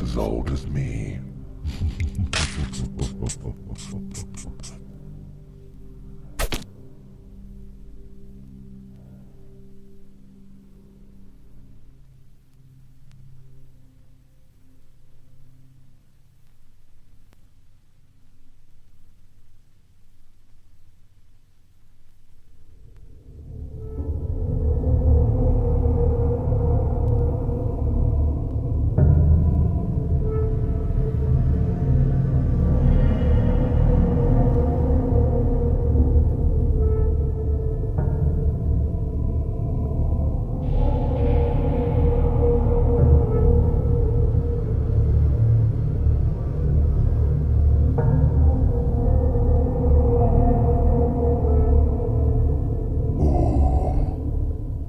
almost as old as me.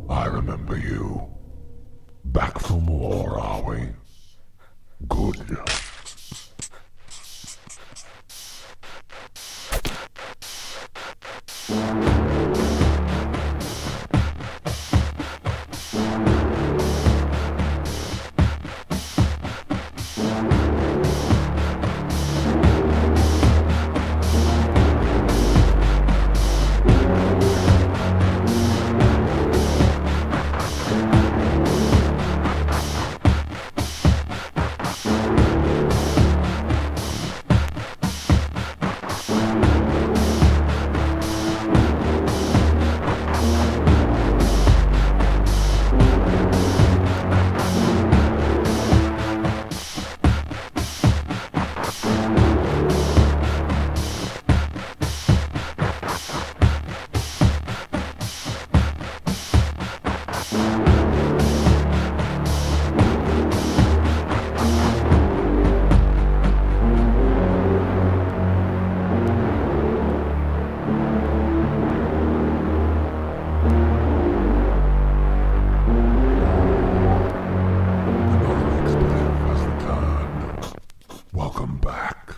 I remember you. Back for more, are we? Good. Another expletive has returned. Welcome back.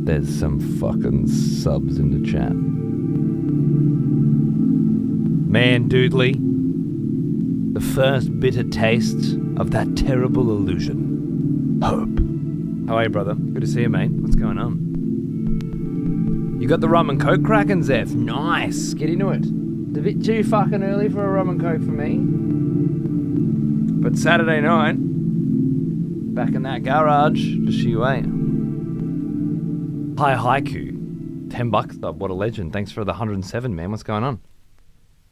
There's some fucking subs in the chat. Man, Doodly. The first bitter taste of that terrible illusion. Hope. How are you, brother? Good to see you, mate. What's going on? You got the rum and coke cracking, Zeph. Nice. Get into it. It's a bit too fucking early for a rum and coke for me. But Saturday night, back in that garage, just you wait. Hi, Haiku. $10 up. What a legend. Thanks for the 107, man. What's going on?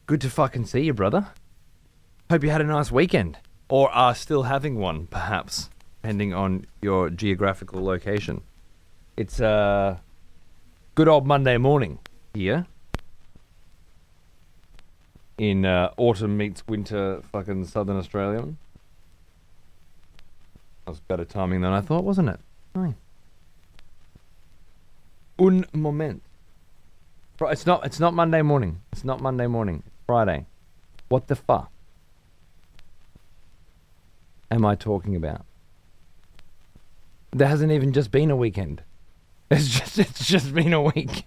Good to fucking see you, brother. Hope you had a nice weekend. Or are still having one, perhaps, depending on your geographical location. It's good old Monday morning here. In autumn meets winter fucking Southern Australia. That was better timing than I thought, wasn't it? Hi. Un moment. It's not Monday morning. It's not Monday morning. It's Friday. What the fuck am I talking about? There hasn't even just been a weekend. It's just been a week.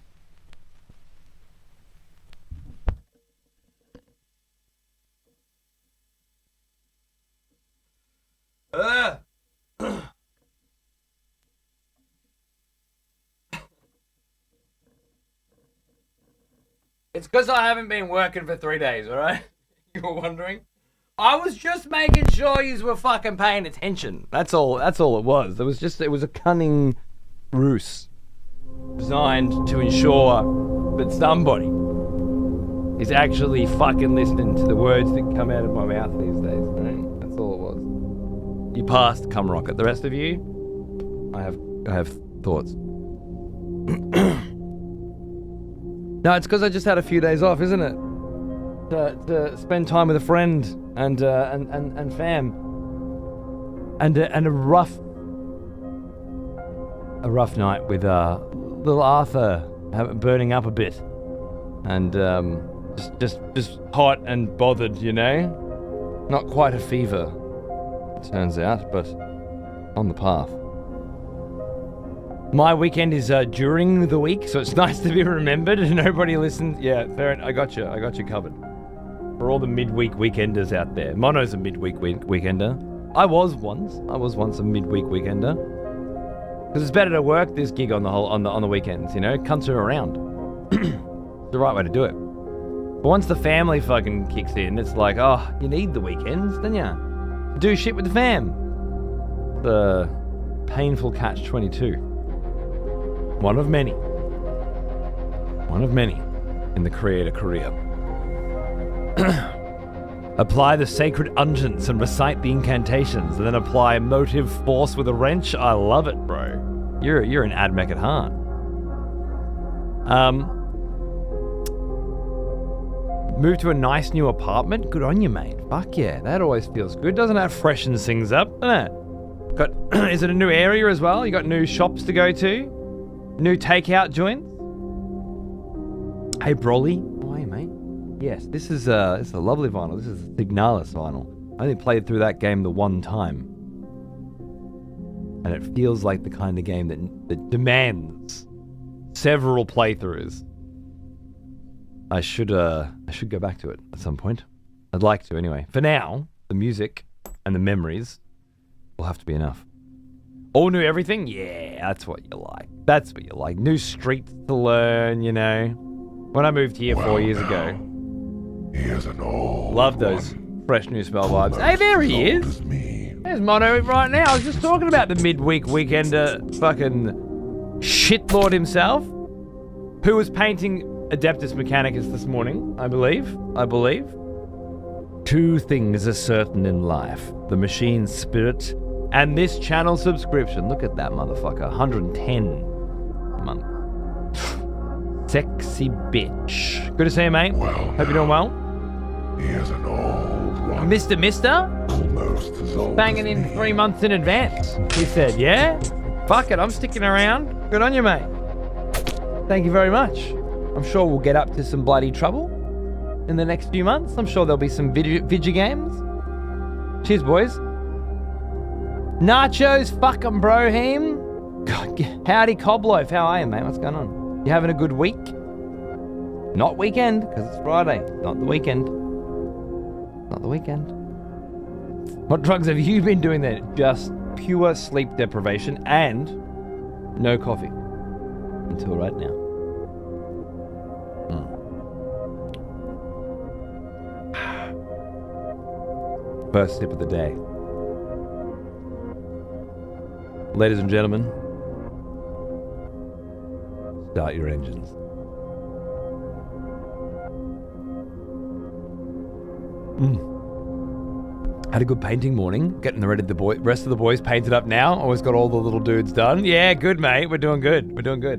It's because I haven't been working for 3 days, alright? You were wondering? I was just making sure you were fucking paying attention. That's all it was. It was a cunning ruse designed to ensure that somebody is actually fucking listening to the words that come out of my mouth these days, right? That's all it was. You passed, come rocket. The rest of you, I have thoughts. No, it's because I just had a few days off, isn't it? To spend time with a friend and fam, and a rough night with little Arthur burning up a bit, and just hot and bothered, you know. Not quite a fever, it turns out, but on the path. My weekend is during the week, so it's nice to be remembered and nobody listens. Yeah, fair. I got you covered. For all the midweek weekenders out there. Mono's a midweek weekender. I was once a midweek weekender. Because it's better to work this gig on the weekends, you know? Cunts are around. It's the right way to do it. But once the family fucking kicks in, it's like, oh, you need the weekends, don't you? Do shit with the fam. The painful catch-22. One of many in the creator career. Apply the sacred unguents and recite the incantations, and then apply motive force with a wrench. I love it, bro. You're an admech at heart. Move to a nice new apartment. Good on you, mate. Fuck yeah, that always feels good. Doesn't that freshens things up, doesn't it? Is it a new area as well? You got new shops to go to? New takeout joints? Hey, Broly. How are you, mate? Yes, this is a lovely vinyl. This is a Signalis vinyl. I only played through that game the one time. And it feels like the kind of game that demands several playthroughs. I should go back to it at some point. I'd like to anyway. For now, the music and the memories will have to be enough. All new everything? Yeah, that's what you like. That's what you like. New streets to learn, you know. When I moved here 4 years ago. Here's an old love those fresh new smell vibes. Hey, there he is. There's Mono right now. I was just talking about the midweek weekender fucking shitlord himself. Who was painting Adeptus Mechanicus this morning, I believe. Two things are certain in life. The machine's spirit and this channel subscription. Look at that motherfucker. 110 a month. Sexy bitch. Good to see you, mate. Well, hope you're doing well. Here's an old one. Mister? Almost as old Banging in 3 months in advance. He said, yeah? Fuck it, I'm sticking around. Good on you, mate. Thank you very much. I'm sure we'll get up to some bloody trouble in the next few months. I'm sure there'll be some video games. Cheers, boys. Nachos fucking brohim. God, howdy Cobloaf, how are you, mate? What's going on? You having a good week? Not weekend, because it's Friday. Not the weekend. Not the weekend. What drugs have you been doing then? Just pure sleep deprivation and no coffee. Until right now. First sip of the day. Ladies and gentlemen, start your engines. Had a good painting morning. Getting the rest of the boys painted up now. Always got all the little dudes done. Yeah, good, mate. We're doing good. We're doing good.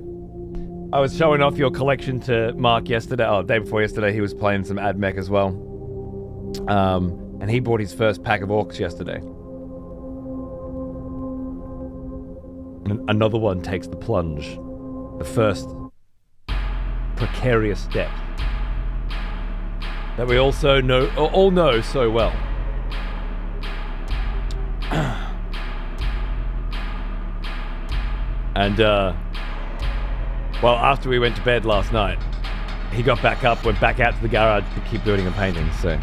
I was showing off your collection to Mark yesterday. Oh, day before yesterday, he was playing some AdMech as well. And he bought his first pack of orcs yesterday. And another one takes the plunge. The first precarious step that we all know so well. And, well, after we went to bed last night, he got back up, went back out to the garage to keep building and painting, so.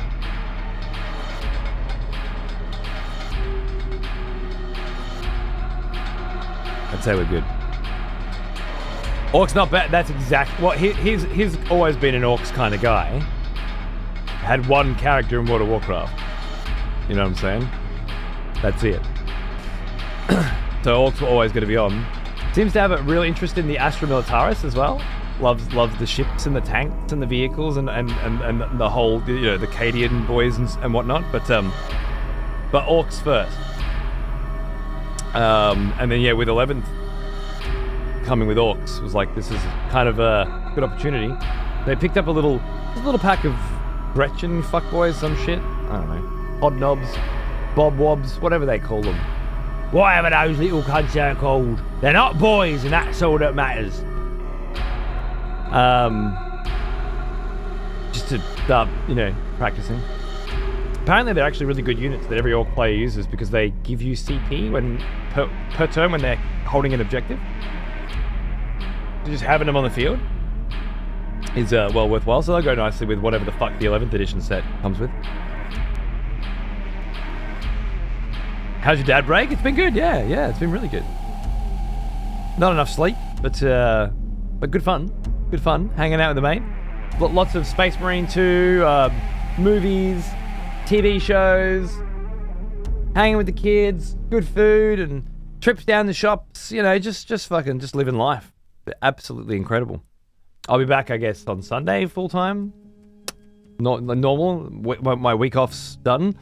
I'd say we're good. Orcs not bad. That's exactly what he's always been an orcs kind of guy. Had one character in World of Warcraft. You know what I'm saying? That's it. So orcs were always going to be on. Seems to have a real interest in the Astra Militaris as well. Loves the ships and the tanks and the vehicles and the whole, the Cadian boys and whatnot. But orcs first. And then yeah, with 11th coming with orcs, was like, this is kind of a good opportunity. They picked up a little pack of Gretchen fuckboys, some shit. I don't know. Podnobs, Bob Wobs, whatever they call them. Whatever those little cunts are called. They're not boys, and that's all that matters. Just to start, practicing. Apparently they're actually really good units that every orc player uses because they give you CP per turn when they're holding an objective. Just having them on the field is well worthwhile, so they'll go nicely with whatever the fuck the 11th edition set comes with. How's your dad break? It's been good, yeah, it's been really good. Not enough sleep, but good fun. Good fun, hanging out with the mate. Lots of Space Marine 2, movies, TV shows, hanging with the kids, good food, and trips down the shops, just living life. Absolutely incredible. I'll be back, I guess, on Sunday full time. Not normal. My week off's done.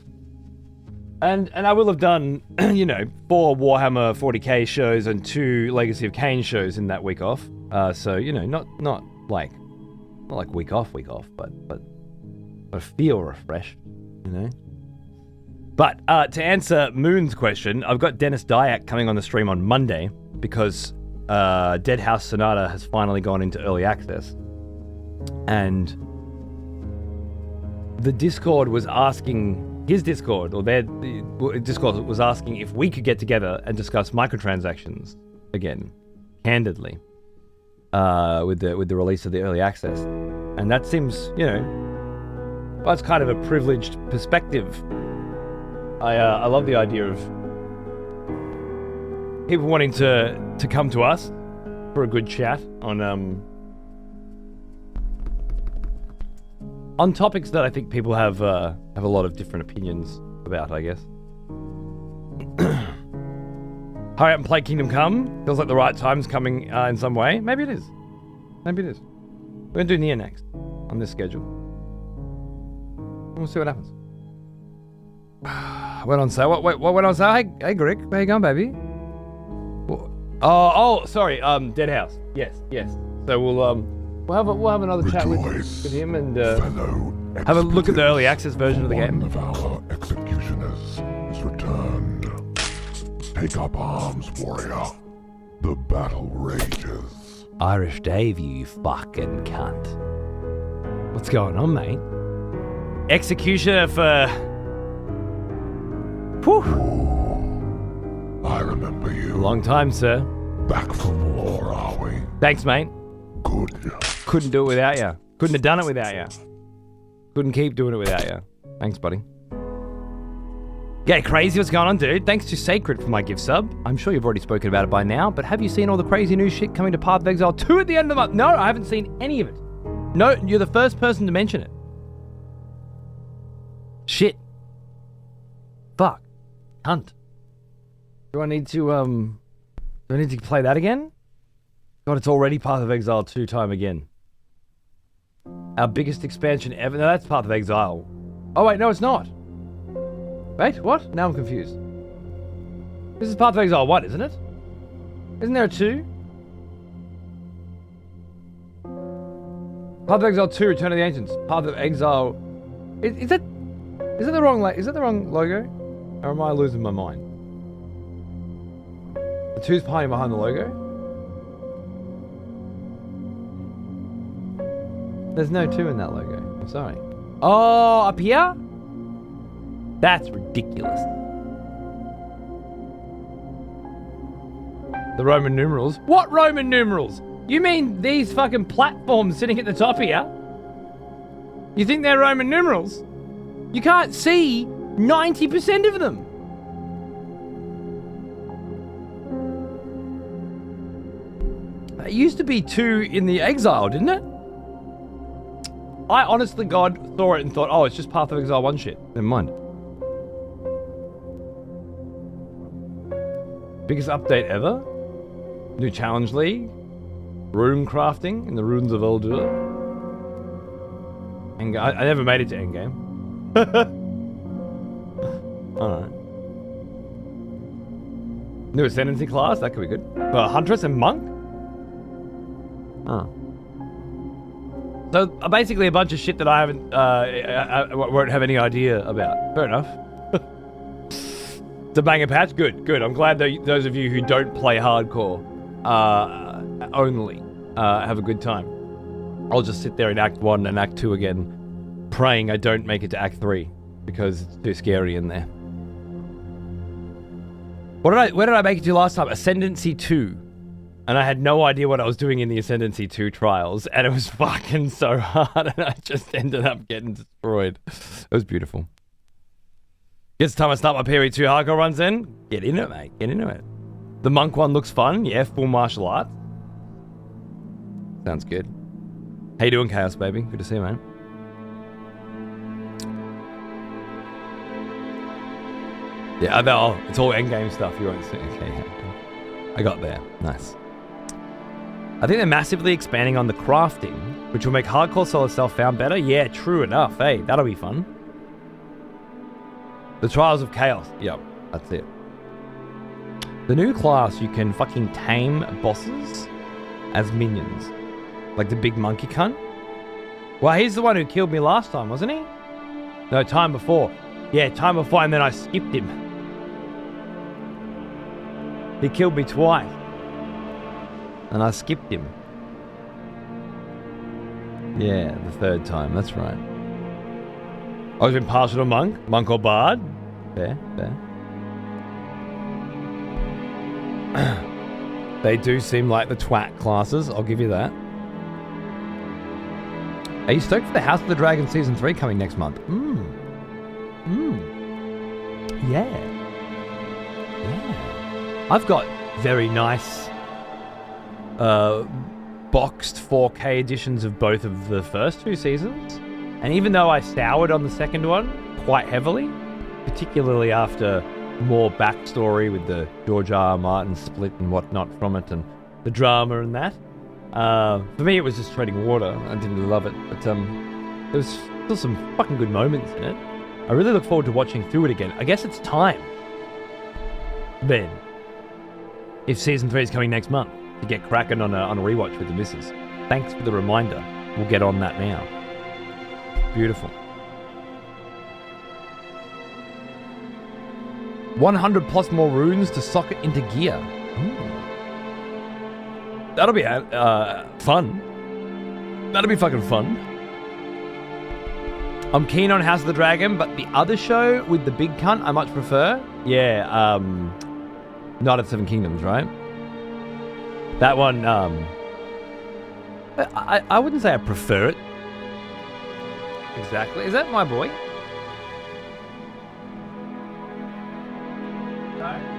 And I will have done, 4 Warhammer 40k shows and 2 Legacy of Kain shows in that week off. So, not like week off, but I feel refreshed, But to answer Moon's question, I've got Dennis Dyack coming on the stream on Monday because Dead House Sonata has finally gone into early access. And the Discord was asking, his Discord, or the Discord was asking if we could get together and discuss microtransactions again, candidly, with the release of the early access. And that seems, well, it's kind of a privileged perspective. I love the idea of people wanting to come to us for a good chat on topics that I think people have a lot of different opinions about, I guess. Hurry up and play Kingdom Come. Feels like the right time's coming in some way. Maybe it is. We're gonna do Nier next on this schedule. We'll see what happens. Went on sale. What went on sale? Hey, Greg, how you going, baby? Oh, sorry. Dead House. Yes. So we'll have another chat with him and have a look at the early access version of the game. One of our executioners is returned. Take up arms, warrior. The battle rages. Irish Dave, you fucking cunt. What's going on, mate? Executioner for... Whew. I remember you. Long time, sir. back for more, are we? Thanks, mate. Good. Couldn't do it without you. Couldn't have done it without you. Couldn't keep doing it without you. Thanks, buddy. Yeah, crazy. What's going on, dude? Thanks to Sacred for my gift sub. I'm sure you've already spoken about it by now, but have you seen all the crazy new shit coming to Path of Exile 2 at the end of the month? No, I haven't seen any of it. No, you're the first person to mention it. Shit. Fuck. Cunt. Do I need to play that again? God, it's already Path of Exile 2 time again. Our biggest expansion ever. No, that's Path of Exile. Oh, wait, no, it's not. Wait, what? Now I'm confused. This is Path of Exile 1, isn't it? Isn't there a 2? Path of Exile 2, Return of the Ancients. Path of Exile... Is that the wrong logo? Or am I losing my mind? The 2's behind the logo? There's no 2 in that logo. I'm sorry. Oh, up here? That's ridiculous. The Roman numerals? What Roman numerals? You mean these fucking platforms sitting at the top here? You think they're Roman numerals? You can't see 90% of them. It used to be 2 in the Exile, didn't it? I honestly, God, saw it and thought, oh, it's just Path of Exile 1 shit. Never mind. Biggest update ever? New Challenge League? Room crafting in the Ruins of Eldur? I never made it to endgame. Alright. New Ascendancy class? That could be good. Huntress and Monk? Oh. So basically a bunch of shit that I haven't, won't have any idea about. Fair enough. It's a banger patch. Good. I'm glad that those of you who don't play hardcore only have a good time. I'll just sit there in Act 1 and Act 2 again, praying I don't make it to Act 3 because it's too scary in there. Where did I make it to last time? Ascendancy 2. And I had no idea what I was doing in the Ascendancy 2 trials, and it was fucking so hard, and I just ended up getting destroyed. It was beautiful. It's time I start my PoE2 hardcore runs then. Get into it, mate. Get into it. The Monk one looks fun. Yeah, full martial arts. Sounds good. How you doing, Chaos, baby? Good to see you, man. Yeah, it's all endgame stuff. You won't see. Okay, yeah. I got there. Nice. I think they're massively expanding on the crafting, which will make hardcore solo self-found better. Yeah, true enough. Hey, that'll be fun. The Trials of Chaos. Yep, that's it. The new class, you can fucking tame bosses as minions. Like the big monkey cunt. Well, he's the one who killed me last time, wasn't he? No, time before. Yeah, time before, and then I skipped him. He killed me twice. And I skipped him. Yeah, the third time, that's right. I've been partial to Monk or Bard. Fair. They do seem like the twat classes, I'll give you that. Are you stoked for the House of the Dragon Season 3 coming next month? Yeah. I've got very nice boxed 4K editions of both of the first 2 seasons. And even though I soured on the second one quite heavily, particularly after more backstory with the George R. R. Martin split and whatnot from it and the drama and that, for me it was just treading water. I didn't really love it, but there was still some fucking good moments in it. I really look forward to watching through it again. I guess it's time then, if Season 3 is coming next month, to get cracking on a rewatch with the missus. Thanks for the reminder. We'll get on that now. Beautiful. 100 plus more runes to socket into gear. Ooh. That'll be fun. That'll be fucking fun. I'm keen on House of the Dragon, but the other show with the big cunt I much prefer. Yeah, Night of the Seven Kingdoms, right? That one, I wouldn't say I prefer it. Exactly. Is that my boy? No.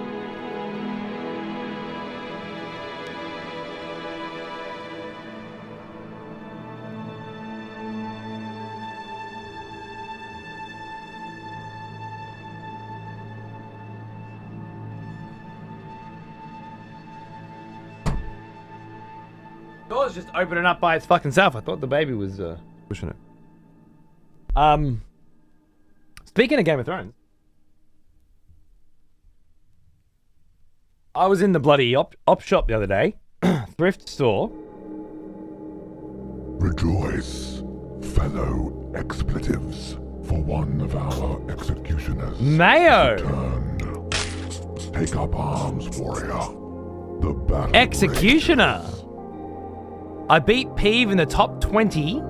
Door's just opening up by its fucking self. I thought the baby was pushing it. Speaking of Game of Thrones, I was in the bloody op shop the other day, thrift store. Rejoice, fellow expletives, for one of our executioners Mayo! returned. Take up arms, warrior. The battle Executioner! rages. I beat Peeve in the top 20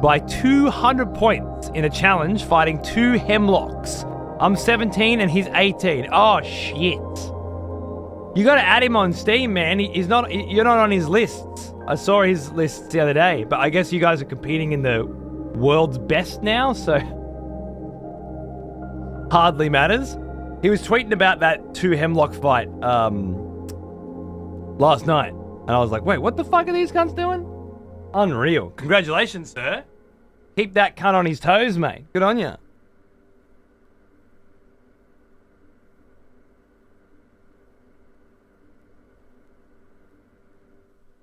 by 200 points in a challenge fighting 2 Hemlocks. I'm 17 and he's 18. Oh shit. You gotta add him on Steam, man. You're not on his lists. I saw his lists the other day, but I guess you guys are competing in the world's best now, so hardly matters. He was tweeting about that 2 Hemlock fight last night. And I was like, wait, what the fuck are these cunts doing? Unreal. Congratulations, sir. Keep that cunt on his toes, mate. Good on ya.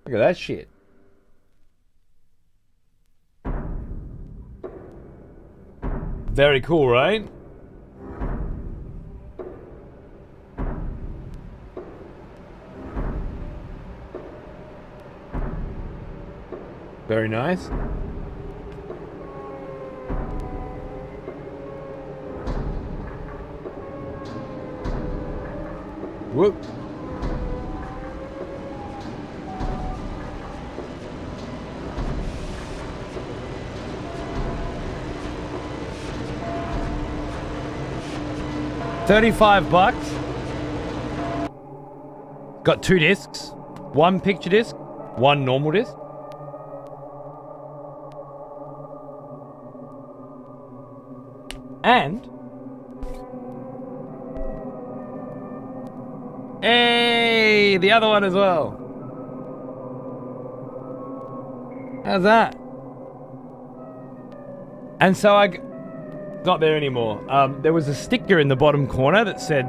Look at that shit. Very cool, right? Very nice. Whoop. $35. Got 2 discs. 1 picture disc, 1 normal disc. And hey, the other one as well. How's that? And so it's not there anymore. There was a sticker in the bottom corner that said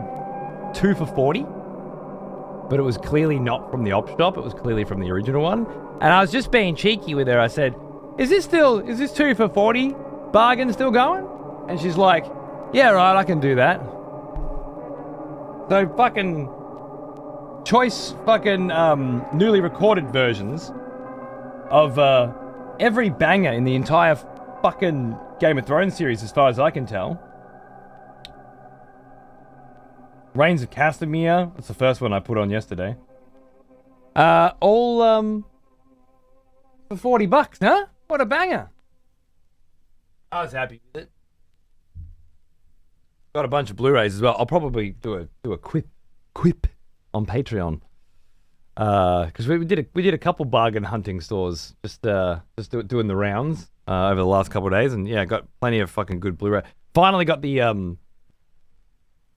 2 for $40, but it was clearly not from the op shop. It was clearly from the original one. And I was just being cheeky with her. I said, is this 2 for $40 bargain still going? And she's like, yeah, right, I can do that. So fucking choice fucking newly recorded versions of every banger in the entire fucking Game of Thrones series as far as I can tell. Reigns of Castamere, that's the first one I put on yesterday. All for $40, huh? What a banger. I was happy with it. Got a bunch of Blu-rays as well. I'll probably do a quip on Patreon, because we did a couple bargain hunting stores just doing the rounds over the last couple of days, and yeah, got plenty of fucking good Blu-ray. Finally got the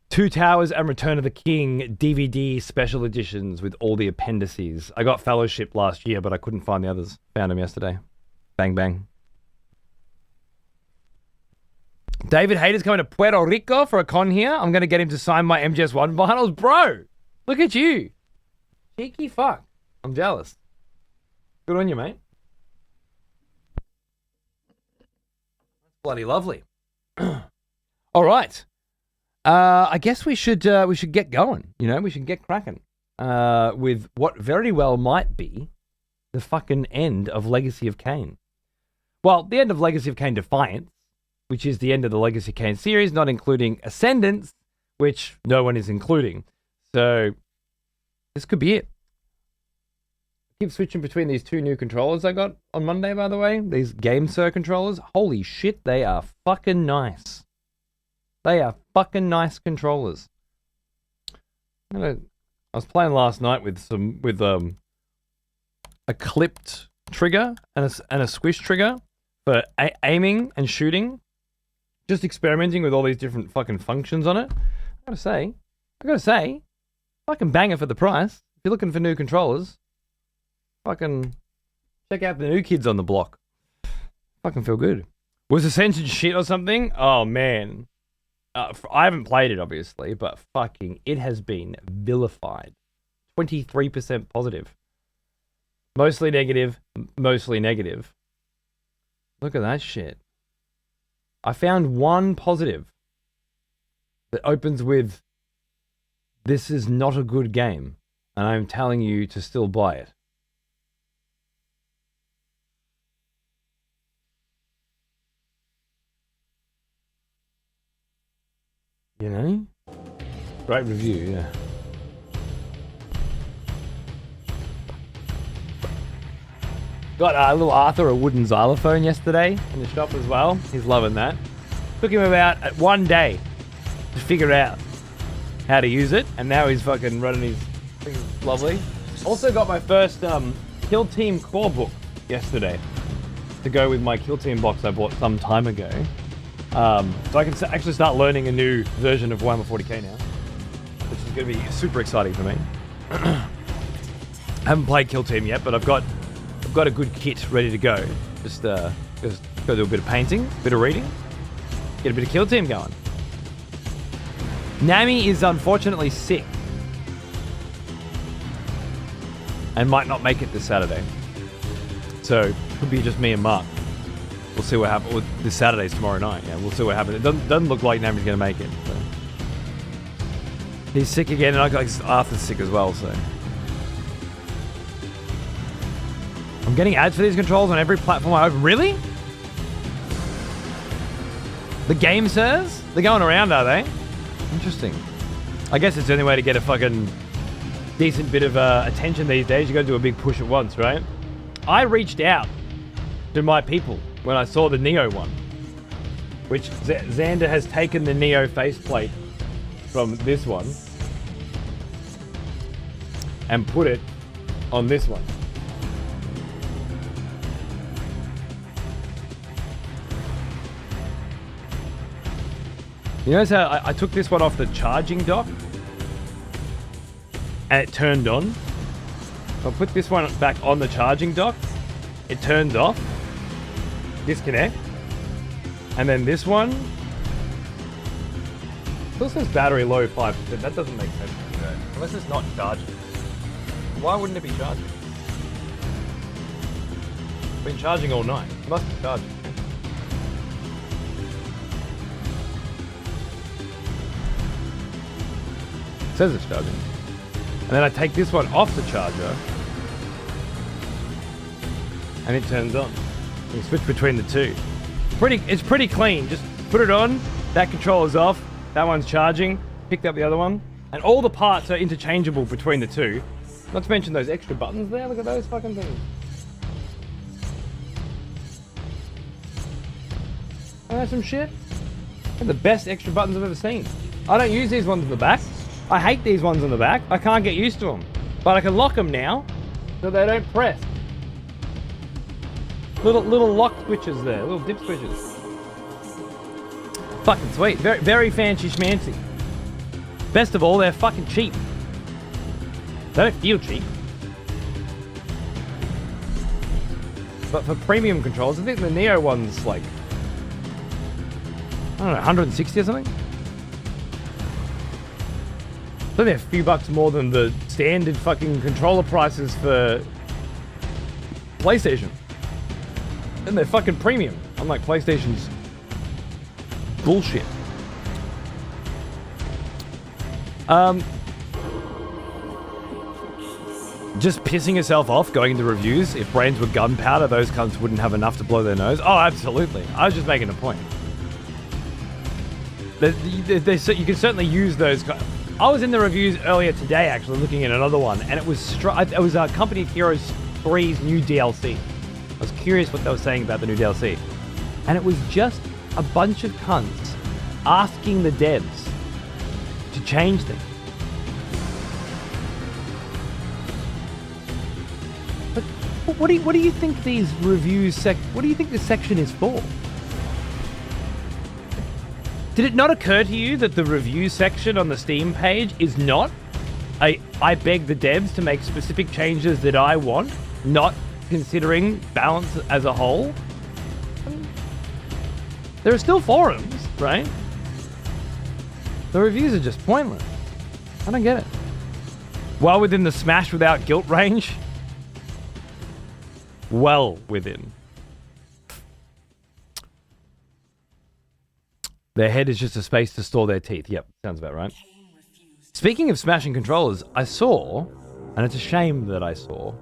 Two Towers and Return of the King DVD special editions with all the appendices. I got Fellowship last year, but I couldn't find the others. Found them yesterday. Bang bang. David Hayter's coming to Puerto Rico for a con here. I'm going to get him to sign my MGS1 vinyls. Bro, look at you. Cheeky fuck. I'm jealous. Good on you, mate. Bloody lovely. All right. I guess we should get going. You know, we should get cracking with what very well might be the fucking end of Legacy of Kain. Well, the end of Legacy of Kain Defiance, which is the end of the Legacy of Kain series, not including Ascendance, which no one is including. So this could be it. Keep switching between these 2 new controllers I got on Monday, by the way. These GameSir controllers. Holy shit, they are fucking nice. They are fucking nice controllers. I was playing last night with a clipped trigger and a squish trigger for aiming and shooting. Just experimenting with all these different fucking functions on it. I gotta say, fucking banger for the price. If you're looking for new controllers, fucking check out the new kids on the block. Fucking feel good. Was the censored shit or something? Oh man. I haven't played it obviously, but fucking it has been vilified. 23% positive. Mostly negative. Look at that shit. I found one positive that opens with, "This is not a good game, and I'm telling you to still buy it." You know? Great review, yeah. Got little Arthur a wooden xylophone yesterday in the shop as well. He's loving that. Took him about 1 day to figure out how to use it, and now he's fucking running his thing lovely. Also got my first Kill Team core book yesterday to go with my Kill Team box I bought some time ago. So I can actually start learning a new version of Warhammer 40k now, which is going to be super exciting for me. I haven't played Kill Team yet, but I've got a good kit ready to go. Just go do a bit of painting, a bit of reading, get a bit of Kill Team going. Nami is unfortunately sick and might not make it this Saturday. So could be just me and Mark. We'll see what happens. Well, this Saturday's tomorrow night. Yeah, we'll see what happens. It doesn't look like Nami's going to make it. So. He's sick again, and I got Arthur's sick as well. So I'm getting ads for these controls on every platform I open. Really? The game says they're going around, are they? Interesting. I guess it's the only way to get a fucking decent bit of attention these days. You got to do a big push at once, right? I reached out to my people when I saw the Neo one, which Xander has taken the Neo faceplate from this one and put it on this one. You notice how I took this one off the charging dock and it turned on? If I put this one back on the charging dock, it turns off. Disconnect. And then this one still says battery low 5%. That doesn't make sense. Unless it's not charging. Why wouldn't it be charging? It's been charging all night. It must be charging. It says it's charging. And then I take this one off the charger and it turns on. You switch between the two. It's pretty clean. Just put it on, that controller's off, that one's charging, picked up the other one, and all the parts are interchangeable between the two. Not to mention those extra buttons there. Look at those fucking things. Isn't that some shit? They're the best extra buttons I've ever seen. I don't use these ones in the back. I hate these ones on the back. I can't get used to them. But I can lock them now so they don't press. Little lock switches there, little dip switches. Fucking sweet. Very, very fancy schmancy. Best of all, they're fucking cheap. They don't feel cheap. But for premium controls, I think the Neo one's like, I don't know, 160 or something? I think they're a few bucks more than the standard fucking controller prices for PlayStation. And they're fucking premium, unlike PlayStation's bullshit. Just pissing yourself off going into reviews. If brains were gunpowder, those cunts wouldn't have enough to blow their nose. Oh, absolutely. I was just making a point. You can certainly use those. I was in the reviews earlier today, actually, looking at another one, and it was Company of Heroes 3's new DLC. I was curious what they were saying about the new DLC. And it was just a bunch of cunts asking the devs to change things. But What do you think these reviews what do you think this section is for? Did it not occur to you that the review section on the Steam page is not I beg the devs to make specific changes that I want, not considering balance as a whole? There are still forums, right? The reviews are just pointless. I don't get it. Well within the smash without guilt range. Well within. Their head is just a space to store their teeth. Yep, sounds about right. Speaking of smashing controllers, I saw, and it's a shame that I saw,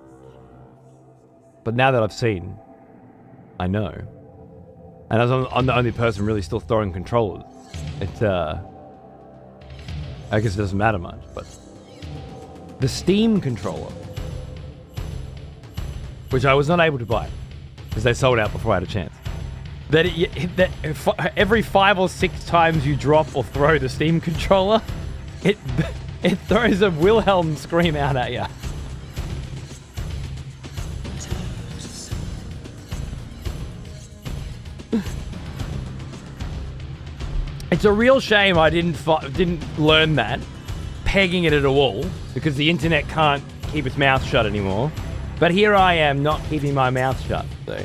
but now that I've seen, I know. And as I'm the only person really still throwing controllers, I guess it doesn't matter much, but the Steam controller, which I was not able to buy because they sold out before I had a chance. That every 5 or 6 times you drop or throw the Steam controller, it throws a Wilhelm scream out at you. It's a real shame I didn't learn that, pegging it at a wall, because the internet can't keep its mouth shut anymore. But here I am, not keeping my mouth shut. So,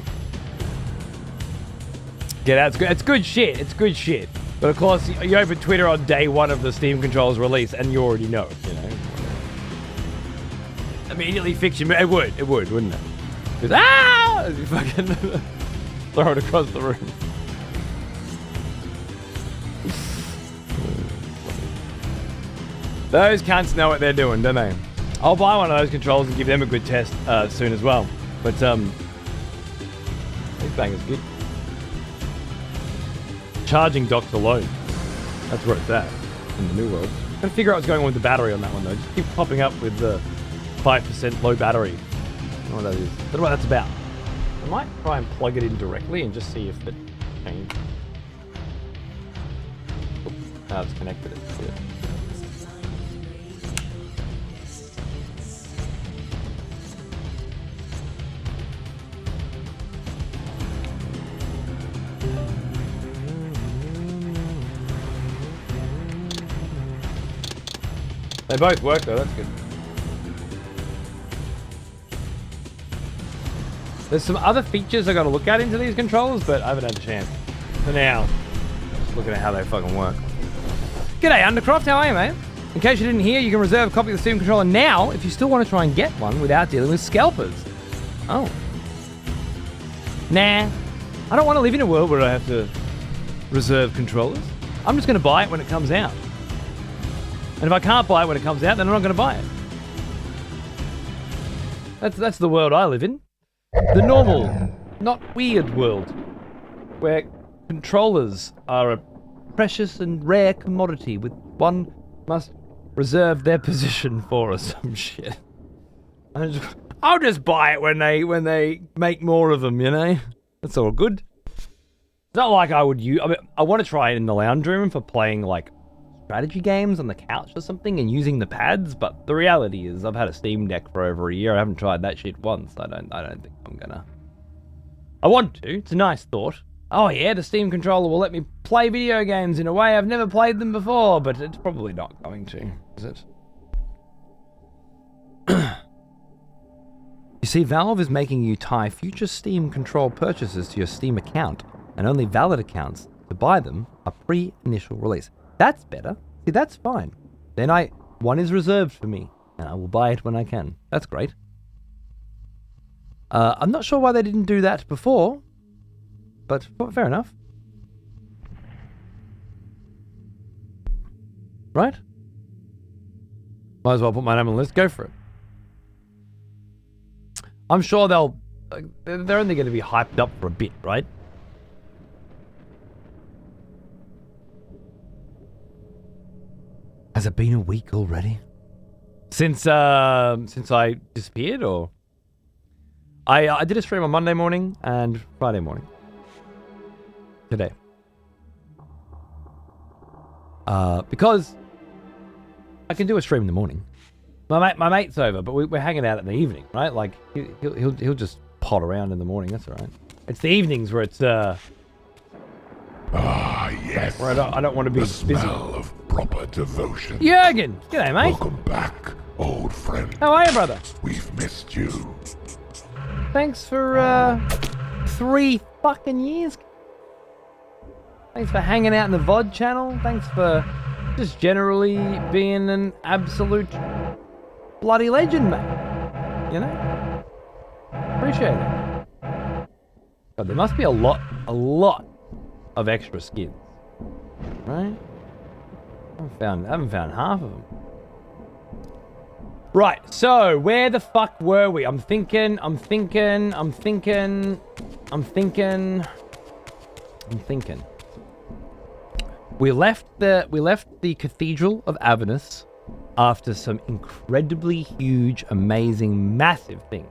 yeah, that's good. It's good shit. It's good shit. But of course, you open Twitter on day 1 of the Steam controller's release, and you already know it. You know, immediately fix your. It would, wouldn't it? Because you fucking throw it across the room. Those cunts know what they're doing, don't they? I'll buy one of those controls and give them a good test soon as well. But this bang is good. Charging docks alone. That's where it's at in the new world. Gotta figure out what's going on with the battery on that one though. Just keep popping up with the 5% low battery. I don't know what that is. I don't know what that's about. I might try and plug it in directly and just see if it changes. Now it's connected. It's good. They both work though, that's good. There's some other features I gotta look at into these controllers, but I haven't had a chance. For now, just looking at how they fucking work. G'day Undercroft, how are you, mate? In case you didn't hear, you can reserve a copy of the Steam controller now if you still want to try and get one without dealing with scalpers. Oh. Nah. I don't want to live in a world where I have to reserve controllers. I'm just gonna buy it when it comes out. And if I can't buy it when it comes out, then I'm not going to buy it. That's the world I live in. The normal, not weird world, where controllers are a precious and rare commodity, with one must reserve their position for or some shit. I'll just buy it when they make more of them, you know? That's all good. It's not like I would use. I mean, I want to try it in the lounge room for playing like strategy games on the couch or something and using the pads, but the reality is I've had a Steam Deck for over a year. I haven't tried that shit once. I don't think I'm gonna. I want to. It's a nice thought. Oh yeah, the Steam controller will let me play video games in a way I've never played them before, but it's probably not going to, is it? You see, Valve is making you tie future Steam control purchases to your Steam account, and only valid accounts to buy them are pre-initial release. That's better. See, that's fine. Then one is reserved for me, and I will buy it when I can. That's great. I'm not sure why they didn't do that before, but fair enough. Right? Might as well put my name on the list. Go for it. I'm sure they're only going to be hyped up for a bit, right? Has it been a week already? Since I disappeared, or? I did a stream on Monday morning and Friday morning. Today. Because I can do a stream in the morning. My mate's over, but we're hanging out in the evening, right? Like he'll just pot around in the morning. That's all right. It's the evenings where it's Ah, yes. where I don't want to be The busy. smell of proper devotion. Jürgen, g'day, mate. Welcome back, old friend. How are you, brother? We've missed you. Thanks for 3 fucking years. Thanks for hanging out in the VOD channel. Thanks for just generally being an absolute bloody legend, mate. You know? Appreciate it. God, there must be a lot of extra skins. Right? I haven't found half of them. Right, so where the fuck were we? I'm thinking. We left the Cathedral of Avernus after some incredibly huge, amazing, massive things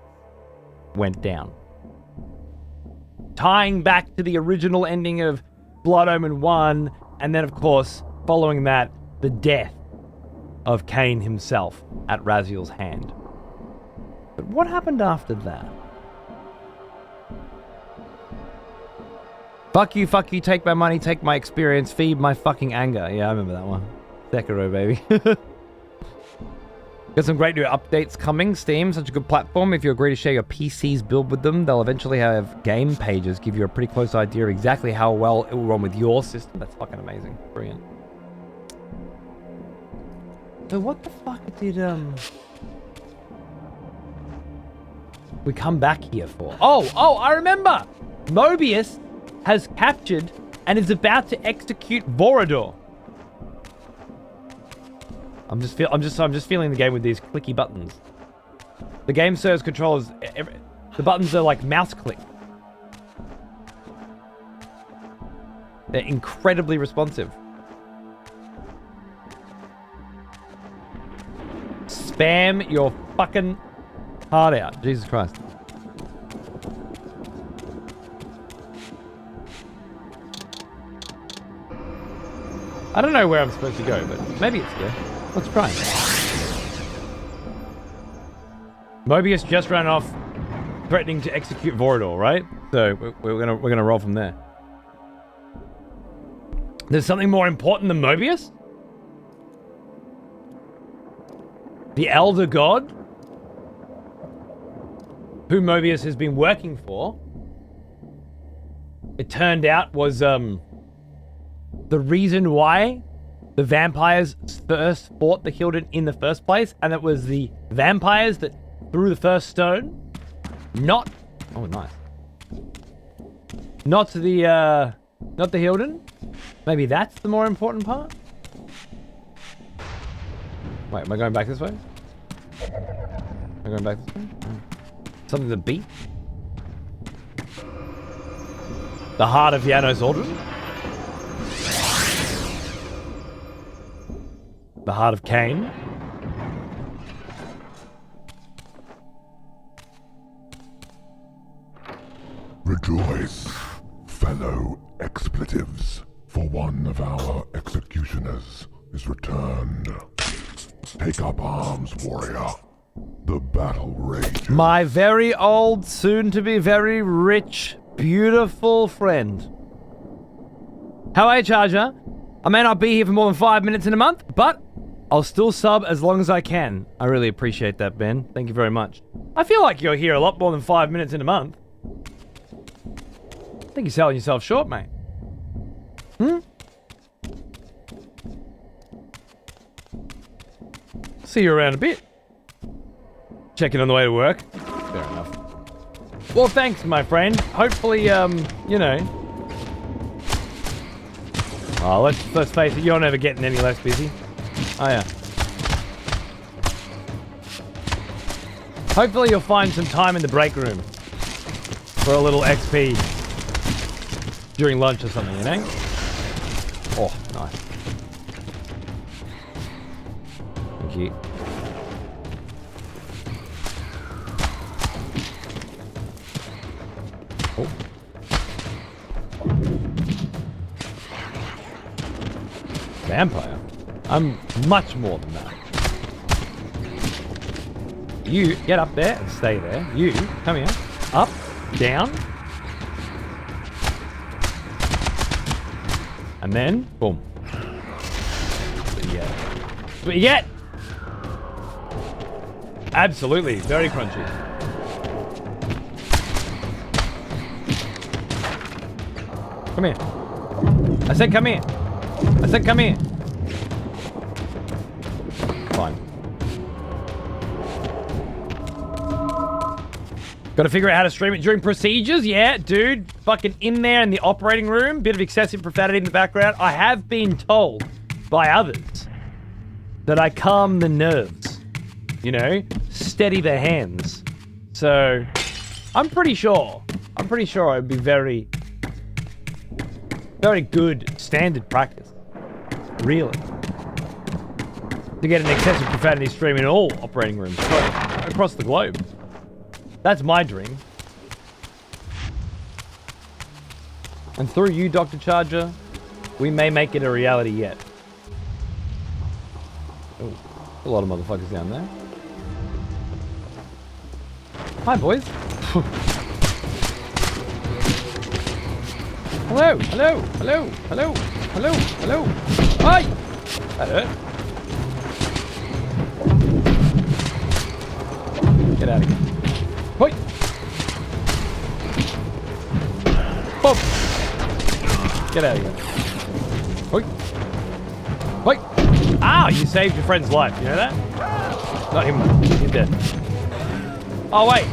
went down. Tying back to the original ending of Blood Omen 1, and then of course, following that, the death of Kain himself at Raziel's hand. But what happened after that? Fuck you, take my money, take my experience, feed my fucking anger. Yeah, I remember that one. Sekiro, baby. Got some great new updates coming. Steam, such a good platform. If you agree to share your PC's build with them, they'll eventually have game pages, give you a pretty close idea of exactly how well it will run with your system. That's fucking amazing. Brilliant. So what the fuck did, we come back here for? Oh, I remember! Mobius has captured and is about to execute Vorador. I'm just feeling the game with these clicky buttons. The game serves controllers. The buttons are like mouse click. They're incredibly responsive. Spam your fucking heart out. Jesus Christ. I don't know where I'm supposed to go, but maybe it's there. Let's try. Mobius just ran off, threatening to execute Vorador, right? So we're gonna roll from there. There's something more important than Mobius? The Elder God, who Mobius has been working for, it turned out was the reason why the vampires first fought the Hilden in the first place, and it was the vampires that threw the first stone, not the Hilden. Maybe that's the more important part. Wait, am I going back this way? Am I going back this way? Something to beat? The heart of Janos Aldrin? The heart of Kain? Rejoice, fellow expletives, for one of our executioners is returned. Take up arms, warrior. The battle rages. My very old, soon-to-be very rich, beautiful friend. How are you, Charger? I may not be here for more than 5 minutes in a month, but I'll still sub as long as I can. I really appreciate that, Ben. Thank you very much. I feel like you're here a lot more than 5 minutes in a month. I think you're selling yourself short, mate. See you around a bit. Checking on the way to work. Fair enough. Well, thanks, my friend. Hopefully, you know. Oh, let's face it, you're never getting any less busy. Oh, yeah. Hopefully you'll find some time in the break room for a little XP during lunch or something, you know? Oh, nice. Thank you. Oh. Vampire? I'm much more than that. You, get up there and stay there. You, come here. Up. Down. And then, boom. Yeah. That's what you get. Absolutely. Very crunchy. Come here. I said come here. I said come here. Fine. Gotta figure out how to stream it during procedures? Yeah, dude. Fucking in there in the operating room. Bit of excessive profanity in the background. I have been told by others that I calm the nerves. You know? Steady the hands. So, I'm pretty sure it would be very, very good standard practice. Really. To get an excessive profanity stream in all operating rooms across the globe. That's my dream. And through you, Dr. Charger, we may make it a reality yet. Oh, a lot of motherfuckers down there. Hi, boys. Hello, hello, hello, hello, hello, hello. Hi! That hurt. Get out of here. Hoi! Boom! Get out of here. Hoi! Hoi! Ah, you saved your friend's life. You know that? Not him. He's dead. Oh wait.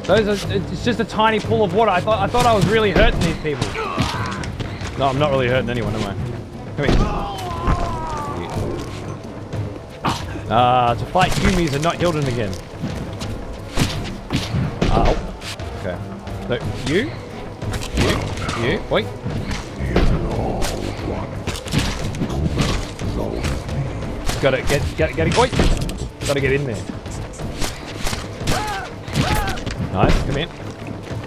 It's just a tiny pool of water. I thought I was really hurting these people. No, I'm not really hurting anyone, am I? Come here. To fight Humies and not Hilden again. Oh. Okay. So, you, wait. Gotta get, wait. Gotta get in there. Nice, come here.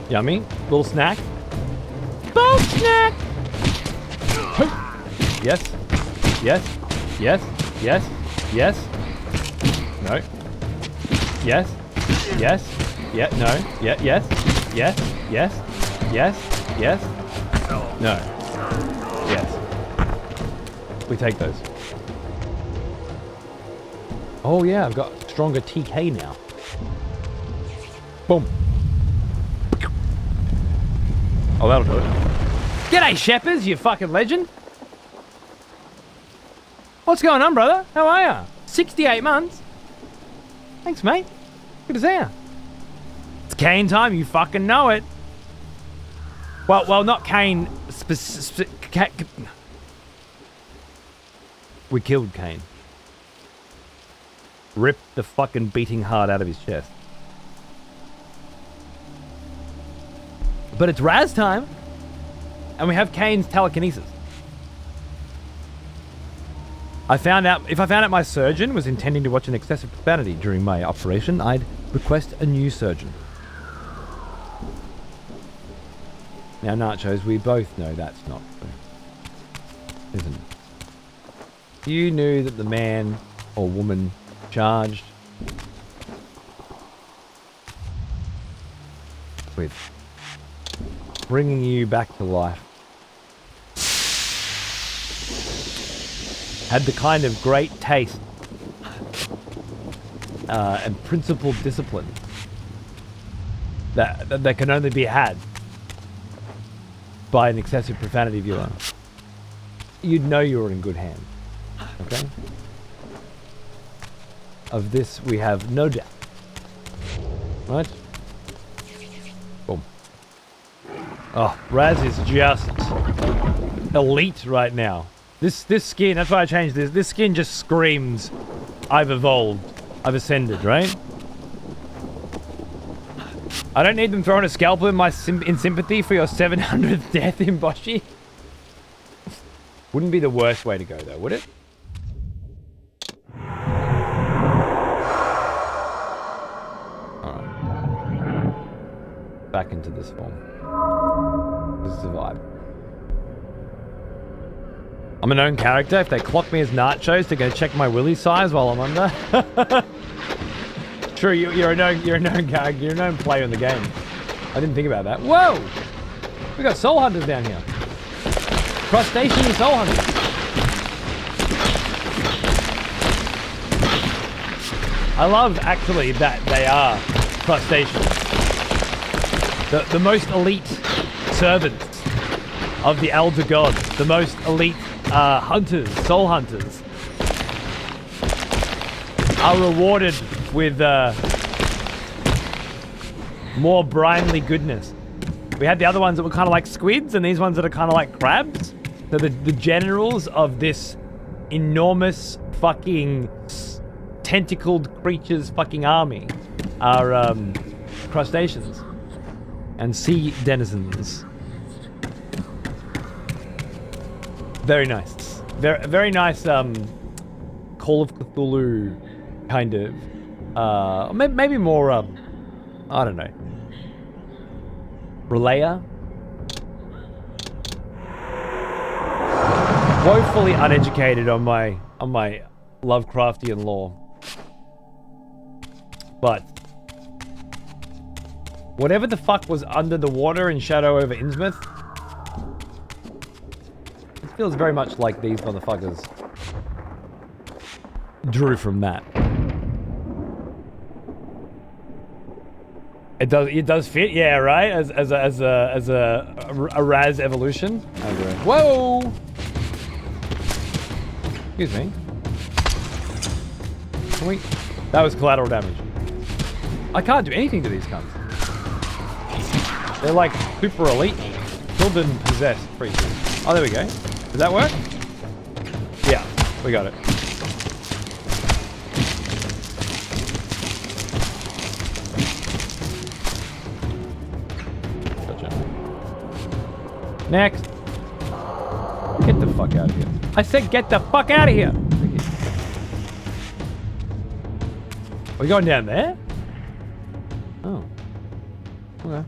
Yummy. Little snack. Little snack! Yes. Yes. Yes. Yes. Yes. No. Yes. Yes. Yeah, no. Yeah, yes. Yes. Yes. Yes. Yes. No. Yes. We take those. Oh yeah, I've got stronger TK now. Boom. Oh, that'll do it. G'day, Shepherds, you fucking legend. What's going on, brother? How are ya? 68 months. Thanks, mate. Good to see ya. It's Kain time, you fucking know it. Well, not Kain. We killed Kain. Ripped the fucking beating heart out of his chest. But it's Raz time, and we have Kain's telekinesis. If I found out my surgeon was intending to watch an excessive profanity during my operation, I'd request a new surgeon. Now, Nachos, we both know that's not true, isn't it? You knew that the man or woman charged with bringing you back to life had the kind of great taste and principled discipline that can only be had by an excessive profanity viewer. You'd know you were in good hands. Okay? Of this we have no doubt. Right? Boom. Oh, Raz is just elite right now. This skin, that's why I changed this. This skin just screams, I've evolved. I've ascended, right? I don't need them throwing a scalpel in sympathy for your 700th death in Boshi. Wouldn't be the worst way to go though, would it? Alright. Back into this form. This is a vibe. I'm a known character. If they clock me as nachos to go check my willy size while I'm under. True, you're a known character. You're a known player in the game. I didn't think about that. Whoa! We got soul hunters down here. Crustacean soul hunters. I love, actually, that they are crustaceans. The most elite servants of the elder gods. The most elite hunters, soul hunters, are rewarded with more briny goodness. We had the other ones that were kind of like squids, and these ones that are kind of like crabs. So the generals of this enormous fucking tentacled creatures fucking army are crustaceans and sea denizens. Very nice. Very nice Call of Cthulhu kind of maybe more I don't know, relayer. Woefully uneducated on my Lovecraftian lore. But whatever the fuck was under the water in Shadow over Innsmouth, it feels very much like these motherfuckers drew from that. It does fit, yeah, right? As a Raz evolution. I agree. Whoa! Excuse me. Can we? That was collateral damage. I can't do anything to these cunts. They're like super elite. Children possessed creatures. Oh, there we go. Does that work? Yeah, we got it. Gotcha. Next. Get the fuck out of here. I said get the fuck out of here. Are we going down there? Oh. Okay.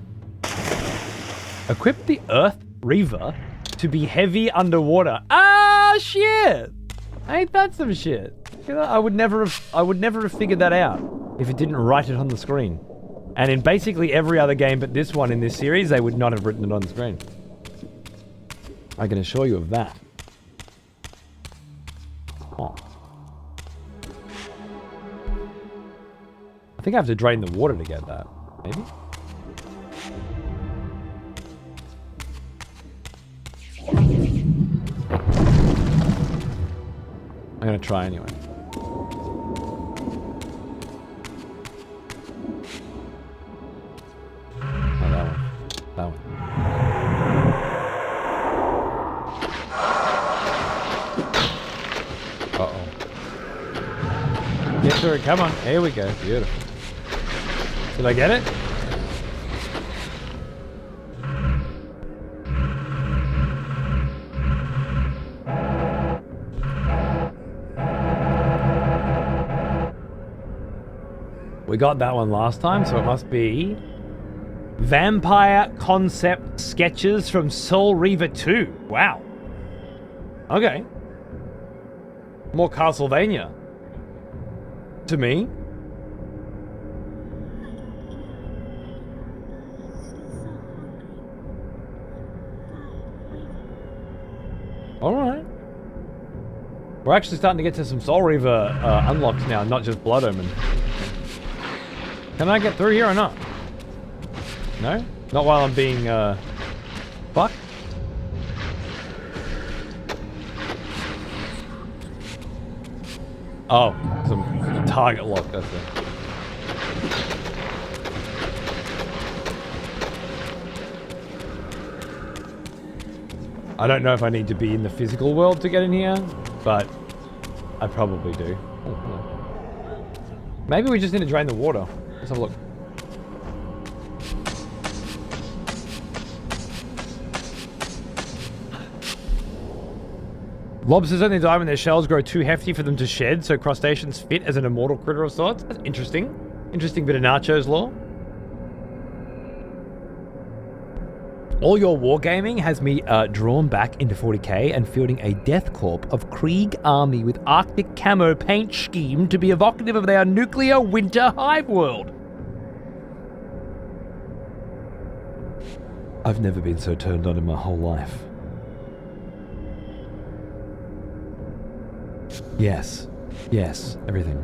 Equip the Earth Reaver to be heavy underwater. Ah, shit! Ain't that some shit? I would never have figured that out if it didn't write it on the screen. And in basically every other game but this one in this series, they would not have written it on the screen. I can assure you of that. Oh. I think I have to drain the water to get that. Maybe? I'm gonna try anyway. Oh, that one. That one. Uh-oh. Get through it, come on. Here we go. Beautiful. Did I get it? We got that one last time, so it must be Vampire Concept Sketches from Soul Reaver 2. Wow. Okay. More Castlevania. To me. Alright. We're actually starting to get to some Soul Reaver unlocks now, not just Blood Omen. Can I get through here or not? No? Not while I'm being, fucked? Oh, some target lock, that's it. I don't know if I need to be in the physical world to get in here, but I probably do. Oh, no. Maybe we just need to drain the water. Let's have a look. Lobsters only die when their shells grow too hefty for them to shed, so crustaceans fit as an immortal critter of sorts. That's interesting. Interesting bit of Nacho's lore. All your wargaming has me drawn back into 40k and fielding a death corp of Krieg army with Arctic camo paint scheme to be evocative of their nuclear winter hive world. I've never been so turned on in my whole life. Yes. Yes, everything.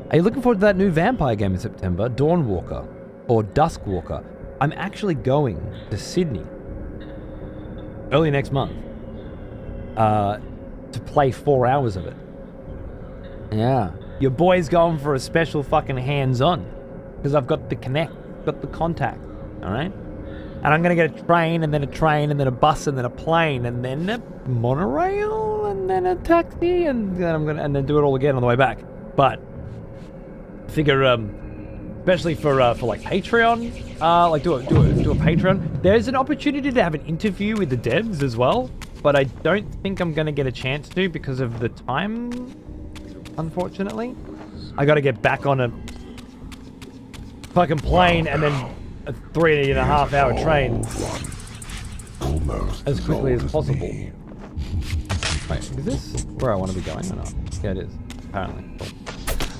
Are you looking forward to that new vampire game in September? Dawnwalker. Or Duskwalker. I'm actually going to Sydney early next month to play 4 hours of it. Yeah. Your boy's going for a special fucking hands-on because I've got the connect, got the contact, all right? And I'm going to get a train and then a train and then a bus and then a plane and then a monorail and then a taxi and then I'm going to, and then do it all again on the way back. But I figure, especially for like Patreon, like do a Patreon. There's an opportunity to have an interview with the devs as well, but I don't think I'm going to get a chance to because of the time, unfortunately. I got to get back on a fucking plane and then a 3.5 hour train as quickly as possible. Wait, is this where I want to be going or not? Yeah, it is, apparently.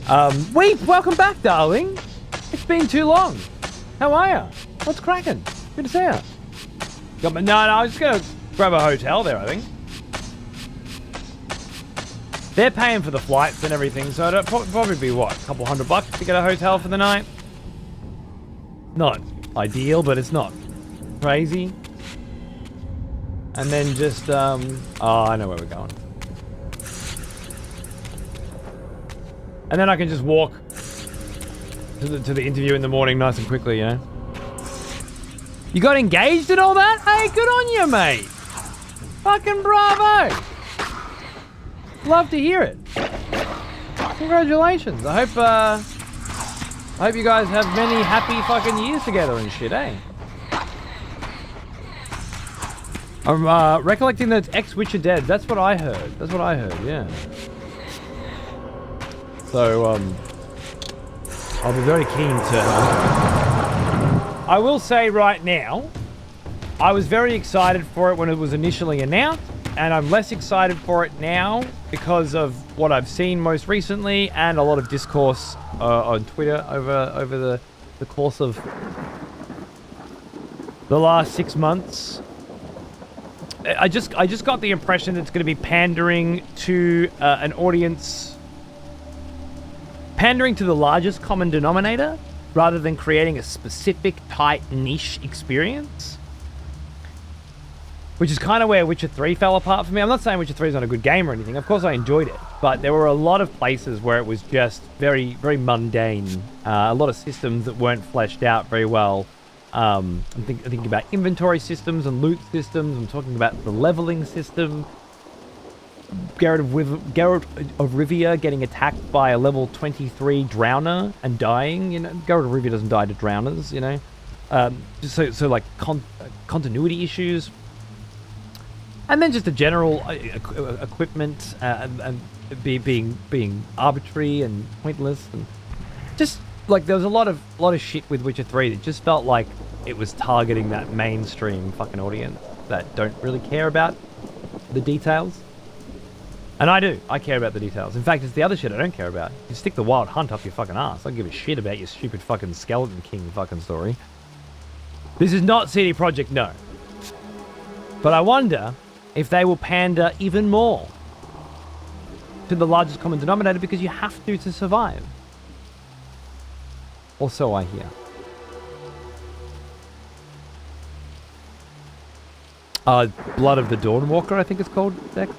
Cool. Weep, welcome back, darling. It's been too long. How are ya? What's cracking? Good to see ya. No, I was just gonna grab a hotel there, I think. They're paying for the flights and everything, so it'll probably be, what, a couple $100 to get a hotel for the night? Not ideal, but it's not crazy. And then just, oh, I know where we're going. And then I can just walk to the interview in the morning nice and quickly, you know? You got engaged and all that? Hey, good on you, mate. Fucking bravo. Love to hear it. Congratulations. I hope you guys have many happy fucking years together and shit, eh? I'm recollecting that ex-Witcher dead. That's what I heard. Yeah. So, I'll be very keen to... I will say right now, I was very excited for it when it was initially announced, and I'm less excited for it now because of what I've seen most recently and a lot of discourse on Twitter over the course of the last 6 months. I just got the impression that it's going to be pandering to an audience, pandering to the largest common denominator rather than creating a specific tight niche experience. Which is kind of where Witcher 3 fell apart for me. I'm not saying Witcher 3 is not a good game or anything. Of course I enjoyed it. But there were a lot of places where it was just very, very mundane. A lot of systems that weren't fleshed out very well. I'm thinking about inventory systems and loot systems. I'm talking about the leveling system. Geralt of Rivia getting attacked by a level 23 drowner and dying. You know, Geralt of Rivia doesn't die to drowners, you know. Just so like continuity issues. And then just a general equipment and being arbitrary and pointless, and just like there was a lot of shit with Witcher 3 that just felt like it was targeting that mainstream fucking audience that don't really care about the details. And I do. I care about the details. In fact, it's the other shit I don't care about. You stick the Wild Hunt up your fucking ass. I don't give a shit about your stupid fucking Skeleton King fucking story. This is not CD Projekt, no. But I wonder if they will pander even more to the largest common denominator because you have to survive. Or so I hear. Blood of the Dawnwalker, I think it's called, Dex.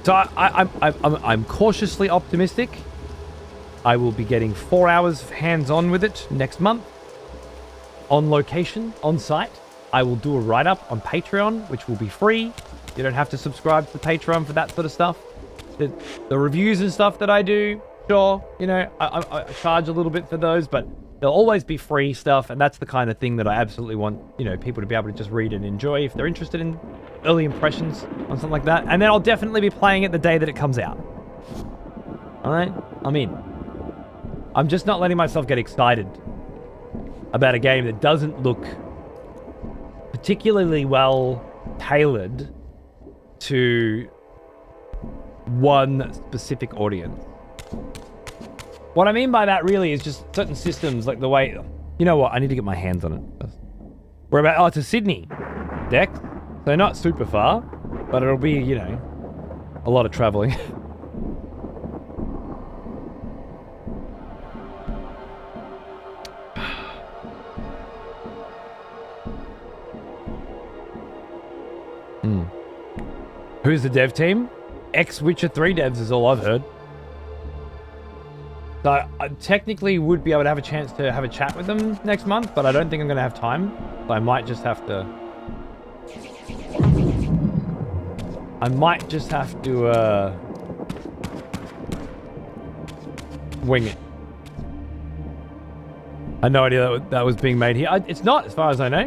So I'm cautiously optimistic. I will be getting 4 hours hands-on with it next month. On location, on site. I will do a write-up on Patreon, which will be free. You don't have to subscribe to Patreon for that sort of stuff. The reviews and stuff that I do, sure, you know, I charge a little bit for those, but they'll always be free stuff, and that's the kind of thing that I absolutely want, you know, people to be able to just read and enjoy if they're interested in early impressions on something like that. And then I'll definitely be playing it the day that it comes out. All right? I'm in. I'm just not letting myself get excited about a game that doesn't look particularly well tailored to one specific audience. What I mean by that really is just certain systems, like the way, You know what? I need to get my hands on it first. We're about... Oh, to Sydney. Dex. So not super far, but it'll be, you know, a lot of travelling. Who's the dev team? Ex-Witcher 3 devs is all I've heard. So I technically would be able to have a chance to have a chat with them next month, but I don't think I'm going to have time. So I might just have to... wing it. I had no idea that was being made here. It's not, as far as I know.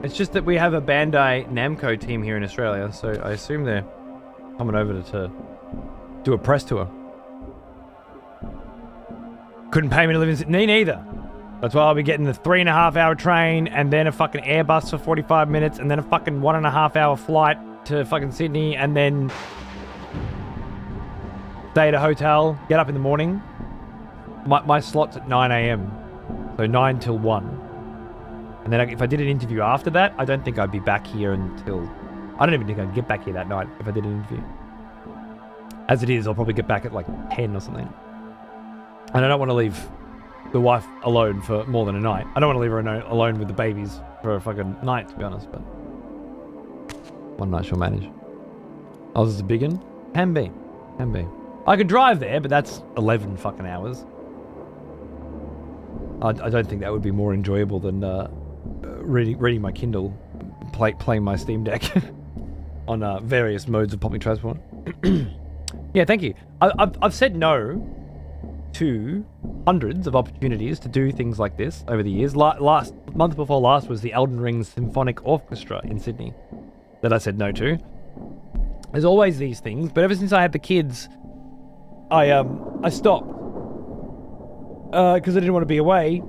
It's just that we have a Bandai Namco team here in Australia, so I assume they're coming over to do a press tour. Couldn't pay me to live in Sydney neither. That's why I'll be getting the 3.5-hour train and then a fucking Airbus for 45 minutes and then a fucking 1.5-hour flight to fucking Sydney and then stay at a hotel, get up in the morning. My slot's at 9 a.m. So 9 till 1. And then if I did an interview after that, I don't think I'd be back here until... I don't even think I'd get back here that night if I did an interview. As it is, I'll probably get back at like 10 or something. And I don't want to leave the wife alone for more than a night. I don't want to leave her alone with the babies for a fucking night, to be honest, but... one night she'll manage. Oh, this is a big one? Can be. Can be. I could drive there, but that's 11 fucking hours. I don't think that would be more enjoyable than reading my Kindle, playing my Steam Deck on various modes of public transport. Yeah, thank you. I've said no to hundreds of opportunities to do things like this over the years. Last month before last was the Elden Ring Symphonic Orchestra in Sydney that I said no to. There's always these things, but ever since I had the kids, I stopped because I didn't want to be away.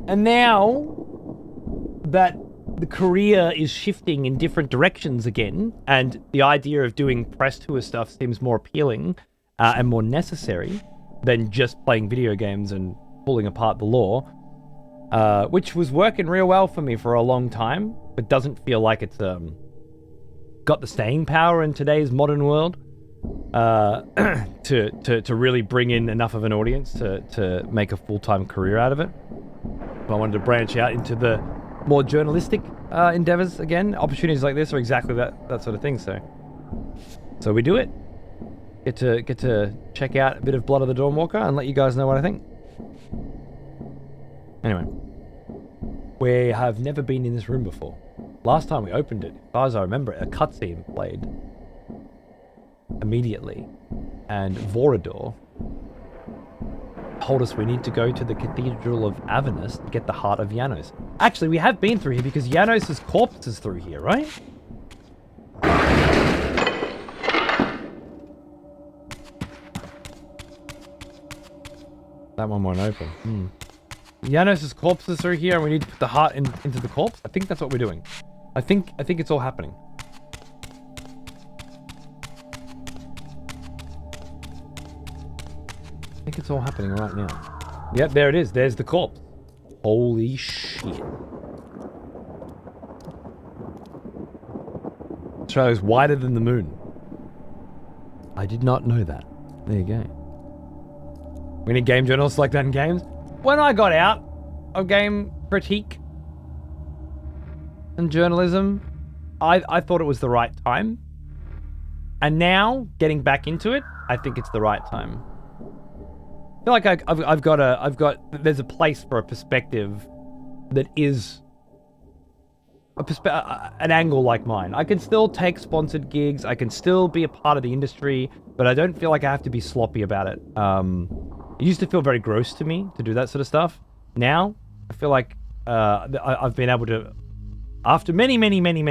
And now that the career is shifting in different directions again, and the idea of doing press tour stuff seems more appealing and more necessary than just playing video games and pulling apart the lore, which was working real well for me for a long time, but doesn't feel like it's got the staying power in today's modern world to really bring in enough of an audience to make a full-time career out of it. But I wanted to branch out into the more journalistic endeavors again. Opportunities like this are exactly that sort of thing. So we do it. Get to check out a bit of Blood of the Dawnwalker and let you guys know what I think. Anyway, we have never been in this room before. Last time we opened it, as far as I remember, a cutscene played immediately, and Vorador told us we need to go to the Cathedral of Avernus to get the Heart of Janos. Actually, we have been through here because Janos' corpse is through here, right? That one won't open. Janos' corpse is through here and we need to put the heart into the corpse? I think that's what we're doing. I think it's all happening. I think it's all happening right now. Yep, there it is. There's the corpse. Holy shit. Australia's wider than the moon. I did not know that. There you go. We need game journalists like that in games. When I got out of game critique and journalism, I thought it was the right time. And now, getting back into it, I think it's the right time. I feel like there's a place for a perspective that is an angle like mine. I can still take sponsored gigs, I can still be a part of the industry, but I don't feel like I have to be sloppy about it. It used to feel very gross to me to do that sort of stuff. Now, I feel like I've been able to, after many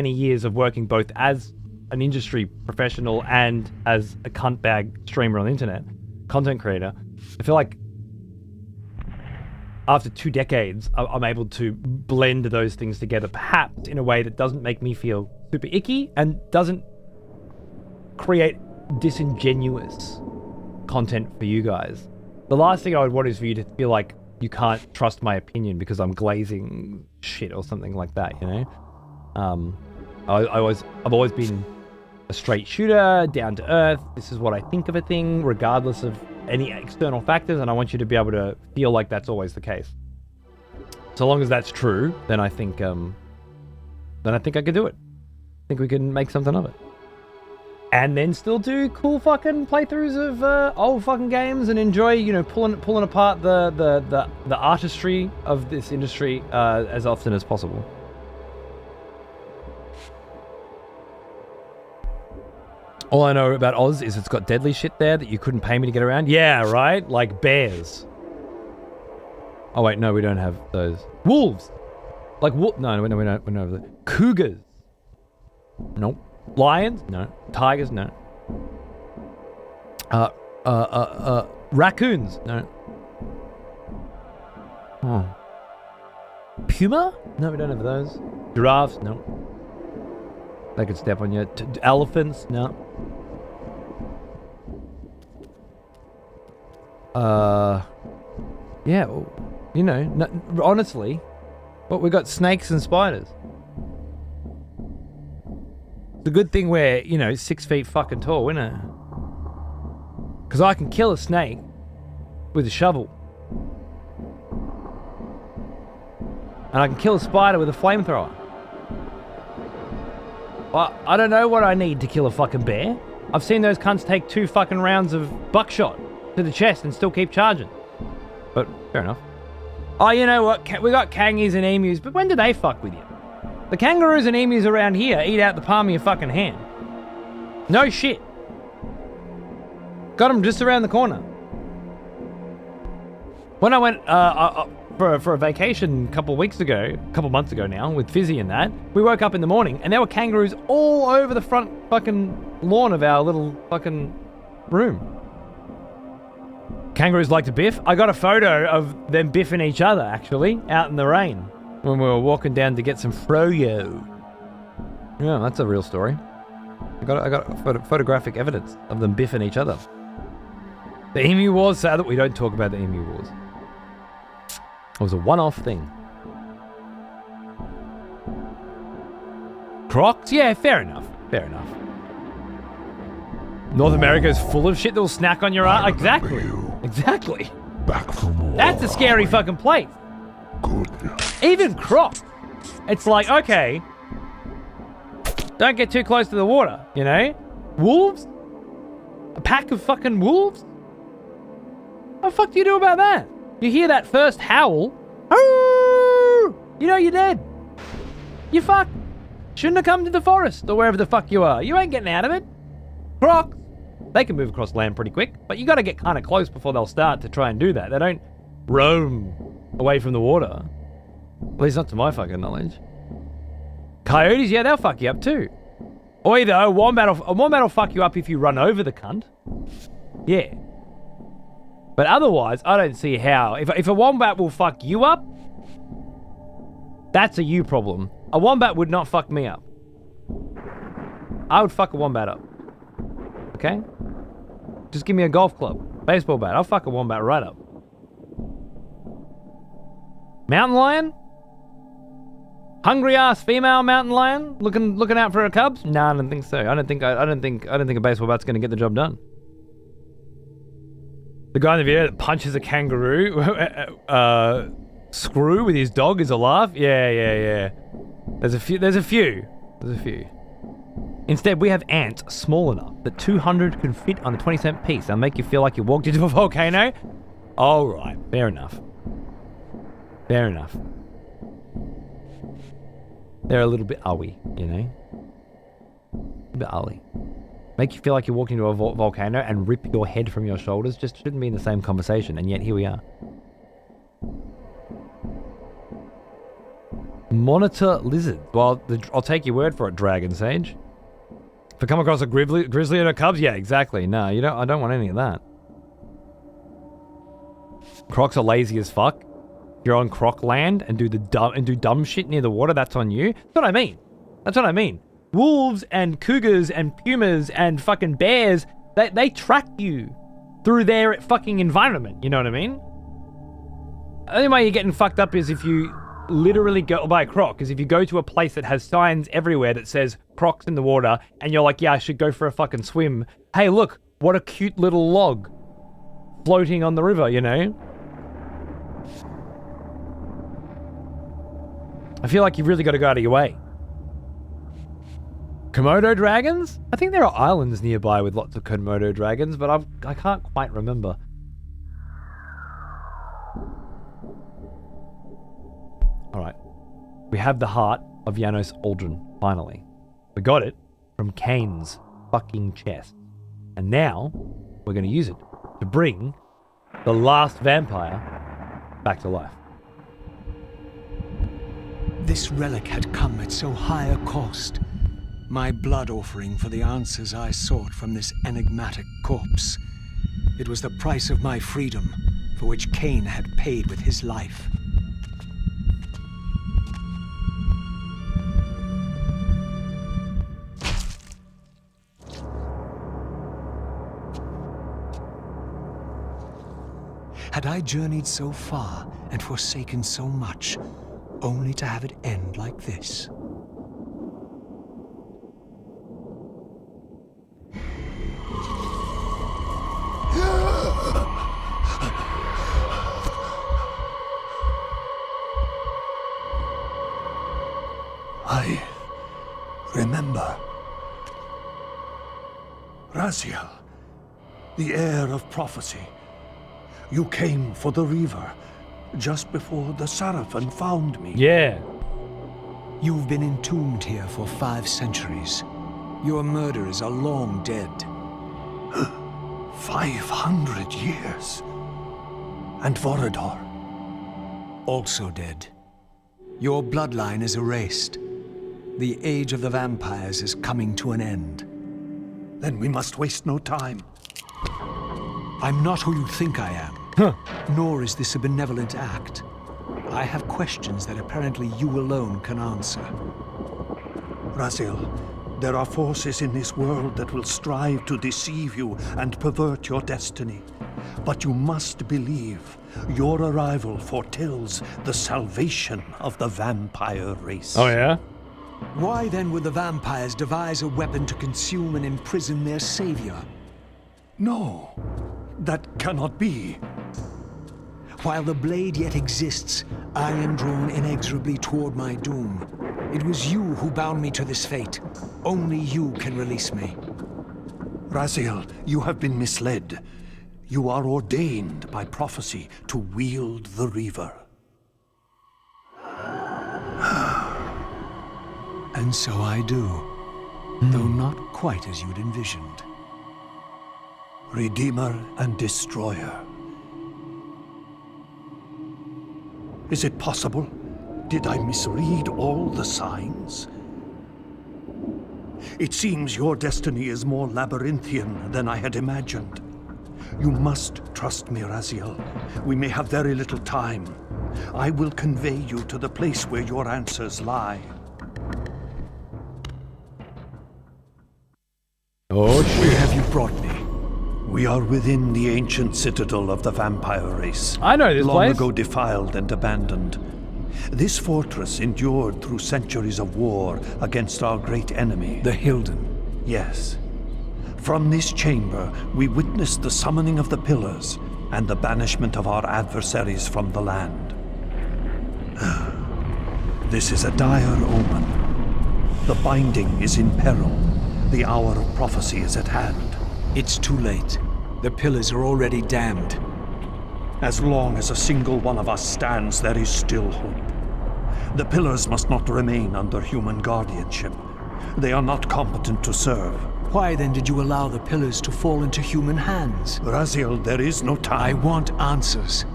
years of working both as an industry professional and as a cunt bag streamer on the internet, content creator, I feel like after 2 decades, I'm able to blend those things together, perhaps in a way that doesn't make me feel super icky and doesn't create disingenuous content for you guys. The last thing I would want is for you to feel like you can't trust my opinion because I'm glazing shit or something like that, you know? I've always been a straight shooter, down to earth. This is what I think of a thing, regardless of any external factors, and I want you to be able to feel like that's always the case. So long as that's true, then I think I could do it. I think we can make something of it. And then still do cool fucking playthroughs of old fucking games and enjoy, you know, pulling apart the artistry of this industry as often as possible. All I know about Oz is it's got deadly shit there that you couldn't pay me to get around. Yeah, right? Like bears. Oh wait, no, we don't have those. Wolves! Like no, we don't have the cougars. Nope. Lions? No. Tigers? No. Raccoons? No. Oh. Puma? No, we don't have those. Giraffes? No. They could step on you. Elephants? No. Yeah, well, you know, honestly, we got snakes and spiders. It's a good thing we're, you know, 6 feet fucking tall, isn't it? Because I can kill a snake with a shovel. And I can kill a spider with a flamethrower. Well, I don't know what I need to kill a fucking bear. I've seen those cunts take 2 fucking rounds of buckshot to the chest and still keep charging. But fair enough. Oh, you know what? We got kangaroos and emus, but when do they fuck with you? The kangaroos and emus around here eat out the palm of your fucking hand. No shit. Got them just around the corner. When I went for a vacation a couple months ago now, with Fizzy and that, we woke up in the morning and there were kangaroos all over the front fucking lawn of our little fucking room. Kangaroos like to biff. I got a photo of them biffing each other, actually, out in the rain when we were walking down to get some froyo. Yeah, that's a real story. I got photographic evidence of them biffing each other. The Emu Wars, sad that we don't talk about the Emu Wars. It was a one-off thing. Crocs? Yeah, fair enough. Fair enough. North America is full of shit that will snack on your ass. Exactly. Exactly. Back from war. That's a scary fucking place. Good. Even Crocs. It's like, okay, don't get too close to the water, you know? Wolves? A pack of fucking wolves? What the fuck do you do about that? You hear that first howl, you know you're dead. You fucked. Shouldn't have come to the forest or wherever the fuck you are. You ain't getting out of it. Crocs, they can move across land pretty quick, but you got to get kind of close before they'll start to try and do that. They don't roam away from the water. At least not to my fucking knowledge. Coyotes, yeah, they'll fuck you up too. Or either a wombat will fuck you up if you run over the cunt. Yeah. But otherwise, I don't see how. If a wombat will fuck you up, that's a you problem. A wombat would not fuck me up. I would fuck a wombat up. Okay? Just give me a golf club, baseball bat. I'll fuck a wombat right up. Mountain lion? Hungry ass female mountain lion looking out for her cubs? No, I don't think so. I don't think a baseball bat's gonna get the job done. The guy in the video that punches a kangaroo screw with his dog is a laugh. Yeah. There's a few. Instead, we have ants small enough that 200 can fit on a 20-cent piece. They'll make you feel like you walked into a volcano. All right, fair enough. They're a little bit owie, you know? A bit owie. Make you feel like you walked into a volcano and rip your head from your shoulders. Just shouldn't be in the same conversation, and yet here we are. Monitor lizard. Well, I'll take your word for it, Dragon Sage. If I come across a grizzly and a cubs, yeah, exactly. No, you don't. I don't want any of that. Crocs are lazy as fuck. You're on croc land and do dumb shit near the water. That's on you. That's what I mean. Wolves and cougars and pumas and fucking bears, they track you through their fucking environment. You know what I mean? The only way you're getting fucked up is if you literally go by a croc, because if you go to a place that has signs everywhere that says crocs in the water, and you're like, yeah, I should go for a fucking swim. Hey, look, what a cute little log floating on the river, you know? I feel like you've really got to go out of your way. Komodo dragons? I think there are islands nearby with lots of Komodo dragons, but I can't quite remember. Alright. We have the heart of Janos Aldrin, finally. We got it from Kain's fucking chest. And now, we're going to use it to bring the last vampire back to life. This relic had come at so high a cost. My blood offering for the answers I sought from this enigmatic corpse. It was the price of my freedom, for which Kain had paid with his life. Had I journeyed so far and forsaken so much, only to have it end like this? I remember. Raziel, the heir of prophecy. You came for the Reaver, just before the Seraphim found me. Yeah. You've been entombed here for 5 centuries. Your murderers are long dead. 500 years. And Vorador? Also dead. Your bloodline is erased. The age of the vampires is coming to an end. Then we must waste no time. I'm not who you think I am. Nor is this a benevolent act. I have questions that apparently you alone can answer. Raziel, there are forces in this world that will strive to deceive you and pervert your destiny. But you must believe your arrival foretells the salvation of the vampire race. Oh, yeah? Why then would the vampires devise a weapon to consume and imprison their savior? No, that cannot be. While the blade yet exists, I am drawn inexorably toward my doom. It was you who bound me to this fate. Only you can release me. Raziel, you have been misled. You are ordained by prophecy to wield the Reaver. And so I do, though not quite as you'd envisioned. Redeemer and Destroyer. Is it possible? Did I misread all the signs? It seems your destiny is more labyrinthian than I had imagined. You must trust me, Raziel. We may have very little time. I will convey you to the place where your answers lie. Oh, Where have you brought me? We are within the ancient citadel of the vampire race. I know this long place. ago defiled and abandoned. This fortress endured through centuries of war against our great enemy. The Hilden. Yes. From this chamber, we witnessed the summoning of the Pillars and the banishment of our adversaries from the land. This is a dire omen. The binding is in peril. The hour of prophecy is at hand. It's too late. The Pillars are already damned. As long as a single one of us stands, there is still hope. The Pillars must not remain under human guardianship. They are not competent to serve. Why then did you allow the Pillars to fall into human hands? Raziel, there is no I time. want answers.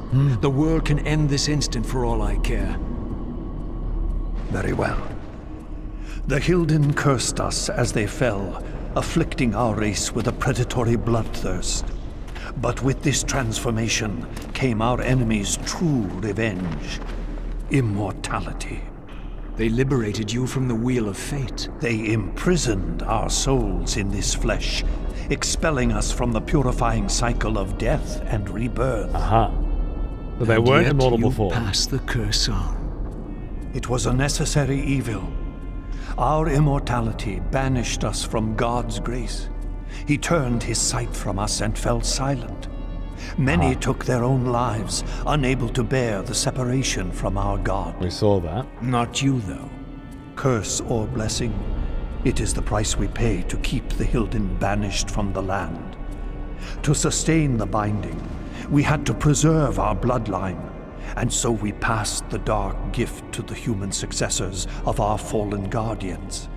The world can end this instant for all I care. Very well. The Hilden cursed us as they fell, afflicting our race with a predatory bloodthirst. But with this transformation came our enemy's true revenge. Immortality. They liberated you from the Wheel of Fate. They imprisoned our souls in this flesh, expelling us from the purifying cycle of death and rebirth. Aha. But they And weren't yet immortal you before. pass the curse on. It was a necessary evil. Our immortality banished us from God's grace. He turned his sight from us and fell silent. Many took their own lives, unable to bear the separation from our God. We saw that. Not you, though. Curse or blessing, it is the price we pay to keep the Hilden banished from the land. To sustain the binding, we had to preserve our bloodline, and so we passed the dark gift to the human successors of our fallen guardians.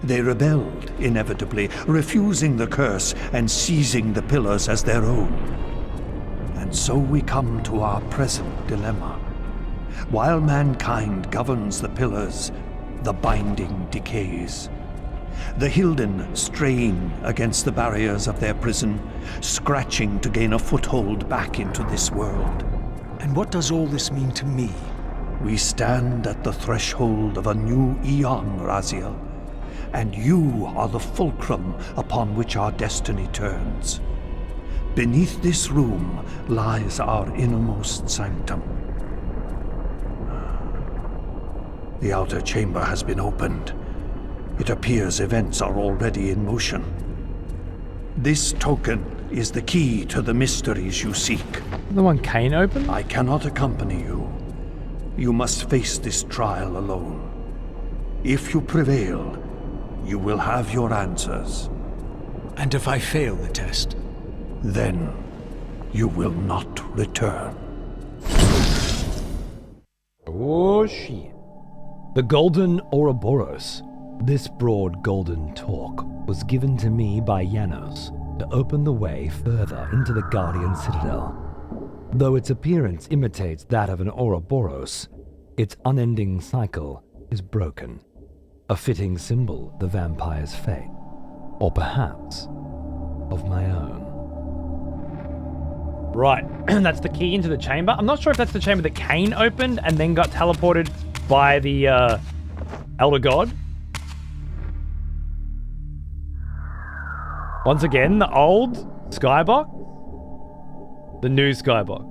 They rebelled, inevitably, refusing the curse and seizing the pillars as their own. And so we come to our present dilemma. While mankind governs the pillars, the binding decays. The Hilden strain against the barriers of their prison, scratching to gain a foothold back into this world. And what does all this mean to me? We stand at the threshold of a new eon, Raziel, and you are the fulcrum upon which our destiny turns. Beneath this room lies our innermost sanctum. The outer chamber has been opened. It appears events are already in motion. This token is the key to the mysteries you seek. The one Kain opened? I cannot accompany you. You must face this trial alone. If you prevail, you will have your answers. And if I fail the test? Then you will not return. Oh, shit. The Golden Ouroboros. This broad golden talk was given to me by Janos to open the way further into the Guardian Citadel. Though its appearance imitates that of an Ouroboros, its unending cycle is broken, a fitting symbol of the vampire's fate, or perhaps of my own. Right, that's the key into the chamber. I'm not sure if that's the chamber that Kain opened and then got teleported by the Elder God. Once again, the old skybox, the new skybox.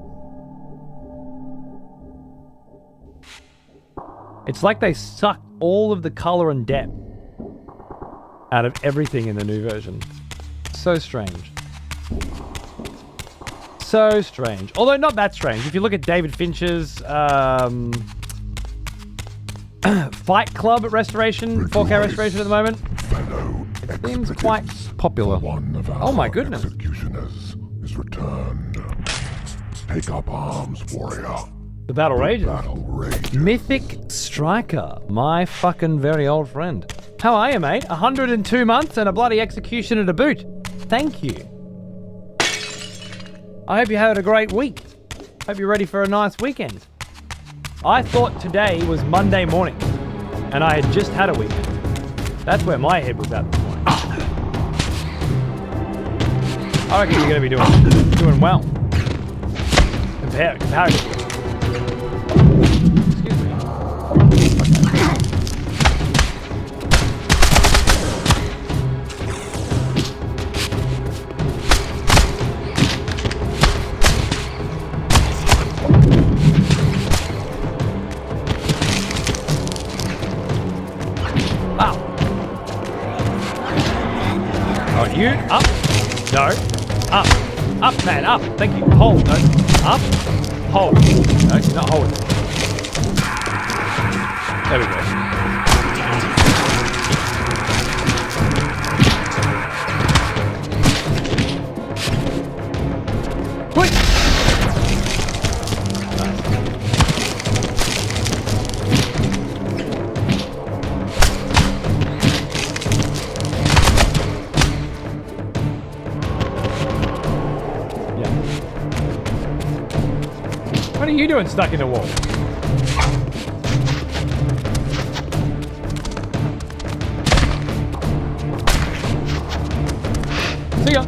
It's like they sucked all of the color and depth out of everything in the new version. So strange. So strange. Although not that strange. If you look at David Fincher's Fight Club restoration, 4K restoration at the moment, it seems quite popular. One of our Oh my goodness. executioners is returned. Take up arms, warrior. The battle rages. Battle rages. Mythic Striker, my fucking very old friend. How are you, mate? 102 months and a bloody executioner to boot. Thank you. I hope you had a great week. Hope you're ready for a nice weekend. I thought today was Monday morning, and I had just had a weekend. That's where my head was at this morning. I reckon you're going to be doing well. Comparatively. Excuse me. Wow. Oh, you up? No. Up. Up, man, up. Thank you. Hold. No. Up. Hold. No, you're not holding. There we go. Quick! What are you doing stuck in the wall? See ya.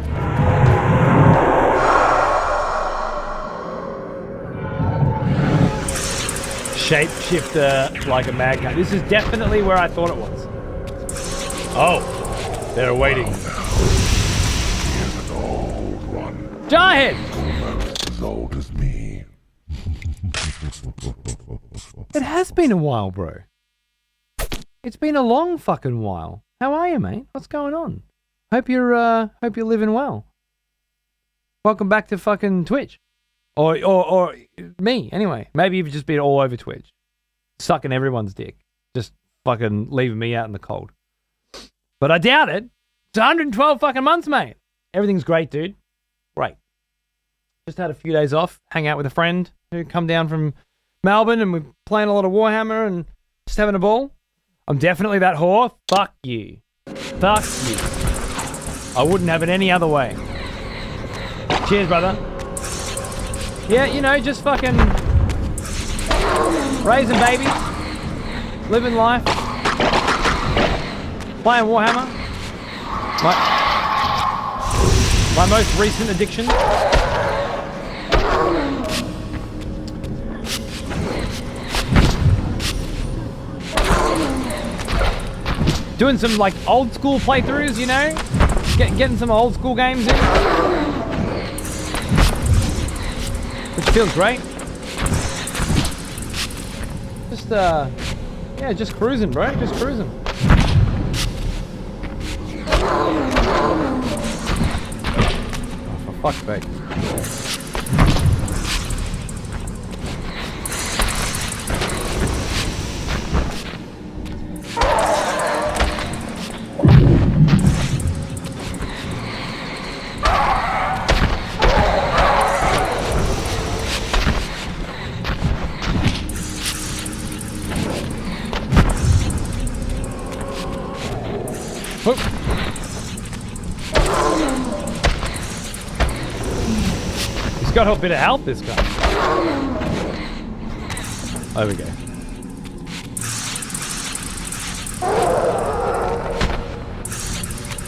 Shapeshifter like a mad guy. This is definitely where I thought it was. Oh, they're waiting. Here's an old one. Jarhead! Almost as old as me. It has been a while, bro. It's been a long fucking while. How are you, mate? What's going on? Hope you're living well. Welcome back to fucking Twitch. Or me, anyway. Maybe you've just been all over Twitch. Sucking everyone's dick. Just fucking leaving me out in the cold. But I doubt it. It's 112 fucking months, mate. Everything's great, dude. Great. Just had a few days off. Hang out with a friend who come down from Melbourne, and we're playing a lot of Warhammer and just having a ball. I'm definitely that whore. Fuck you. Fuck you. I wouldn't have it any other way. Cheers, brother. Yeah, you know, just fucking raising babies, living life, playing Warhammer. My most recent addiction. Doing some like old school playthroughs, you know, getting some old school games in, which feels great. Just yeah, just cruising, bro, just cruising. Oh, for fuck's sake. Oh. He's got a bit of health, this guy. There we go.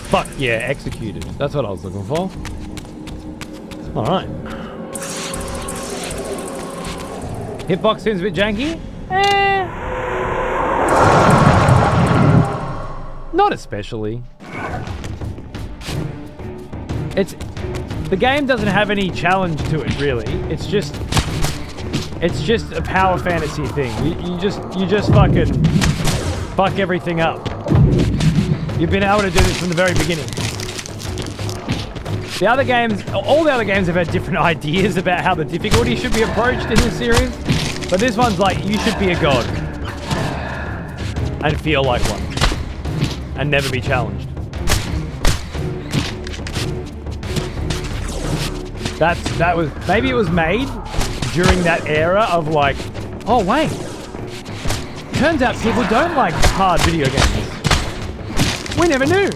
Fuck yeah, executed. That's what I was looking for. Alright. Hitbox seems a bit janky. Not especially. The game doesn't have any challenge to it, really. It's just a power fantasy thing. You just fucking fuck everything up. You've been able to do this from the very beginning. The other games, all the other games have had different ideas about how the difficulty should be approached in this series, but this one's like, you should be a god and feel like one. And never be challenged. That was, maybe it was made during that era of like, oh wait, turns out people don't like hard video games. We never knew.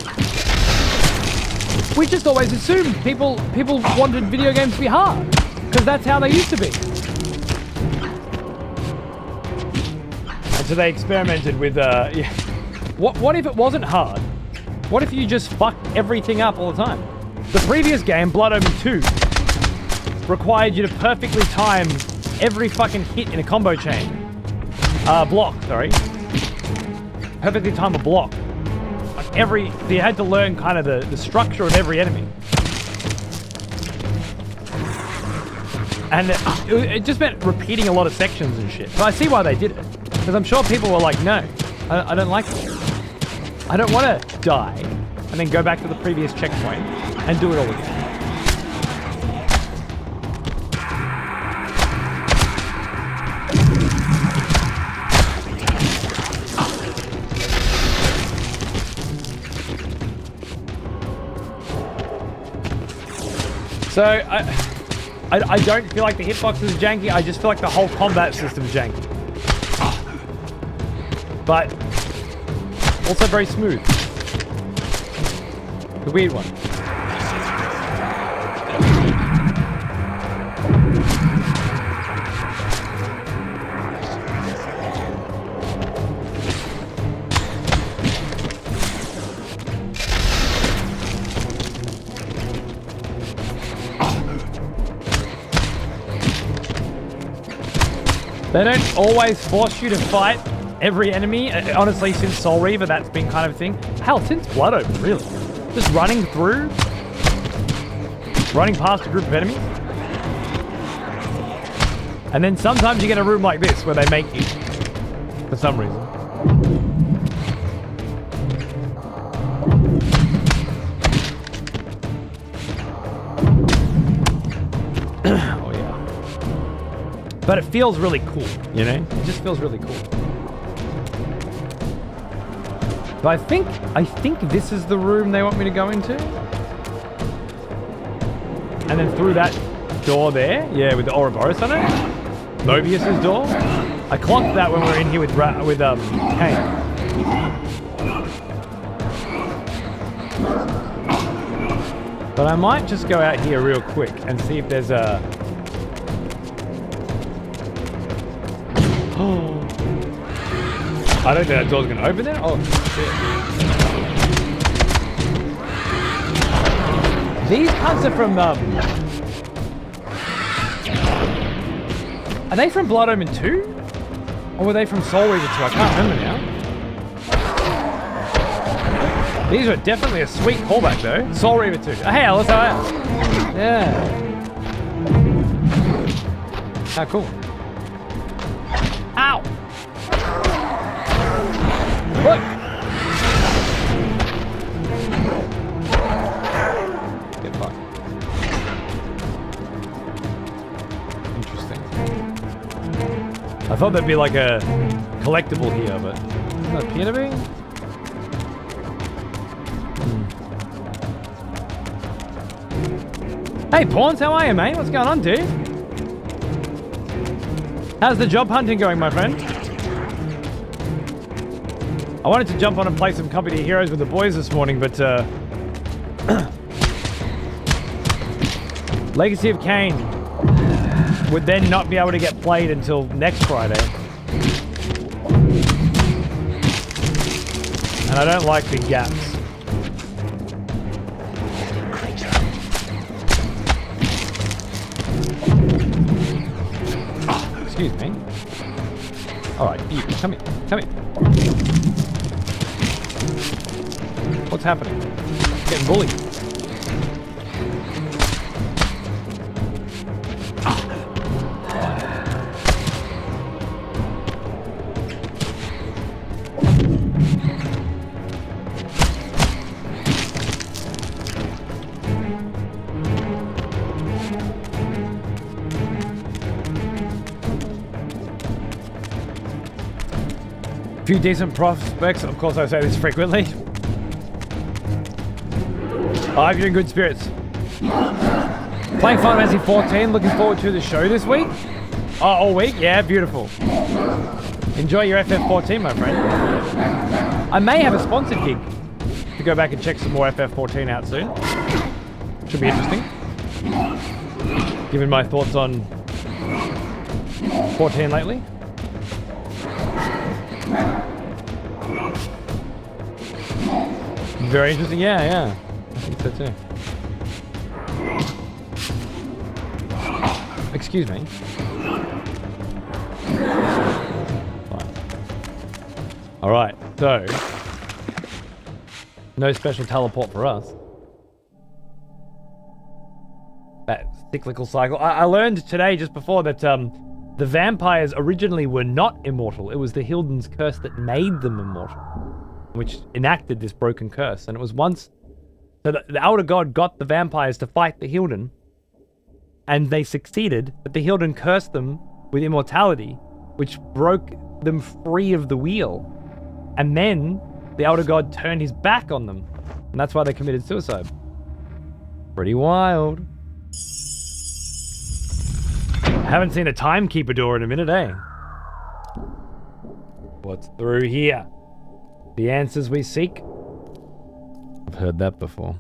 We just always assumed people wanted video games to be hard because that's how they used to be. And so they experimented with yeah. What if it wasn't hard? What if you just fucked everything up all the time? The previous game, Blood Omen 2, required you to perfectly time every fucking hit in a combo chain. Block, sorry. Perfectly time a block. Like you had to learn kind of the structure of every enemy. And it just meant repeating a lot of sections and shit. But I see why they did it. Because I'm sure people were like, no, I don't like it. I don't want to die and then go back to the previous checkpoint and do it all again. So I don't feel like the hitbox is janky. I just feel like the whole combat system is janky. But also very smooth. The weird one. They don't always force you to fight every enemy. Honestly, since Soul Reaver, that's been kind of a thing. Hell, since Blood Omen, really. Just running past a group of enemies. And then sometimes you get a room like this where they make you. some reason. Oh yeah. But it feels really cool, you know? It just feels really cool. But I think this is the room they want me to go into. And then through that door there, yeah, with the Ouroboros on it, Mobius's door. I clocked that when we were in here with Kain. But I might just go out here real quick and see if there's a. Oh. I don't think that door's gonna open there. Oh shit. These cunts are from are they from Blood Omen 2? Or were they from Soul Reaver 2? I can't remember now. These are definitely a sweet callback though. Soul Reaver 2. Oh, hey Alice, how are you? Yeah. How cool. Ow! Look! Get fucked. Interesting. I thought there'd be like a collectible here, but doesn't that appear to be? Hey Pawns, how are you, mate? What's going on, dude? How's the job hunting going, my friend? I wanted to jump on and play some Company of Heroes with the boys this morning, but Legacy of Kain would then not be able to get played until next Friday. And I don't like big gaps. Excuse me. Alright, you, come here, come here. What's happening? Getting bullied. Few decent prospects, of course I say this frequently. I hope you're in good spirits. Playing Final Fantasy 14, looking forward to the show this week. Oh, all week? Yeah, beautiful. Enjoy your FF14, my friend. I may have a sponsored gig to go back and check some more FF14 out soon. Should be interesting. Given my thoughts on 14 lately. Very interesting, yeah. I think so too. Excuse me. Fine. Alright, so no special teleport for us. That cyclical cycle. I learned today just before that the vampires originally were not immortal. It was the Hilden's curse that made them immortal, which enacted this broken curse. And it was once... So the Elder God got the vampires to fight the Hilden, and they succeeded, but the Hilden cursed them with immortality, which broke them free of the wheel. And then the Elder God turned his back on them, and that's why they committed suicide. Pretty wild. Haven't seen a timekeeper door in a minute, eh? What's through here? The answers we seek? I've heard that before.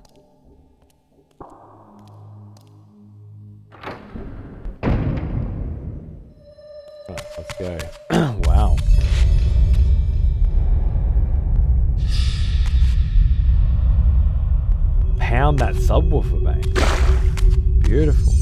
Right, let's go. Wow. Pound that subwoofer, mate. Beautiful.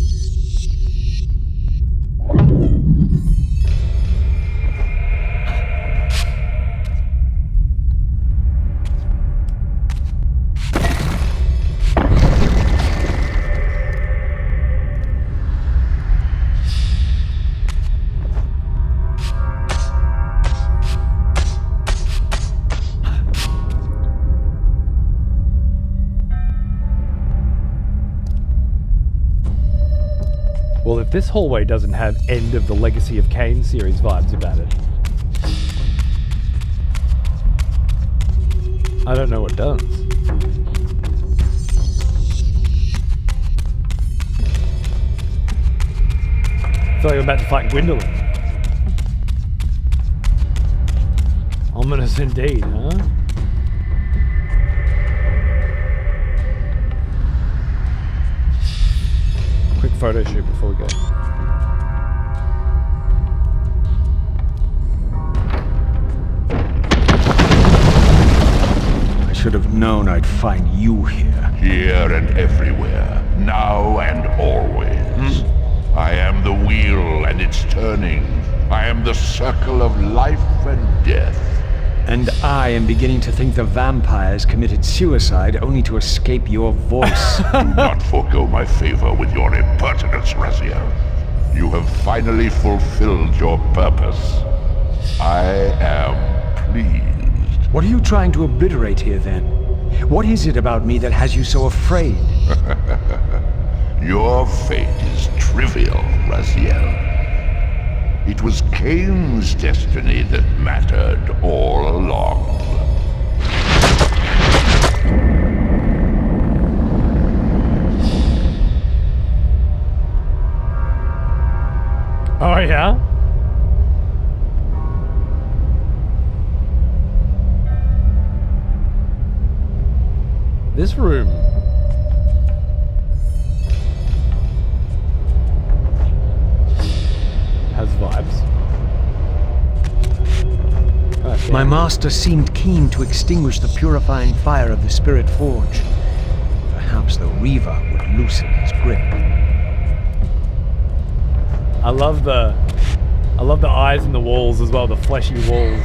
This hallway doesn't have end of the Legacy of Kain series vibes about it. I don't know what does. I feel like I'm about to fight Gwendolyn. Ominous indeed, huh? Quick photo shoot before we go. I should have known I'd find you here. Here and everywhere, now and always. I am the wheel and its turning. I am the circle of life and death. And I am beginning to think the vampires committed suicide only to escape your voice. Do not forego my favor with your impertinence, Raziel. You have finally fulfilled your purpose. I am pleased. What are you trying to obliterate here, then? What is it about me that has you so afraid? Your fate is trivial, Raziel. It was Kain's destiny that mattered all along. Oh yeah? This room. Has vibes. Okay. My master seemed keen to extinguish the purifying fire of the Spirit Forge. Perhaps the Reaver would loosen his grip. I love the eyes in the walls as well, the fleshy walls.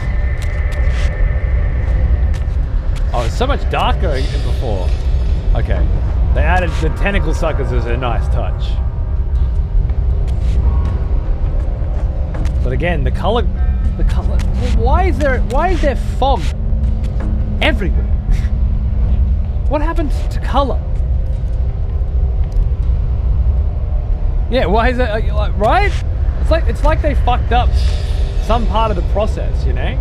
Oh, it's so much darker than before. Okay. They added the tentacle suckers as a nice touch. But again, the color, why is there fog everywhere? What happened to color? Yeah, why is it, right? It's like they fucked up some part of the process, you know?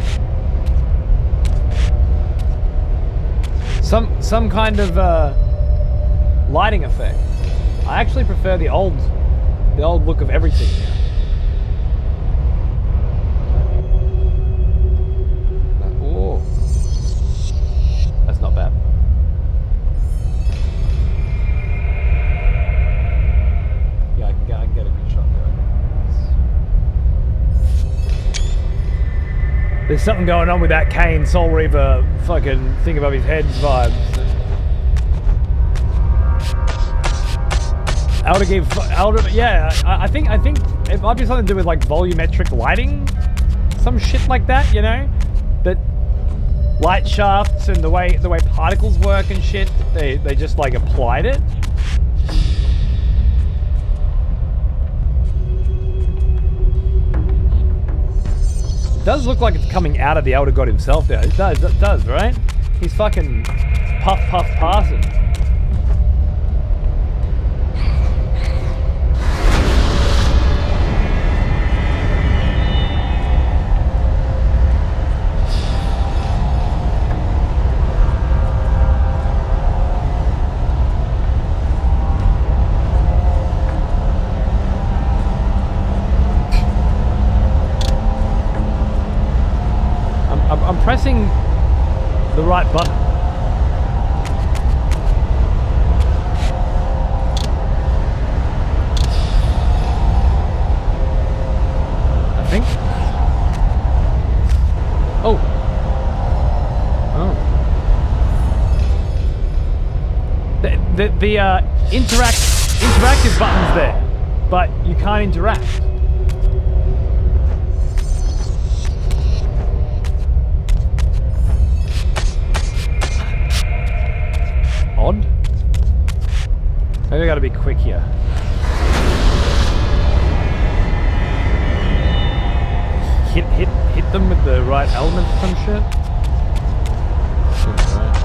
Some kind of lighting effect. I actually prefer the old look of everything now. Oh, that's not bad. Yeah, I can get a good shot there. There's something going on with that Kain Soul Reaver fucking thing above his head vibes. Yeah, I think it might be something to do with like volumetric lighting, some shit like that, you know? That light shafts and the way particles work and shit, they just like applied it. It does look like it's coming out of the Elder God himself there. It does, right? He's fucking puff passing. I'm pressing the right button. I think. Oh. The interactive button's there, but you can't interact. Odd. Maybe I gotta be quick here. Hit them with the right element or some shit. Shit, right.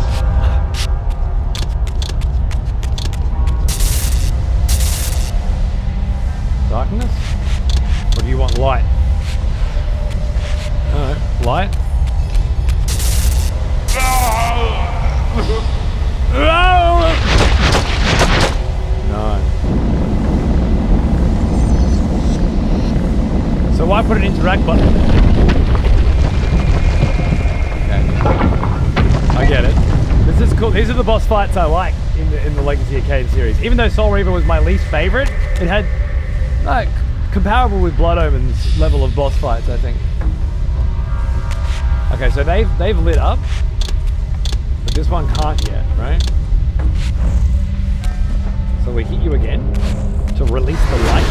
Darkness? I put an interact button? Okay. I get it. This is cool. These are the boss fights I like in the Legacy of Kain series. Even though Soul Reaver was my least favorite, it had like comparable with Blood Omen's level of boss fights, I think. Okay, so they've lit up, but this one can't yet, right? So we hit you again to release the light.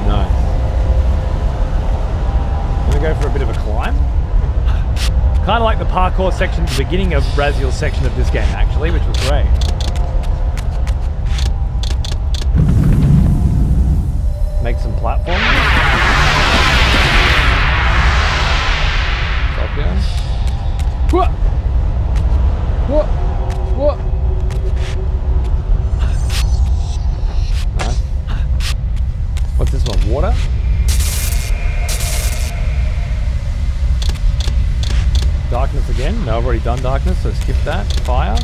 Nice. I'm gonna go for a bit of a climb. Kind of like the parkour section at the beginning of Raziel's section of this game, actually, which was great. Make some platforms. Stop here. Whoa! Whoa! Whoa! Nice. What's this one? Water? Darkness again? No, I've already done darkness, so skip that. Fire.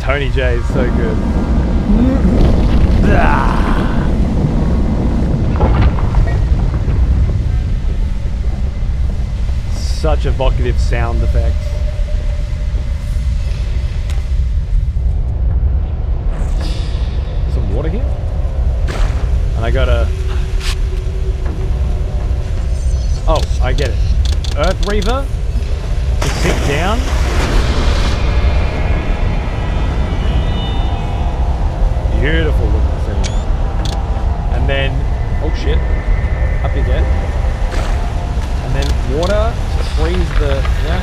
Tony J is so good. Such evocative sound effects. Some water here? And I gotta... Oh, I get it. Earth Reaver to sit down. Beautiful looking scene. And then, oh shit, up you get. And then water to freeze the, yeah.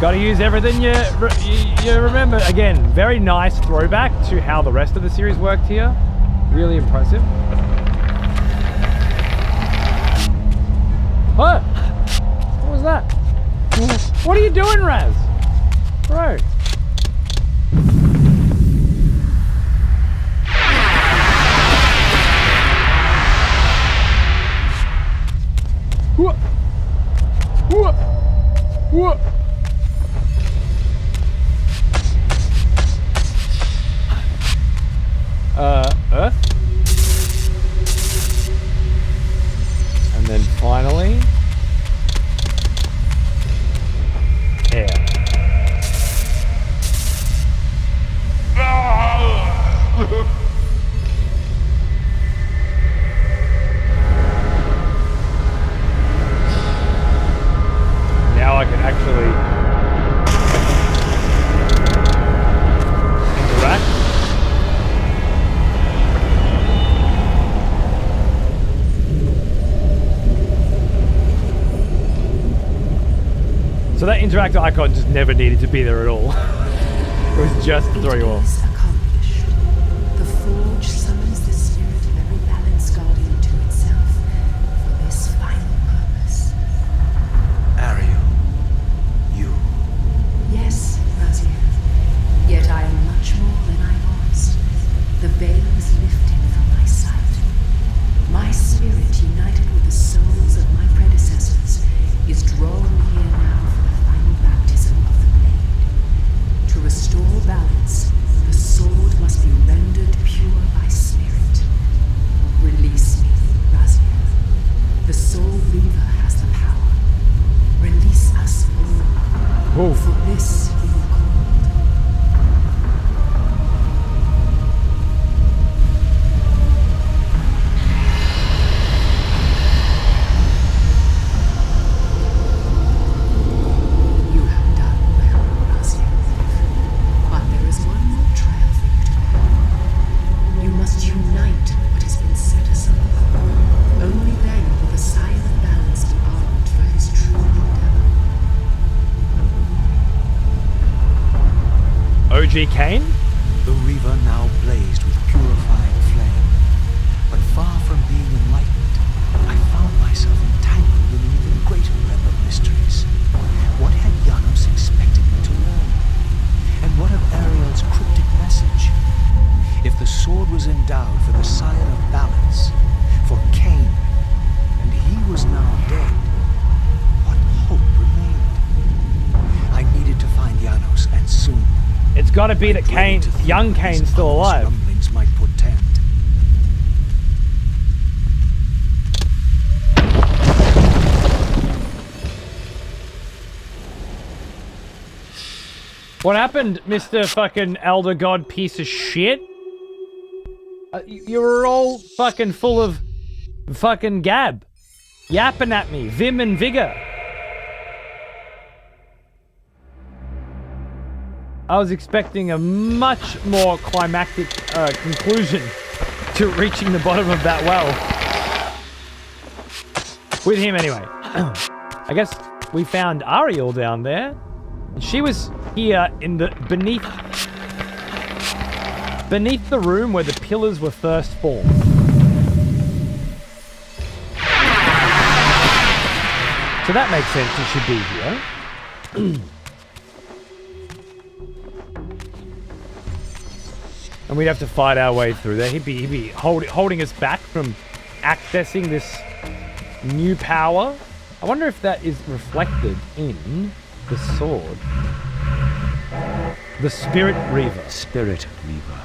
Gotta use everything you remember. Again, very nice throwback to how the rest of the series worked here. Really impressive. What? What was that? What are you doing, Raz? Bro. What? What? What? Earth. And then finally, air. Now I can actually interact. So that interact icon just never needed to be there at all. It was just to throw you off. Accomplished. The Forge summons the spirit of every balanced guardian to itself for this final purpose. Ariel, you. Yes, Raziel. Yet I am much more than I was. The veil is lifted from my sight. My spirit, united with the souls of my predecessors, is drawn here now for the final baptism of the blade. To restore balance, the sword must be rendered pure by spirit. Release me, Raziel. The Soul Reaver has the power. Release us all. Oh. For this we were called. You have done well, Raziel. But there is one more trial for you to bear. You must unite what has been set asunder. Only then will the Scion of Balance be armed for his true endeavor. OG Kain? The Reaver now blazed with purified flame. But far from being enlightened, I found myself entangled in an even greater web of mysteries. What had Janos expected me to learn? And what of Ariel's cryptic message? If the sword was endowed for the Scion of Balance, for Kain, and he was now dead, what hope remained? I needed to find Janos and soon. It's got to be that Kain, Dreaded to think young what Kain's these still ominous alive. rumblings might portend. What happened, Mr. fucking Elder God piece of shit? You were all fucking full of fucking gab. Yapping at me, vim and vigor. I was expecting a much more climactic conclusion to reaching the bottom of that well. With him anyway. I guess we found Ariel down there. She was here in the beneath the room where the pillars were first formed. So that makes sense, it should be here. And we'd have to fight our way through there. He'd be holding us back from accessing this new power. I wonder if that is reflected in the sword. The Spirit Reaver. Spirit Reaver.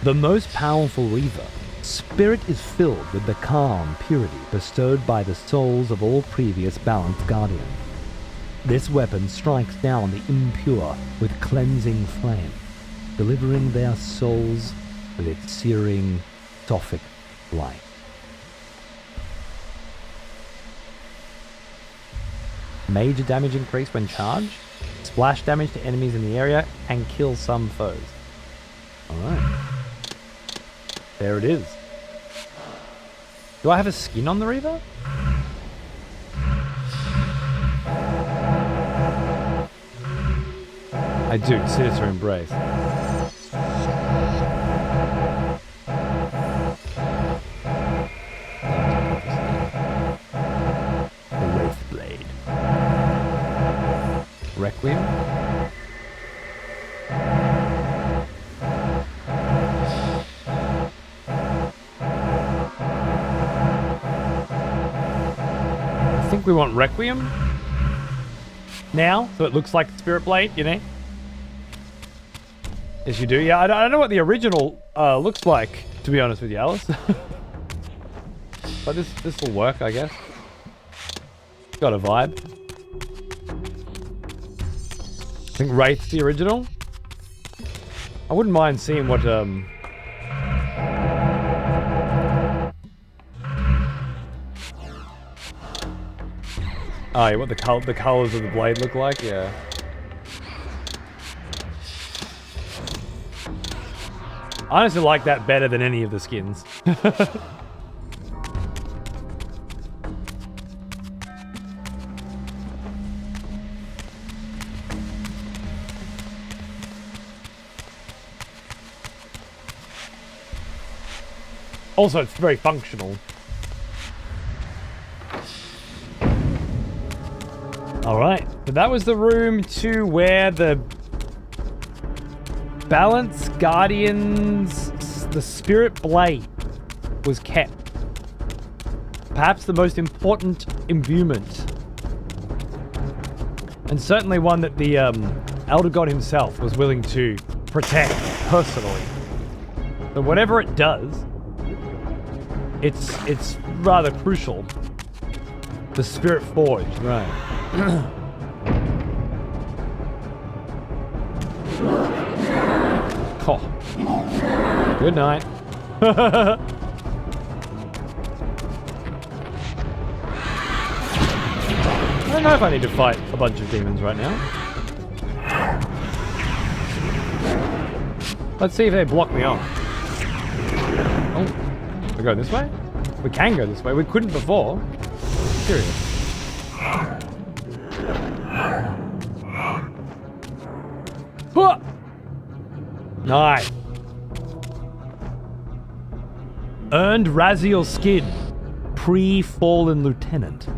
The most powerful Reaver. Spirit is filled with the calm purity bestowed by the souls of all previous balanced guardians. This weapon strikes down the impure with cleansing flame, delivering their souls with its searing, Sophic light. Major damage increase when charged. Splash damage to enemies in the area and kill some foes. Alright. There it is. Do I have a skin on the Reaver? I do. Sinister Embrace. The Wraith Blade. Requiem. I think we want Requiem now, so it looks like the Spirit Blade, you know? Yes, you do. Yeah, I don't know what the original looks like, to be honest with you, Alice. But this will work, I guess. Got a vibe. I think Wraith's the original. I wouldn't mind seeing what oh, yeah, what the colors of the blade look like, yeah. I honestly like that better than any of the skins. Also, it's very functional. Alright, so that was the room to where the Balance Guardians, the Spirit Blade, was kept. Perhaps the most important imbuement. And certainly one that the Elder God himself was willing to protect personally. So whatever it does, it's rather crucial. The Spirit Forge, right. Oh. Good night. I don't know if I need to fight a bunch of demons right now. Let's see if they block me off. Oh, we're going this way? We can go this way. We couldn't before. Curious. Nice. Earned Raziel skin, pre-fallen lieutenant.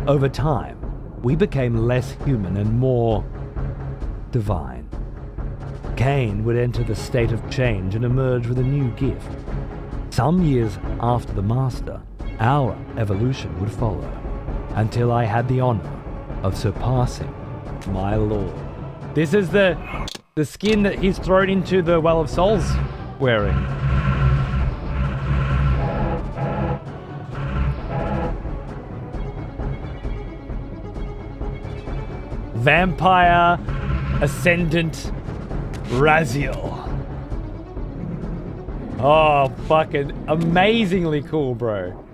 Over time, we became less human and more divine. Kain would enter the state of change and emerge with a new gift. Some years after the Master, our evolution would follow, until I had the honor of surpassing my lord. This is the skin that he's thrown into the Well of Souls wearing. Vampire Ascendant Raziel. Oh, fucking amazingly cool, bro.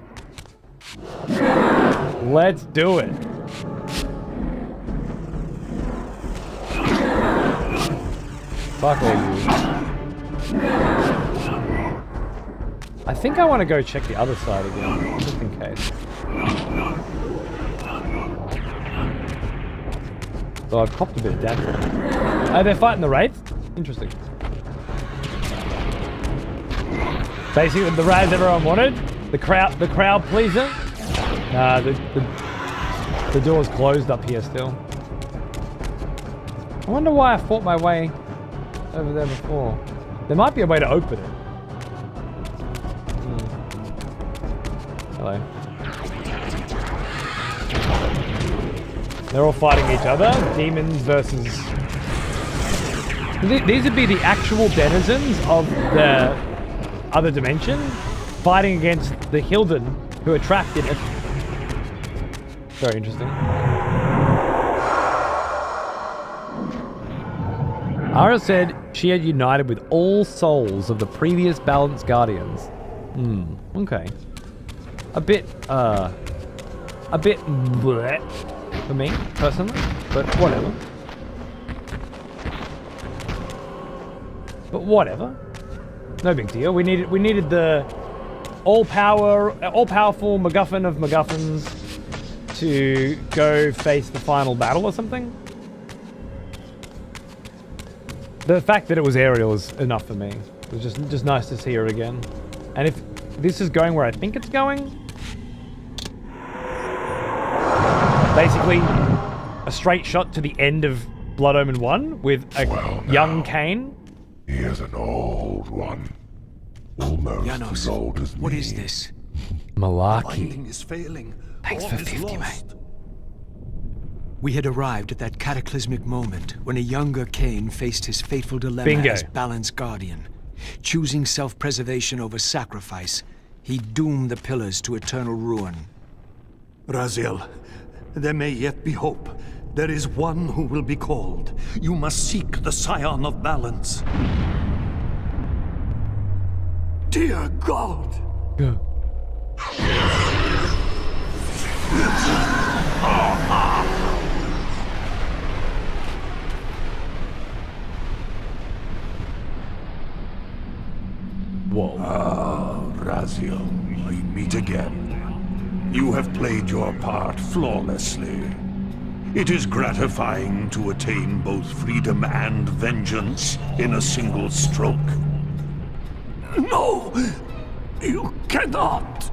Let's do it. Fuck all you. I think I want to go check the other side again, just in case. So I've copped a bit of damage. Oh, they're fighting the Wraiths? Interesting. Basically, the Raz everyone wanted. The crowd pleaser. Nah, the door's closed up here still. I wonder why I fought my way over there before. There might be a way to open it. Hello. They're all fighting each other. Demons versus... These would be the actual denizens of the other dimension fighting against the Hilden who are trapped in it. Very interesting. Ara said she had united with all souls of the previous balanced guardians. Okay. A bit bleh for me, personally, but whatever. No big deal. We needed the all-powerful MacGuffin of MacGuffins to go face the final battle or something. The fact that it was Ariel was enough for me. It was just nice to see her again. And if this is going where I think it's going, basically a straight shot to the end of Blood Omen 1 with a young Kain. He is an old one. Almost Janos, as old as me. what is this? Malarkey. Binding is failing. Thanks All for is 50, lost. mate. We had arrived at that cataclysmic moment when a younger Kain faced his fateful dilemma Bingo. as balanced guardian. Choosing self-preservation over sacrifice, he doomed the pillars to eternal ruin. Raziel, there may yet be hope. There is one who will be called. You must seek the Scion of Balance. Dear God! Yeah. Whoa. Raziel, we meet again. You have played your part flawlessly. It is gratifying to attain both freedom and vengeance in a single stroke. No! You cannot!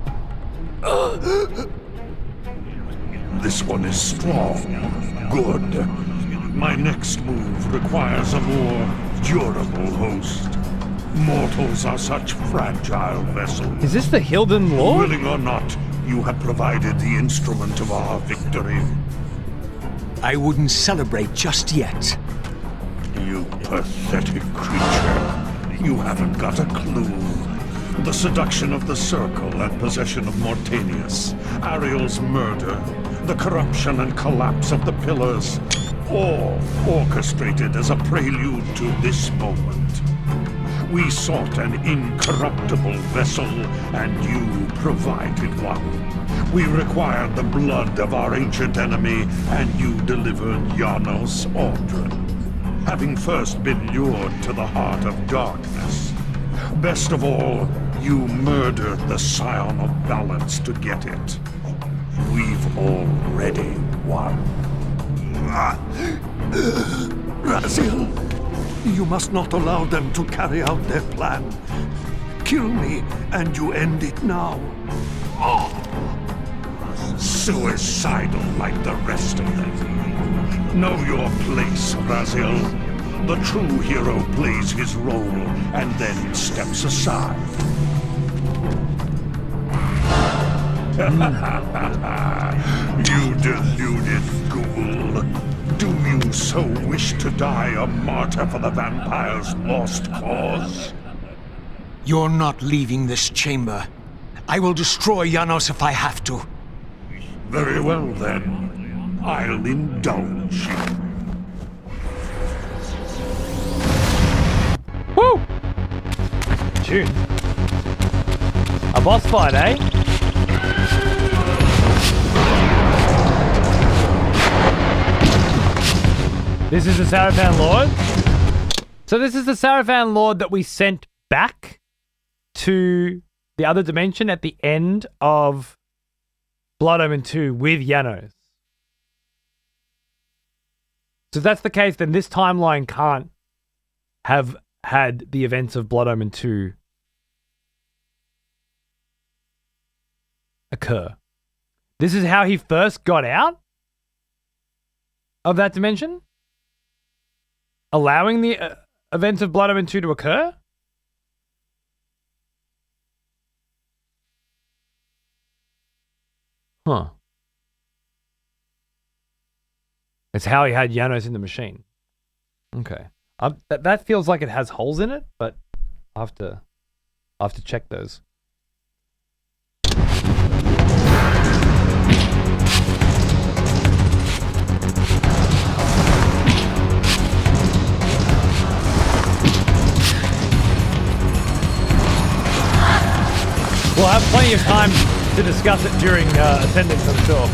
This one is strong. Good. My next move requires a more durable host. Mortals are such fragile vessels. Is this the Hilden Lord? Willing or not, you have provided the instrument of our victory. I wouldn't celebrate just yet. You pathetic creature. You haven't got a clue. The seduction of the Circle and possession of Mortanius, Ariel's murder, the corruption and collapse of the Pillars, all orchestrated as a prelude to this moment. We sought an incorruptible vessel, and you provided one. We required the blood of our ancient enemy, and you delivered Janos Aldrin. Having first been lured to the heart of darkness. Best of all, you murdered the Scion of Balance to get it. We've already won. Raziel, you must not allow them to carry out their plan. Kill me, and you end it now. Suicidal like the rest of them. Know your place, Raziel. The true hero plays his role and then steps aside. You deluded ghoul. Do You so wish to die a martyr for the vampire's lost cause? You're not leaving this chamber. I will destroy Janos if I have to. Very well then. I'll indulge you. Woo! Tune. A boss fight, eh? This is the Sarafan Lord. So this is the Sarafan Lord that we sent back to the other dimension at the end of Blood Omen 2 with Janos. So if that's the case, then this timeline can't have had the events of Blood Omen 2 occur. This is how he first got out of that dimension? Allowing the events of Blood Omen 2 to occur? Huh. It's how he had Janos in the machine. Okay. That feels like it has holes in it, but I'll have to check those. We'll have plenty of time to discuss it during attendance, I'm sure.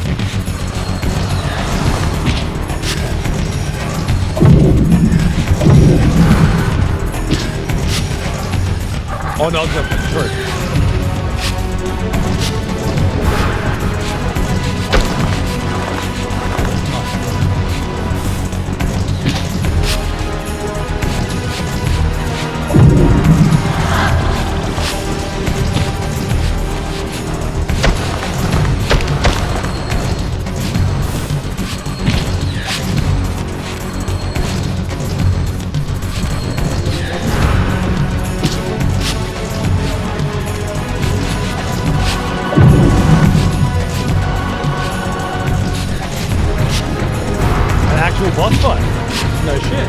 Oh no, that's true. Boss fight. No shit.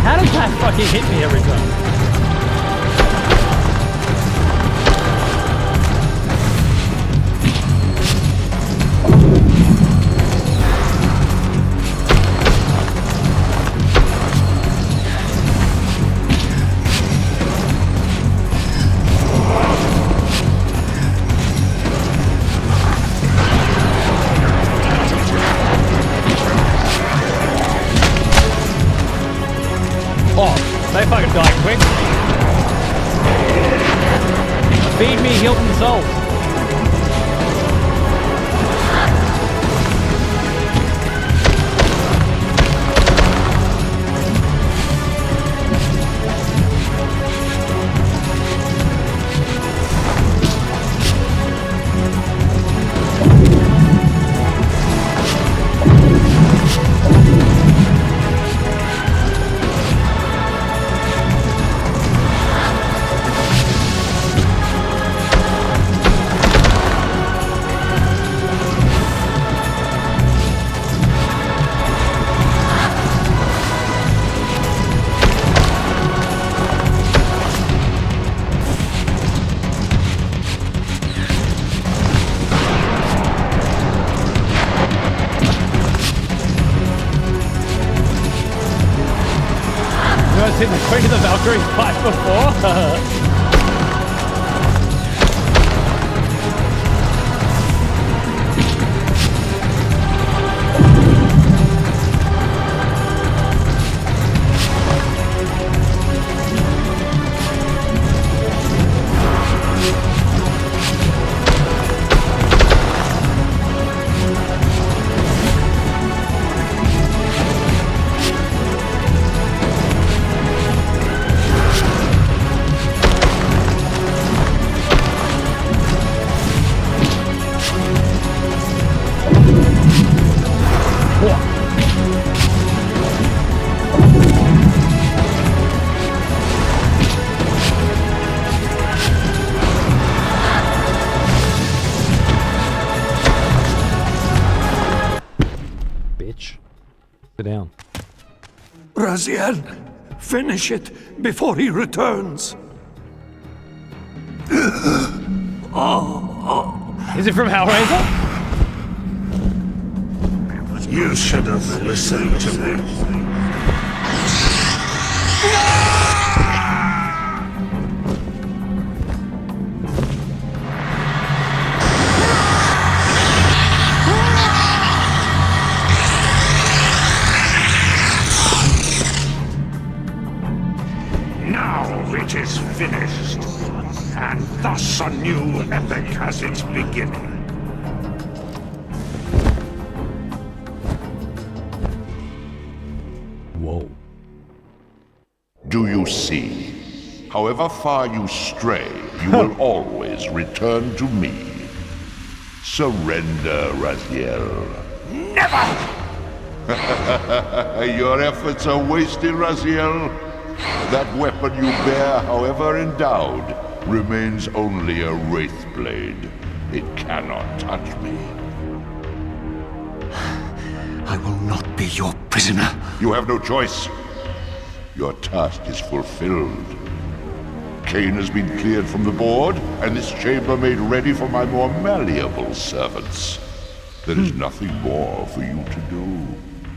How does that fucking hit me every time? They fucking die quick. Feed me Hilton souls. Seen the Queen of the Valkyries fight before? down. Raziel, finish it before he returns. Is it from Hellraiser? You should have listened to me. It is finished, and thus a new epic has its beginning. Whoa. Do you see? However far you stray, you will always return to me. Surrender, Raziel. Never! Your efforts are wasted, Raziel. That weapon you bear, however endowed, remains only a wraith blade. It cannot touch me. I will not be your prisoner. You have no choice. Your task is fulfilled. Kain has been cleared from the board, and this chamber made ready for my more malleable servants. There is nothing more for you to do.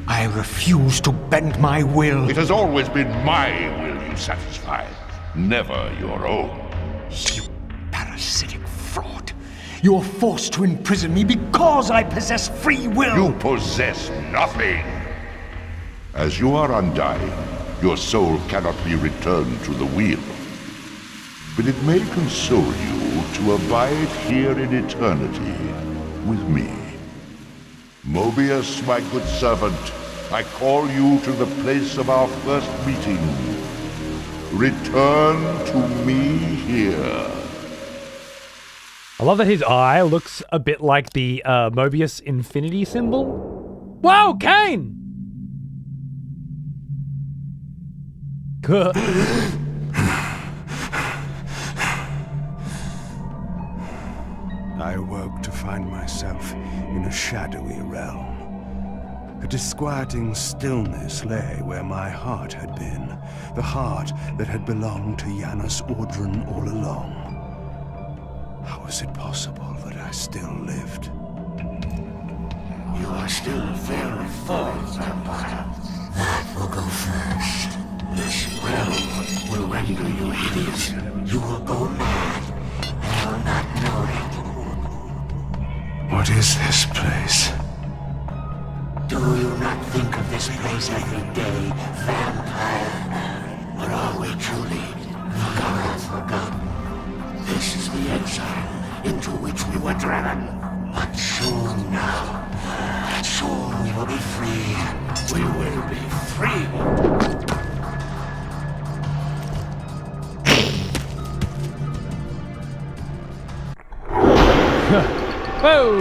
I refuse to bend my will. It has always been my will you satisfy, never your own. You parasitic fraud. You're forced to imprison me because I possess free will. You possess nothing. As you are undying, your soul cannot be returned to the wheel. But it may console you to abide here in eternity with me. Mobius, my good servant, I call you to the place of our first meeting. Return to me here. I love that his eye looks a bit like the Mobius infinity symbol. Whoa, Kain! I awoke to find myself in a shadowy realm. A disquieting stillness lay where my heart had been, the heart that had belonged to Janus Ordran all along. How was it possible that I still lived? You are still very full, vampire. That will go first. This realm will render you hideous. You will go mad, and will not know it. What is this place? Do you not think of this place every day, vampire? Or are we truly forgotten? This is the exile into which we were driven. But soon now, soon we will be free. We will be free. Whoa!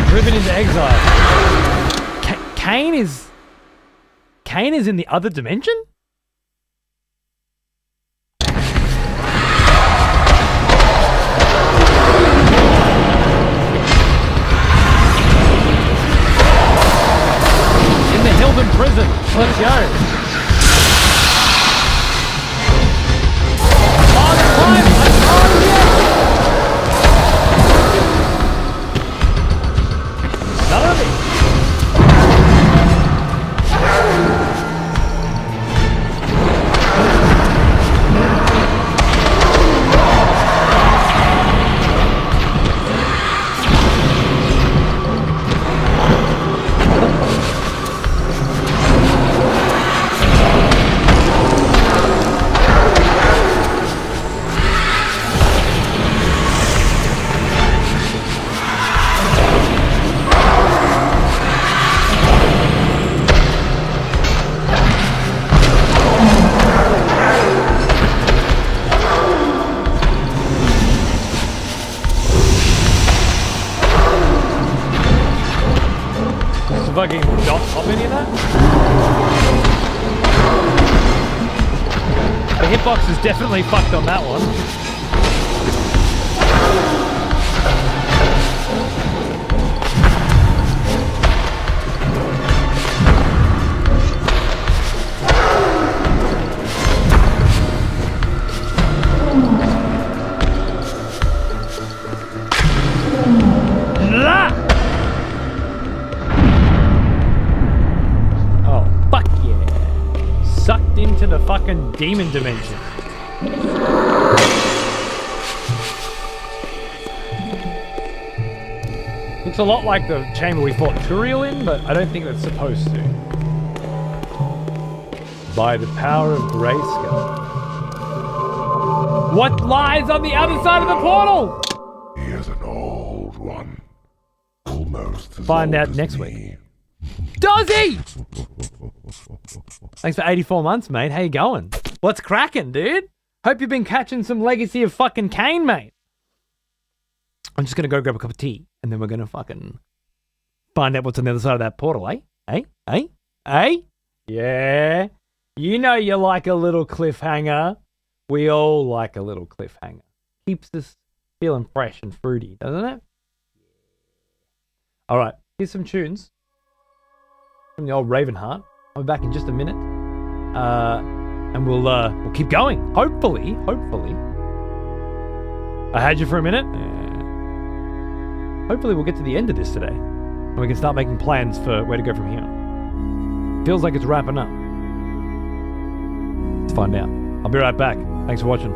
Driven into exile. Kain is in the other dimension? In the Hilden prison. Let's go. Oh, the time! Oh, yeah! None of it. pop any of that? The hitbox is definitely fucked on that one. Oh, fuck yeah. Sucked into the fucking demon dimension. Looks a lot like the chamber we fought Turiel in, but I don't think that's supposed to. By the power of Grayskull. What lies on the other side of the portal? He is an old one. Almost as Find old out as next me. week. Does he? Thanks for 84 months, mate. How you going? What's cracking, dude? Hope you've been catching some Legacy of fucking Kain, mate. I'm just gonna go grab a cup of tea, and then we're gonna fucking find out what's on the other side of that portal, eh? Eh? Eh? Eh? Yeah. You know you like a little cliffhanger. We all like a little cliffhanger. Keeps us feeling fresh and fruity, doesn't it? All right, here's some tunes from the old Ravenheart. I'll be back in just a minute, and we'll keep going. Hopefully. I had you for a minute. Hopefully, we'll get to the end of this today, and we can start making plans for where to go from here. Feels like it's wrapping up. Let's find out. I'll be right back. Thanks for watching.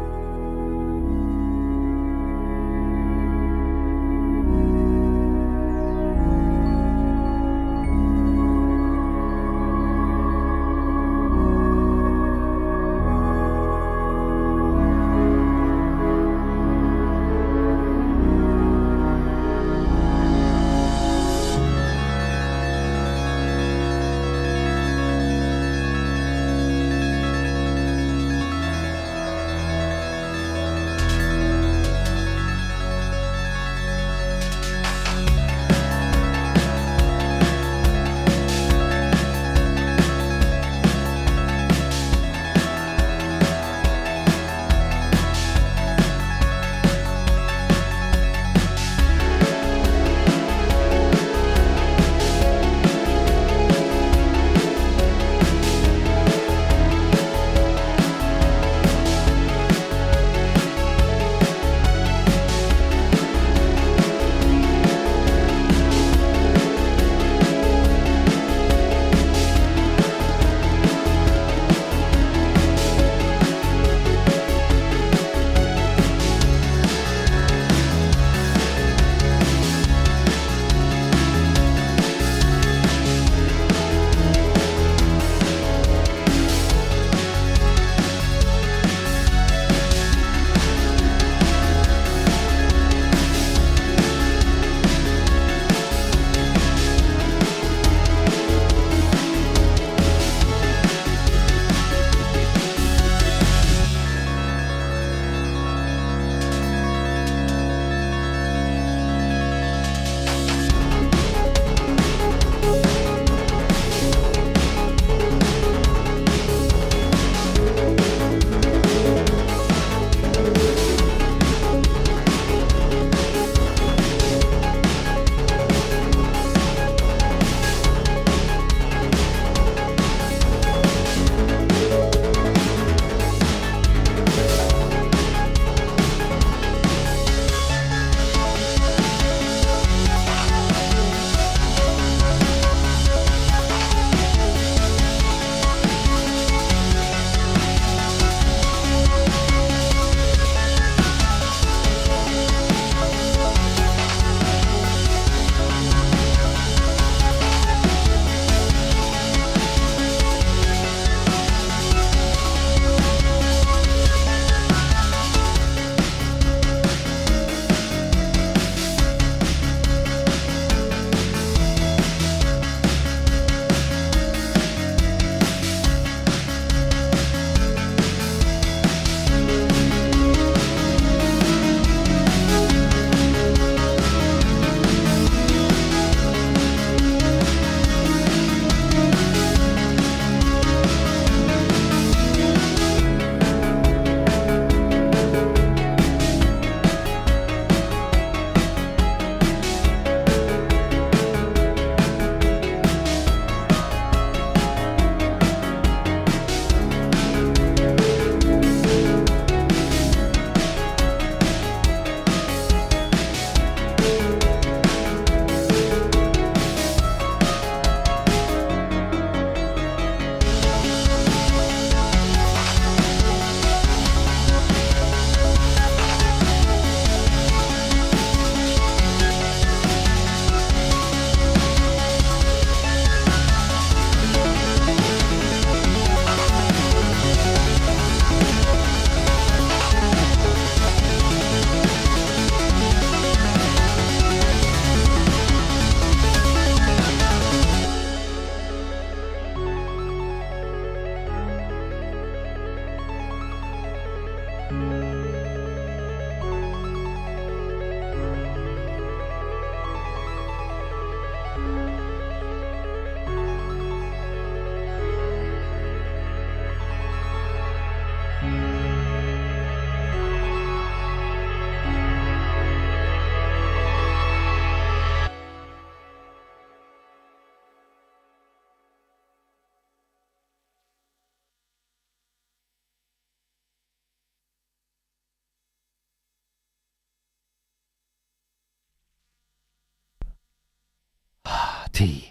T.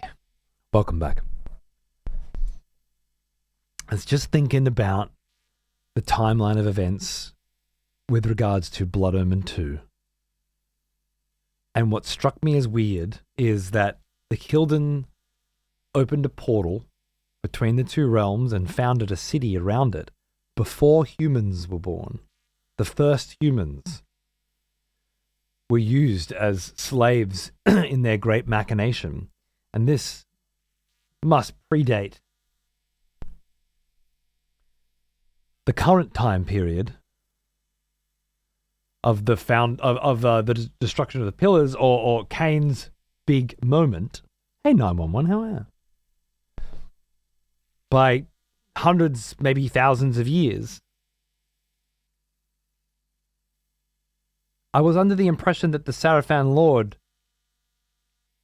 Welcome back. I was just thinking about the timeline of events with regards to Blood Omen 2. And what struck me as weird is that the Hilden opened a portal between the two realms and founded a city around it before humans were born. The first humans were used as slaves in their great machination. And this must predate the current time period of the the destruction of the pillars or Kain's big moment. Hey 911, how are you? By hundreds, maybe thousands of years. I was under the impression that the Sarafan Lord,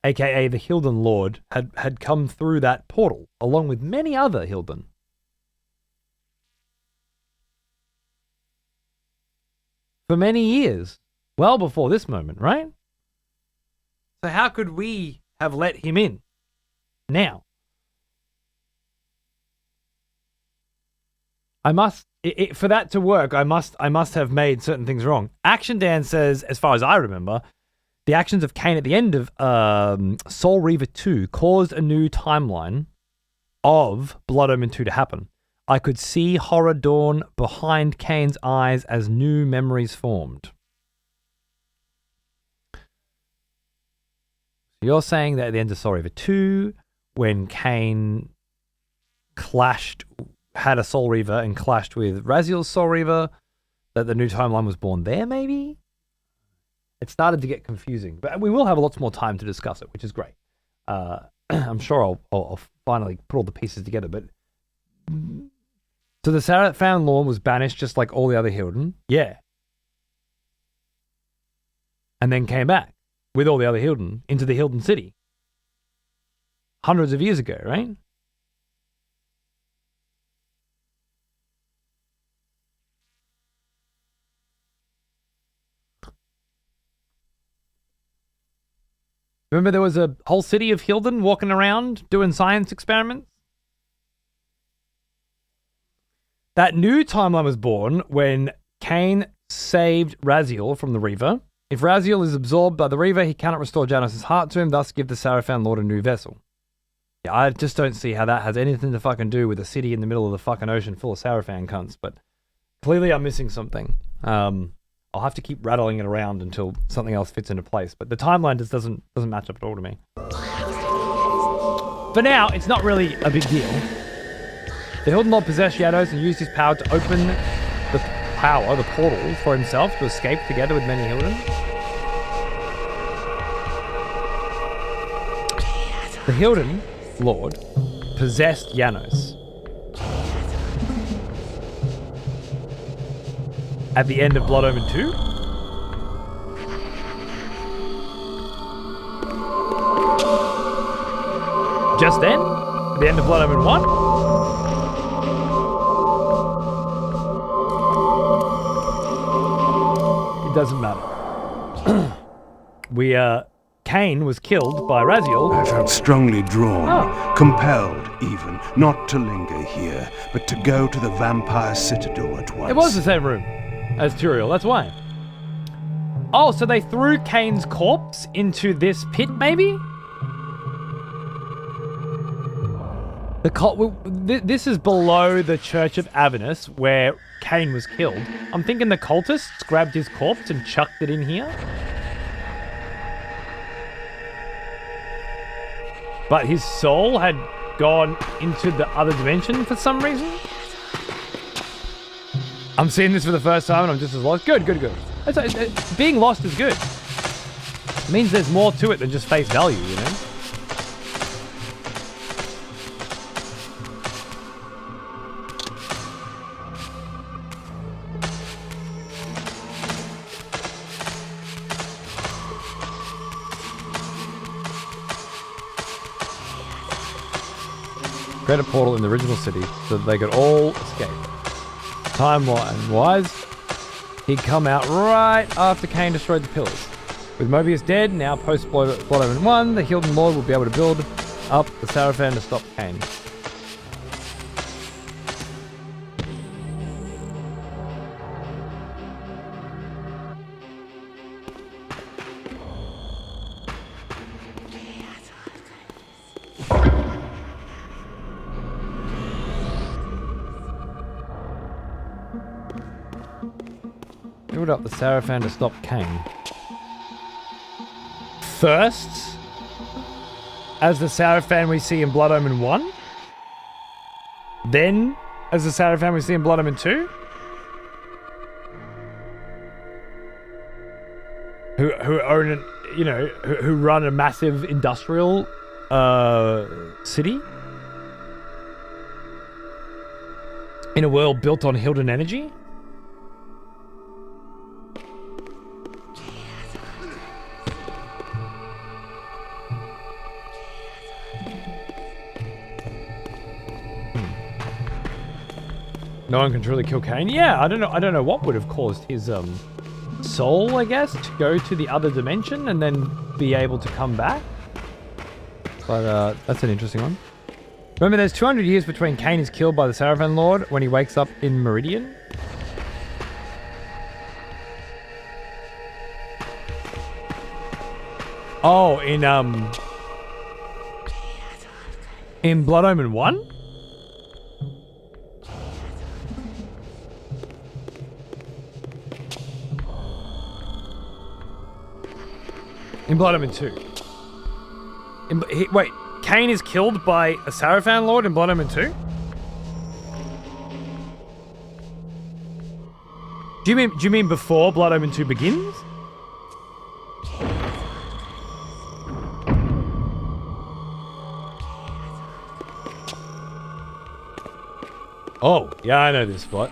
aka the Hilden Lord, had come through that portal, along with many other Hilden. For many years, well before this moment, right? So how could we have let him in now? For that to work, I must have made certain things wrong. Action Dan says, as far as I remember, the actions of Kain at the end of Soul Reaver 2 caused a new timeline of Blood Omen 2 to happen. I could see horror dawn behind Kain's eyes as new memories formed. You're saying that at the end of Soul Reaver 2, when Kain had a Soul Reaver and clashed with Raziel's Soul Reaver, that the new timeline was born there, maybe? It started to get confusing, but we will have lots more time to discuss it, which is great. I'm sure I'll finally put all the pieces together, but... So the Sarafan Lord was banished just like all the other Hilden? Yeah. And then came back with all the other Hilden into the Hilden City. Hundreds of years ago, right? Remember there was a whole city of Hilden walking around doing science experiments? That new timeline was born when Kain saved Raziel from the Reaver. If Raziel is absorbed by the Reaver, he cannot restore Janos' heart to him, thus give the Sarafan Lord a new vessel. Yeah, I just don't see how that has anything to fucking do with a city in the middle of the fucking ocean full of Sarafan cunts, but clearly I'm missing something. I'll have to keep rattling it around until something else fits into place, but the timeline just doesn't match up at all to me. For now, it's not really a big deal. The Hilden Lord possessed Janos and used his power to open the portal for himself to escape together with many Hilden. The Hilden Lord possessed Janos. At the end of Blood Omen 2? Just then? At the end of Blood Omen 1? It doesn't matter. Kain was killed by Raziel. I felt strongly drawn, compelled even, not to linger here, but to go to the vampire citadel at once. It was the same room as Turiel, that's why. Oh, so they threw Kain's corpse into this pit, maybe? This is below the Church of Avernus, where Kain was killed. I'm thinking the cultists grabbed his corpse and chucked it in here. But his soul had gone into the other dimension for some reason. I'm seeing this for the first time and I'm just as lost. Good. Being lost is good. It means there's more to it than just face value, you know? Create a portal in the original city so that they could all escape. Timeline-wise, he'd come out right after Kain destroyed the pillars. With Mobius dead, now post Blood Omen 1, the Hilden Lord will be able to build up the Sarafan to stop Kain. Build up the Sarafan to stop Kain. First, as the Sarafan we see in Blood Omen 1, then as the Sarafan we see in Blood Omen 2, who own an, you know, who run a massive industrial city in a world built on Hilden energy. No one can truly kill Kain. Yeah, I don't know what would have caused his soul, I guess, to go to the other dimension and then be able to come back. But that's an interesting one. Remember, there's 200 years between Kain is killed by the Sarafan Lord when he wakes up in Meridian. Oh, in Blood Omen 1? In Blood Omen 2. Wait, Kain is killed by a Sarafan Lord in Blood Omen 2? Do you mean before Blood Omen 2 begins? Oh, yeah, I know this spot.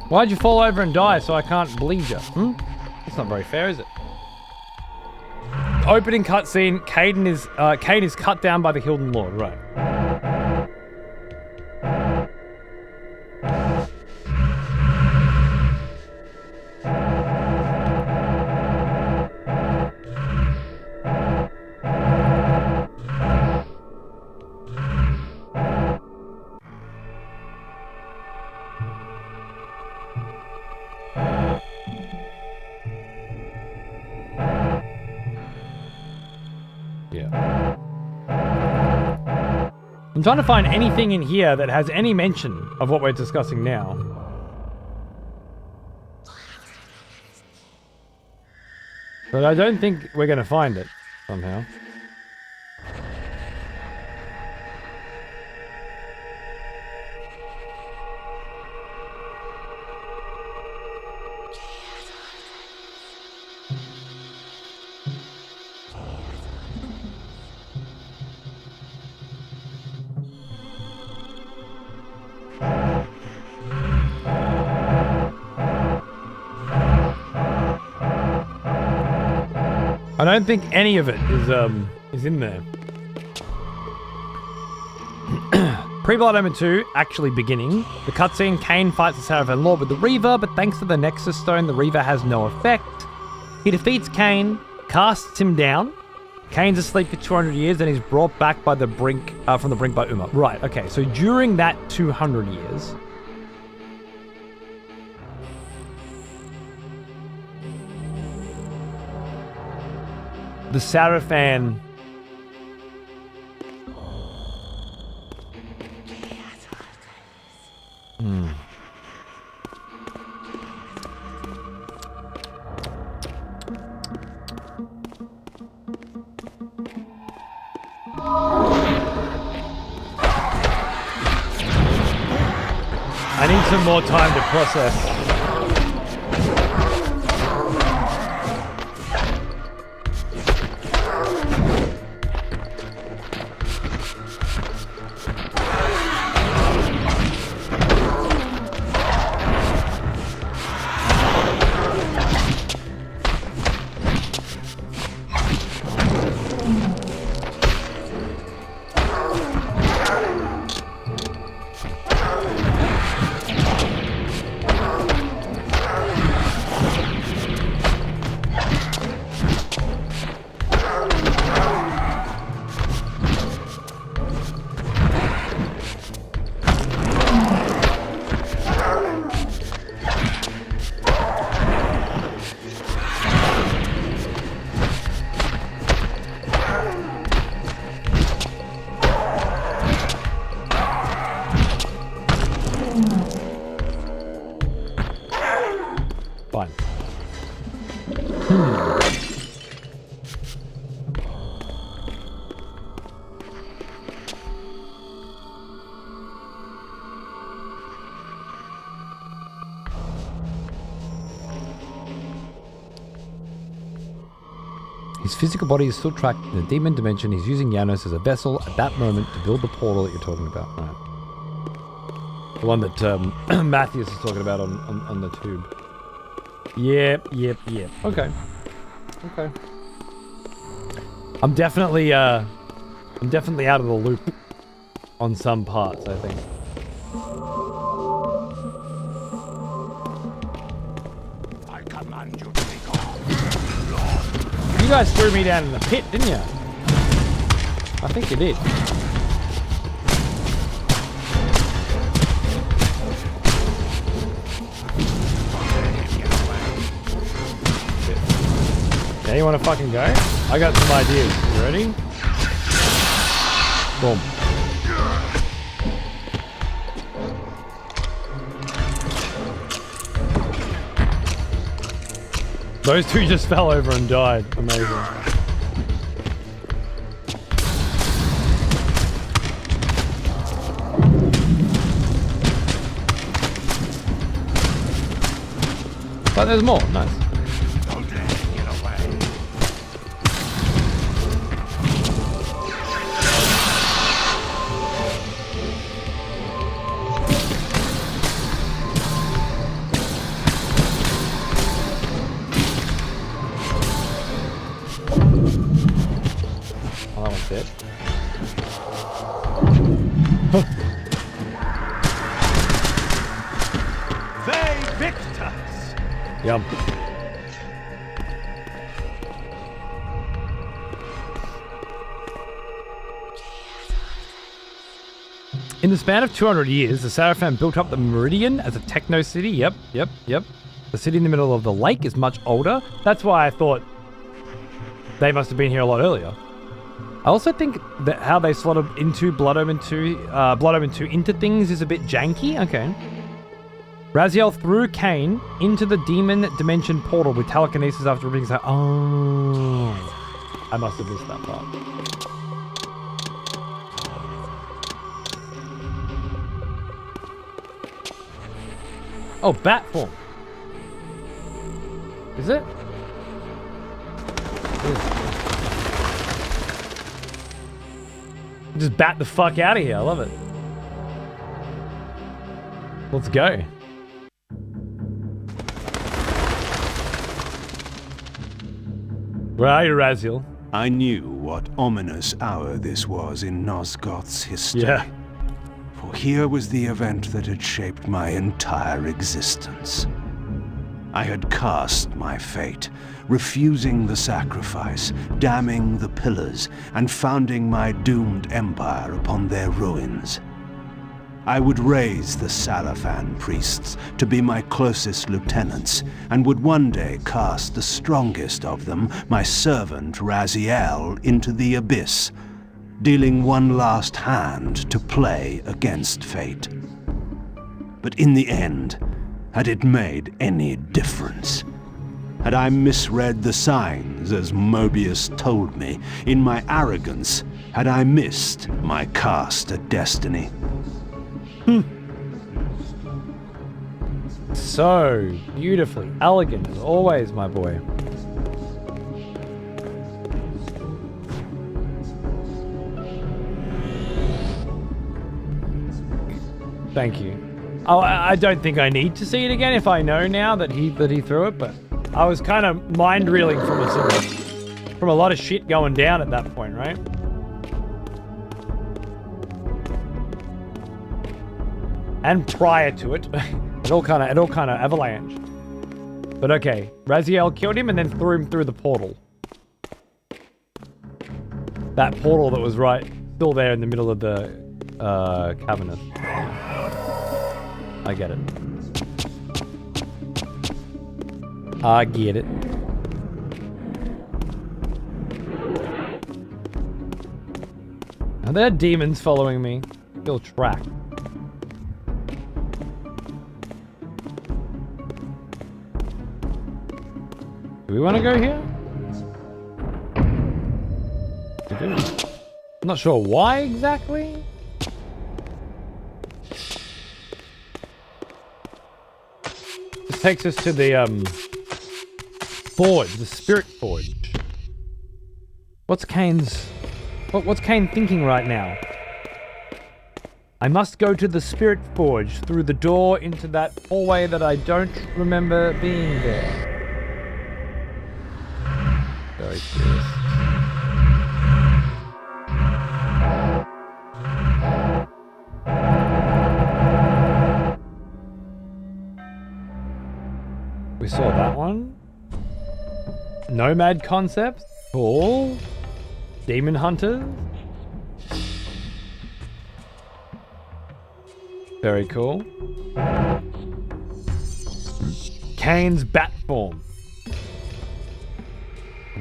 Why'd you fall over and die so I can't bleed you? That's not very fair, is it? Opening cutscene, Kain is cut down by the Hilden Lord, right. I'm trying to find anything in here that has any mention of what we're discussing now. But I don't think we're going to find it somehow. I don't think any of it is in there. Pre-Blood Omen 2 actually beginning. The cutscene, Kain fights the Sarafan Lord with the Reaver, but thanks to the Nexus Stone, the Reaver has no effect. He defeats Kain, casts him down. Kain's asleep for 200 years, and he's brought back by the brink, from the brink by Uma. Right, okay, so during that 200 years... the Sarafan... I need some more time to process. His physical body is still trapped in the demon dimension. He's using Janos as a vessel at that moment to build the portal that you're talking about. Right. The one that Matthias is talking about on the tube. Yep. Okay. I'm definitely out of the loop on some parts, I think. I command you to be gone. You guys threw me down in the pit, didn't you? I think you did. Yeah, you want to fucking go? I got some ideas. You ready? Boom. Those two just fell over and died. Amazing. But there's more. Nice. Don't let him get away. Oh, that one's dead. They victors! Yum. In the span of 200 years, the Seraphim built up the Meridian as a techno city. Yep. The city in the middle of the lake is much older. That's why I thought they must have been here a lot earlier. I also think that how they slotted into Blood Omen 2 into things is a bit janky. Okay. Raziel threw Kain into the demon dimension portal with telekinesis after being so. Oh, I must have missed that part. Oh, bat form. Is it? Just bat the fuck out of here. I love it. Let's go. Where are you, Raziel? I knew what ominous hour this was in Nosgoth's history. Yeah. For here was the event that had shaped my entire existence. I had cast my fate, refusing the sacrifice, damning the pillars, and founding my doomed empire upon their ruins. I would raise the Salafan priests to be my closest lieutenants, and would one day cast the strongest of them, my servant Raziel, into the abyss, dealing one last hand to play against fate. But in the end, had it made any difference? Had I misread the signs, as Mobius told me? In my arrogance, had I missed my cast at destiny? So beautifully elegant as always, my boy. Thank you. Oh, I don't think I need to see it again if I know now that he threw it, but I was kind of mind reeling from a lot of shit going down at that point, right? And prior to it, it all kind of avalanched. But okay, Raziel killed him and then threw him through the portal. That portal that was still there in the middle of the cavernous. I get it. I get it. Are there demons following me? I feel tracked. Do we want to go here? We do. I'm not sure why exactly. This takes us to the forge, the spirit forge. What's Kain's... What's Kain thinking right now? I must go to the Spirit Forge through the door into that hallway that I don't remember being there. Very curious. We saw that one. Nomad concept. Cool. Demon Hunters. Very cool. Kain's bat form.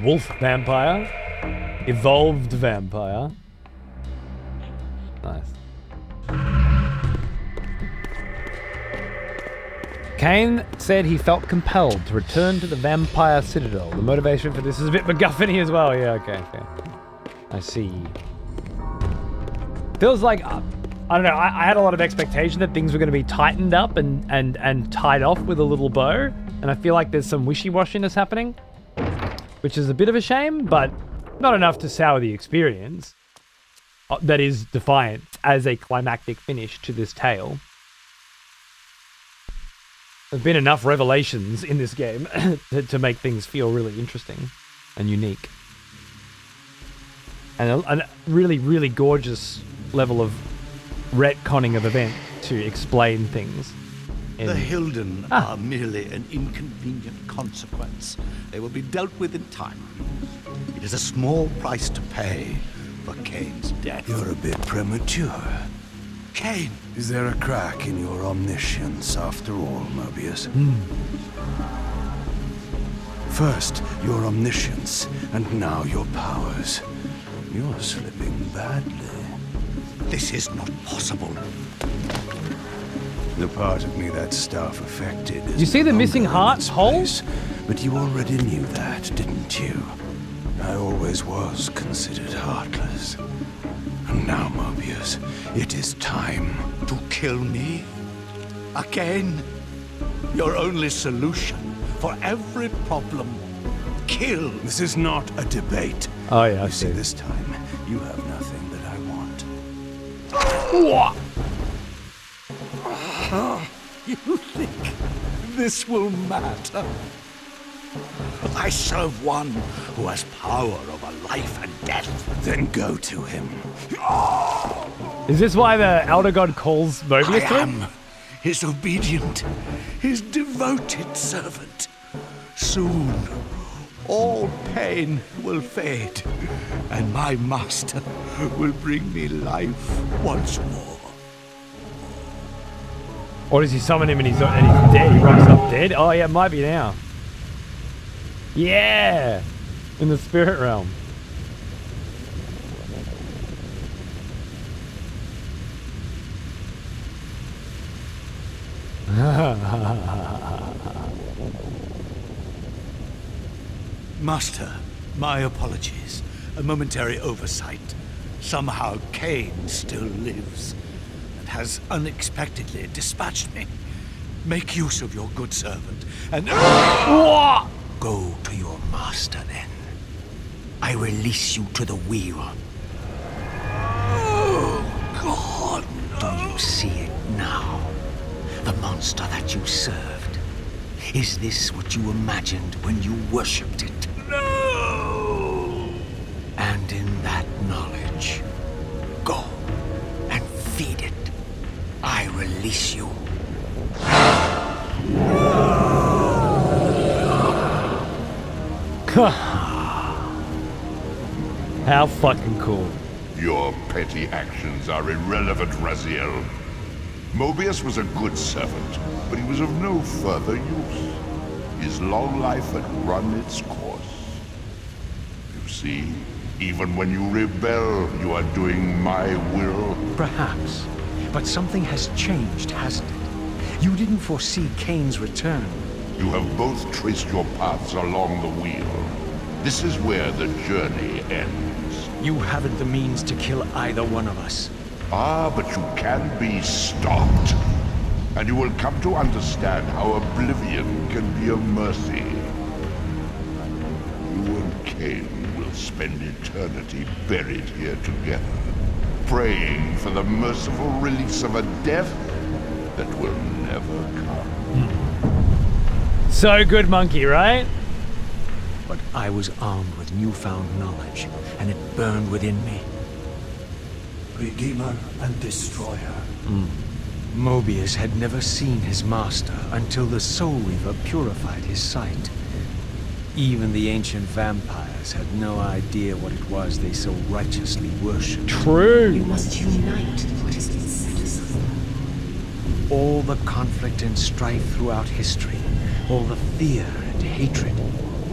Wolf vampire. Evolved vampire. Nice. Kain said he felt compelled to return to the Vampire Citadel. The motivation for this is a bit MacGuffin-y as well. Yeah, okay. I see. Feels like, I don't know, I had a lot of expectation that things were going to be tightened up and tied off with a little bow. And I feel like there's some wishy-washiness happening, which is a bit of a shame, but not enough to sour the experience. That is Defiance as a climactic finish to this tale. There's been enough revelations in this game to make things feel really interesting and unique. And a really, really gorgeous level of retconning of events to explain things. The Hilden are merely an inconvenient consequence. They will be dealt with in time. It is a small price to pay for Kain's death. You're a bit premature. Kain! Is there a crack in your omniscience after all, Mobius? First, your omniscience, and now your powers. You're slipping badly. This is not possible. The part of me that stuff affected is You see the no missing longer in heart its hole? place. But you already knew that, didn't you? I always was considered heartless. And now, Mobius, it is time. To kill me? Again? Your only solution for every problem. Kill. This is not a debate. Oh yeah, I You see, see. this time, you have nothing that I want. You think this will matter? I serve one who has power over life and death. Then go to him. Is this why the Elder God calls Mobius I to him? am his obedient, his devoted servant. Soon, all pain will fade, and my master will bring me life once more. Or does he summon him and he's dead? He rocks up dead? Oh yeah, it might be now. Yeah! In the spirit realm. Master, my apologies. A momentary oversight. Somehow Kain still lives and has unexpectedly dispatched me. Make use of your good servant and go to your master then. I release you to the wheel. Oh, God. Do you see it now? The monster that you served. Is this what you imagined when you worshipped it? No! And in that knowledge, go and feed it. I release you. How fucking cool. Your petty actions are irrelevant, Raziel. Mobius was a good servant, but he was of no further use. His long life had run its course. You see, even when you rebel, you are doing my will. Perhaps. But something has changed, hasn't it? You didn't foresee Kain's return. You have both traced your paths along the wheel. This is where the journey ends. You haven't the means to kill either one of us. Ah, but you can be stopped. And you will come to understand how oblivion can be a mercy. You and Kain will will spend eternity buried here together, praying for the merciful release of a death that will never come. So good, monkey, right? But I was armed with newfound knowledge, and it burned within me. Redeemer and Destroyer. Mobius had never seen his master until the Soul Reaver purified his sight. Even the ancient vampires had no idea what it was they so righteously worshipped. True. You must unite what has been set asunder. All the conflict and strife throughout history, all the fear and hatred,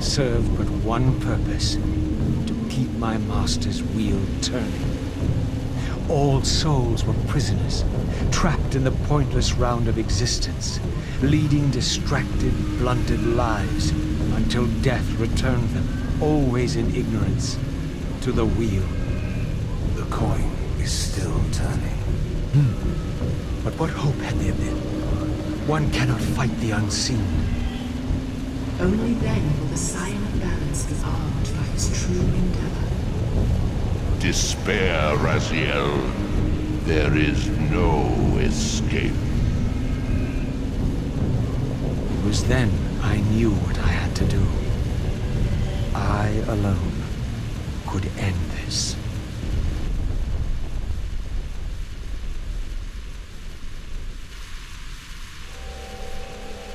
served but one purpose: to keep my master's wheel turning. All souls were prisoners, trapped in the pointless round of existence, leading distracted, blunted lives until death returned them, always in ignorance, to the wheel. The coin is still turning. But what hope had there been? One cannot fight the unseen. Only then will the Scion of Balance be armed for his true endeavor. Despair, Raziel. There is no escape. It was then I knew what I had to do. I alone could end this.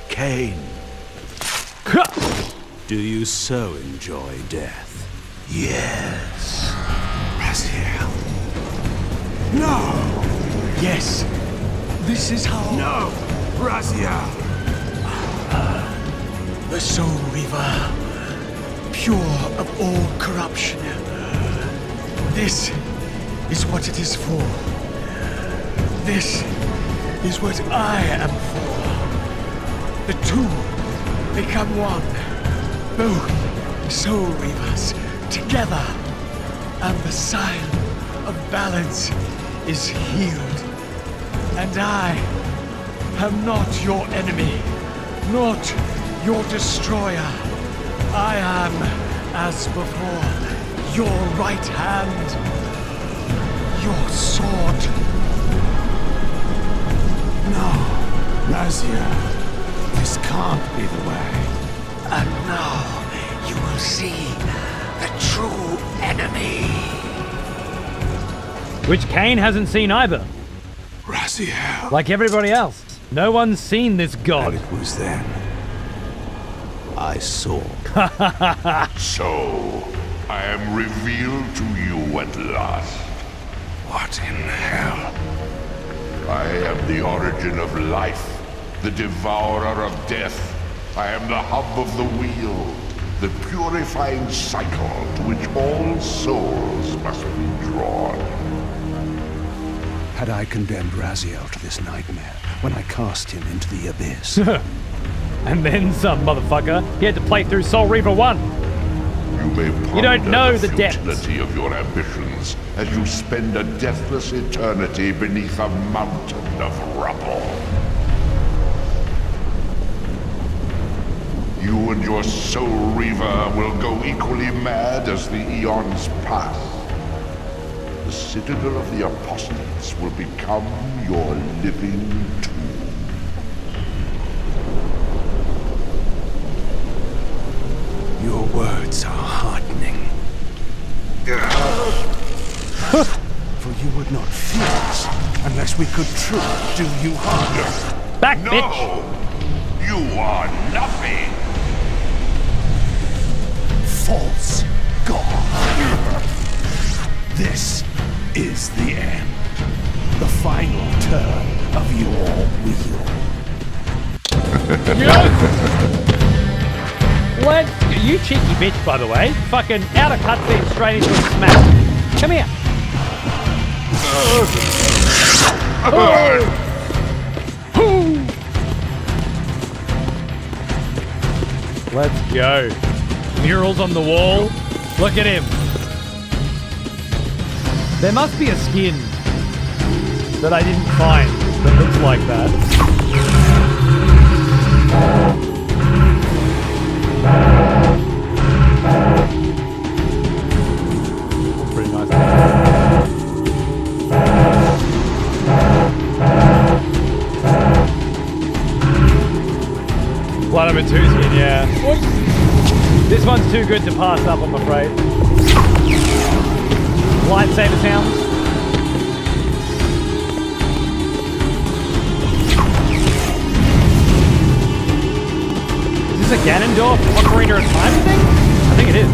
Kain, do you so enjoy death? Yes. Raziel. No! Yes, this is how... No! Raziel! The Soul Reaver, pure of all corruption. This is what it is for. This is what I am for. The two become one. Both Soul Reavers together. And the Scion of Balance is healed. And I am not your enemy, not your destroyer. I am, as before, your right hand, your sword. No! Raziel, this can't be the way. And now you will see the true enemy. Which Kain hasn't seen either. Raziel. Like everybody else. No one's seen this And god. it was then I saw. So, I am revealed to you at last. What in hell? I am the origin of life, the devourer of death. I am the hub of the wheel, the purifying cycle to which all souls must be drawn. Had I condemned Raziel to this nightmare when I cast him into the abyss? And then some, motherfucker. He had to play through Soul Reaver 1. You may ponder You don't know the depths. futility of your ambitions as you spend a deathless eternity beneath a mountain of rubble. You and your Soul Reaver will go equally mad as the eons pass. The Citadel of the Apostates will become your living tomb. Your words are heartening. For you would not fear us unless we could truly do you harm. Back, No! bitch! You are nothing! False God. This is the end. The final turn of your wheel. What? You cheeky bitch, by the way. Fucking out of cutscene straight into a smash. Come here. Let's go. Murals on the wall. Look at him. There must be a skin that I didn't find that looks like that. too good to pass up, I'm afraid. Lightsaber sounds. Is this a Ganondorf Ocarina of Time thing? I think it is.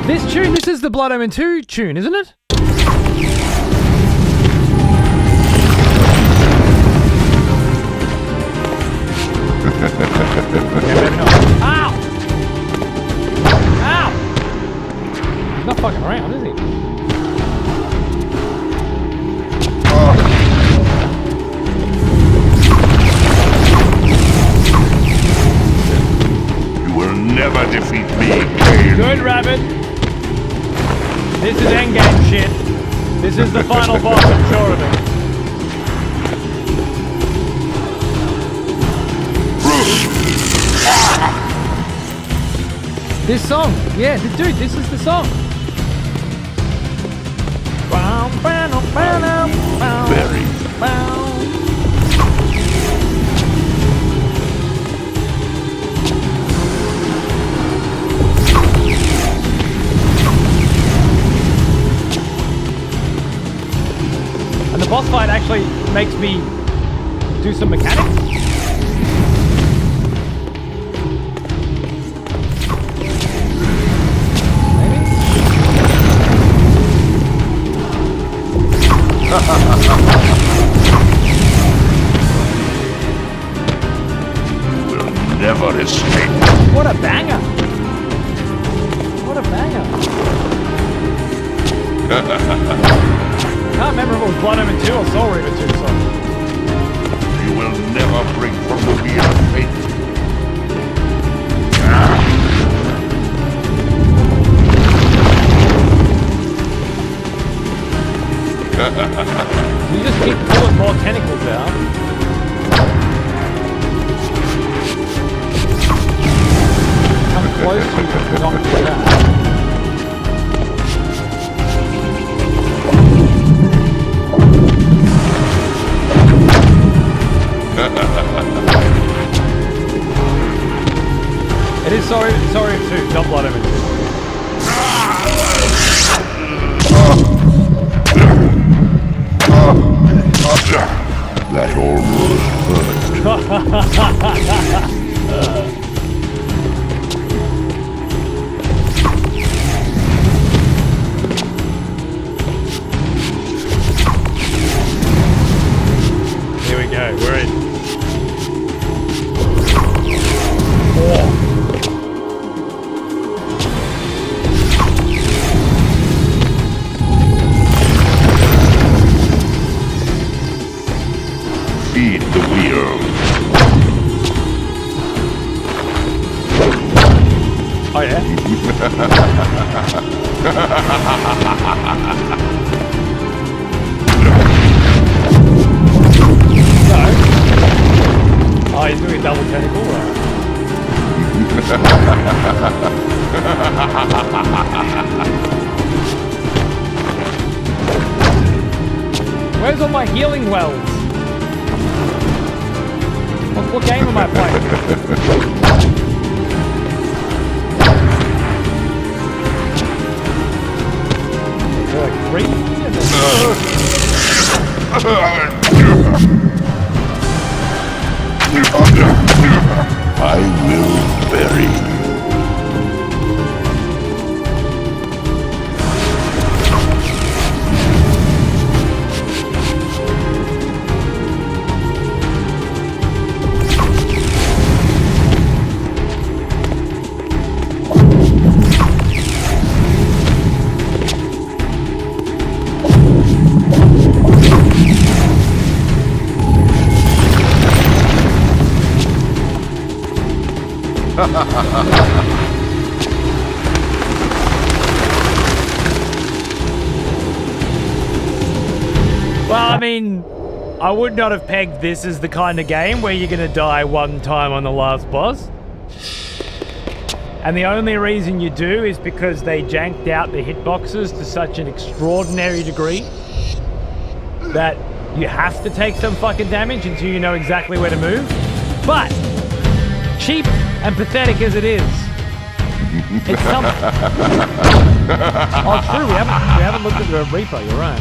This tune, this is the Blood Omen 2 tune, isn't it? Yeah, maybe not. Ow! Ow! He's not fucking around, is he? You will never defeat me, Kain. Good, Rabbit. This is endgame shit. This is the final boss, I'm sure of it. This song, yeah, dude, this is the song. Very. And the boss fight actually makes me do some mechanics. Will never escape. What a banger! What a banger! Can't remember if it was Blood Omen 2 or Soul Reaver 2 song. You will never break from the wheel of fate. You just keep pulling more tentacles out. Come close, you can knock it out. It is sorry too, not Blood Omen 2. That almost Here we go, we're in. feed the wheel. Oh yeah? No. Oh, he's doing a double tentacle, right? Where's all my healing wells? What game am I playing? Like 3? I will bury you. Well, I mean, I would not have pegged this as the kind of game where you're gonna die one time on the last boss. And the only reason you do is because they janked out the hitboxes to such an extraordinary degree that you have to take some fucking damage until you know exactly where to move. But cheap And pathetic as it is, it's something. Oh, true. We haven't looked at the Reaper. You're right.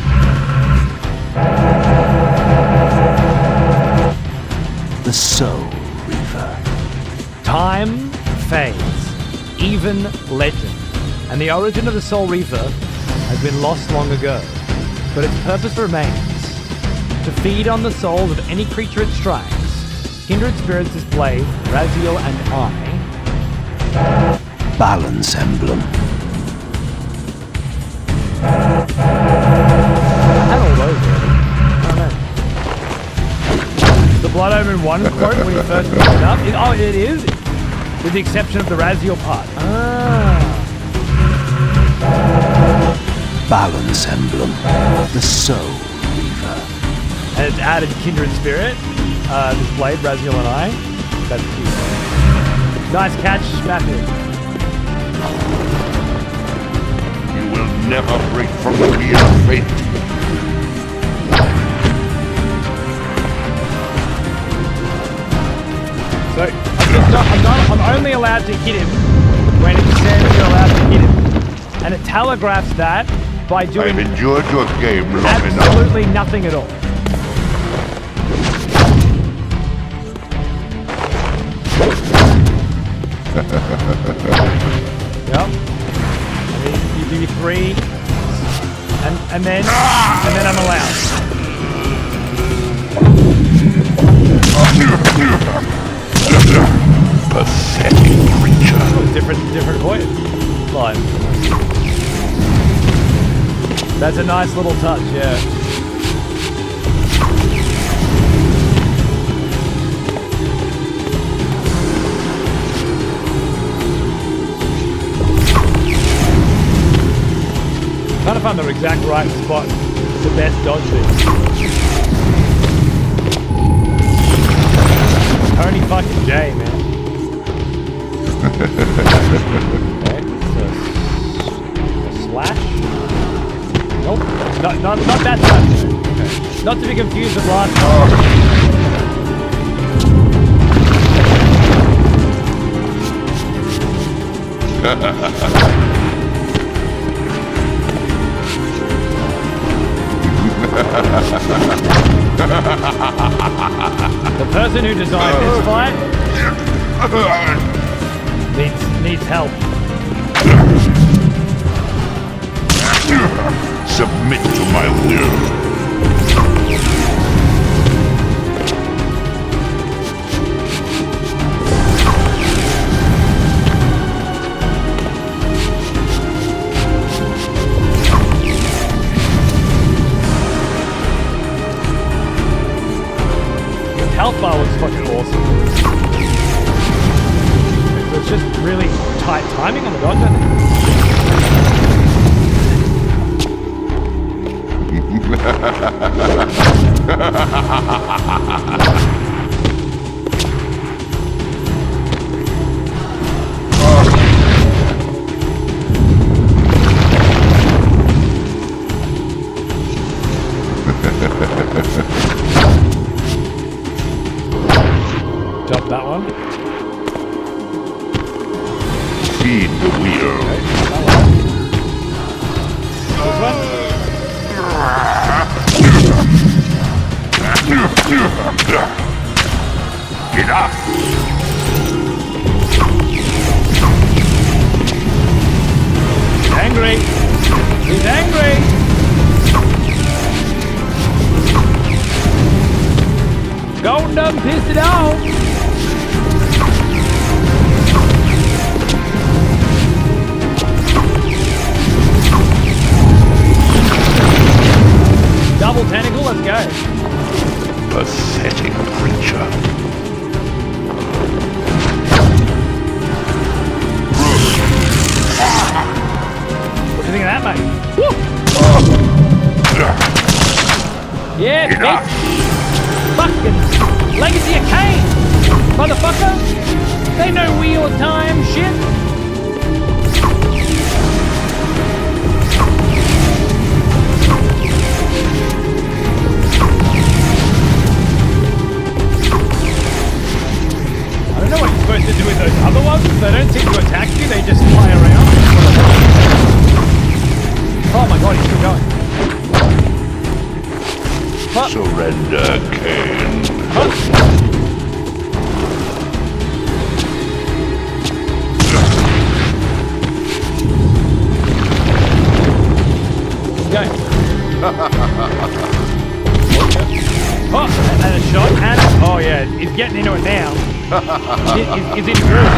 The Soul Reaver. Time fades, even legend, and the origin of the Soul Reaver has been lost long ago. But its purpose remains: to feed on the souls of any creature it strikes. Kindred spirits' blade, Raziel and I. Balance emblem. I had all those already. I don't know. The Blood Omen 1 quote when you first picked it up. It is? With the exception of the Raziel part. Balance emblem. The Soul Reaver. And it's added Kindred Spirit. This blade, Raziel and I. That's cute. Nice catch, Matthew. You will never break from the wheel of fate. So, I'm only allowed to hit him when it says you're allowed to hit him. And it telegraphs that by doing I've endured your game long enough. absolutely nothing at all. Yep. And you do your 3, and then I'm allowed. Pathetic creature. Different voice line. That's a nice little touch, yeah. Trying to find the exact right spot, the best dodge thing. Tony fucking J, man. Okay, so a slash. Nope, not that slash. Okay. Not to be confused with last time. The person who designed this fight needs help. Submit to my will. Health bar looks fucking awesome. So it's just really tight timing on the dodge, I think. Jump that one. Feed the wheel. This one. Get up! He's angry. He's angry. Golden done pissed it off. Double tentacle, let's go. Pathetic creature. What do you think of that, mate? Woo! Yeah, bitch. Fucking legacy of Kain, motherfucker. They know wheel of time shit. I don't know what you're supposed to do with those other Surrender, Kain. Go. Oh, and a shot, and oh yeah, he's getting into it now. He's in through.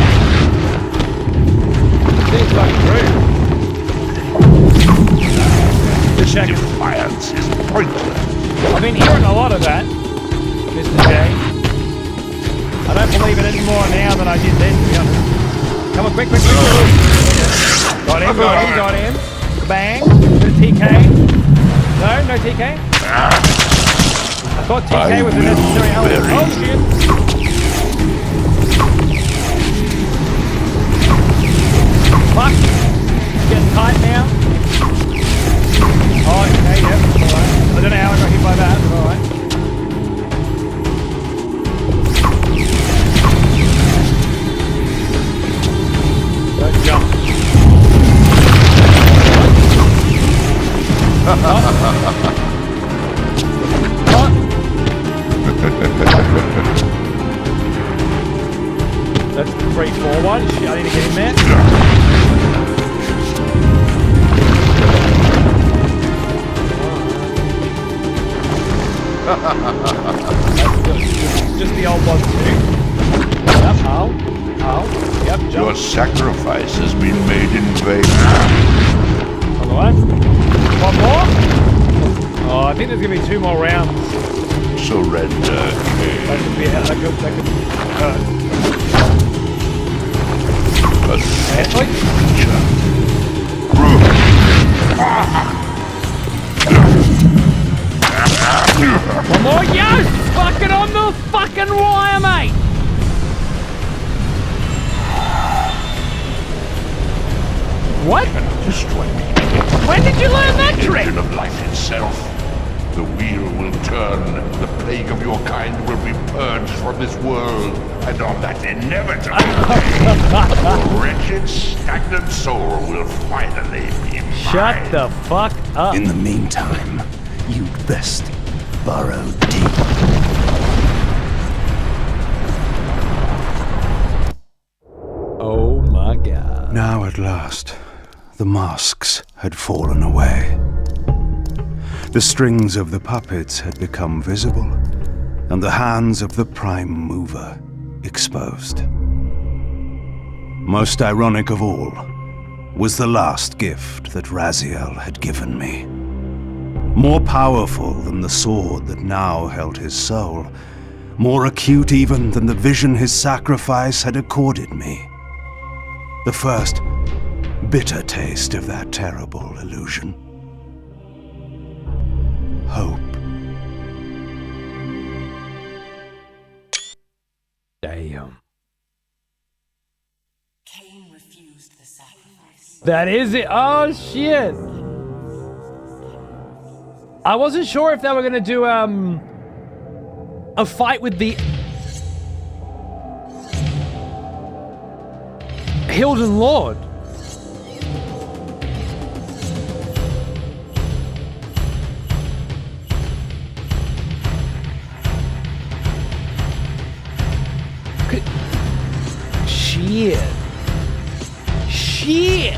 He's going through. The check. Defiance is pointless. I've been hearing a lot of that, Mr. J. I don't believe it any more now than I did then, to be honest. Come on, quick. Got him. Bang. Bit of TK. No TK. I thought TK was a necessary element. Oh, shit. Fuck. Getting tight now. Oh, okay, yep. Alright. I don't know how I got hit by that, but alright. Don't jump. That's 3-4-1. Shit, I need to get in there. Just the old one too. Yep, yep, jump. Your sacrifice has been made in vain. Alright. One more? Oh, I think there's gonna be 2 more rounds. Surrender, Kain. That could be Pathetic. One more, yes! Fucking on the fucking wire, mate! What? Destroy me. When did you learn that trick? Engine of life itself. The wheel will turn. The plague of your kind will be purged from this world. And on that inevitable day, your wretched, stagnant soul will finally be mine. Shut the fuck up. In the meantime, you'd best burrow deep. Oh my god. Now at last, the masks had fallen away. The strings of the puppets had become visible, and the hands of the Prime Mover exposed. Most ironic of all was the last gift that Raziel had given me. More powerful than the sword that now held his soul, more acute even than the vision his sacrifice had accorded me. The first bitter taste of that terrible illusion. Hope. Damn. Kain refused the sacrifice. That is it. Oh shit. I wasn't sure if they were gonna do a fight with the Hilden Lord. Shit. Shit.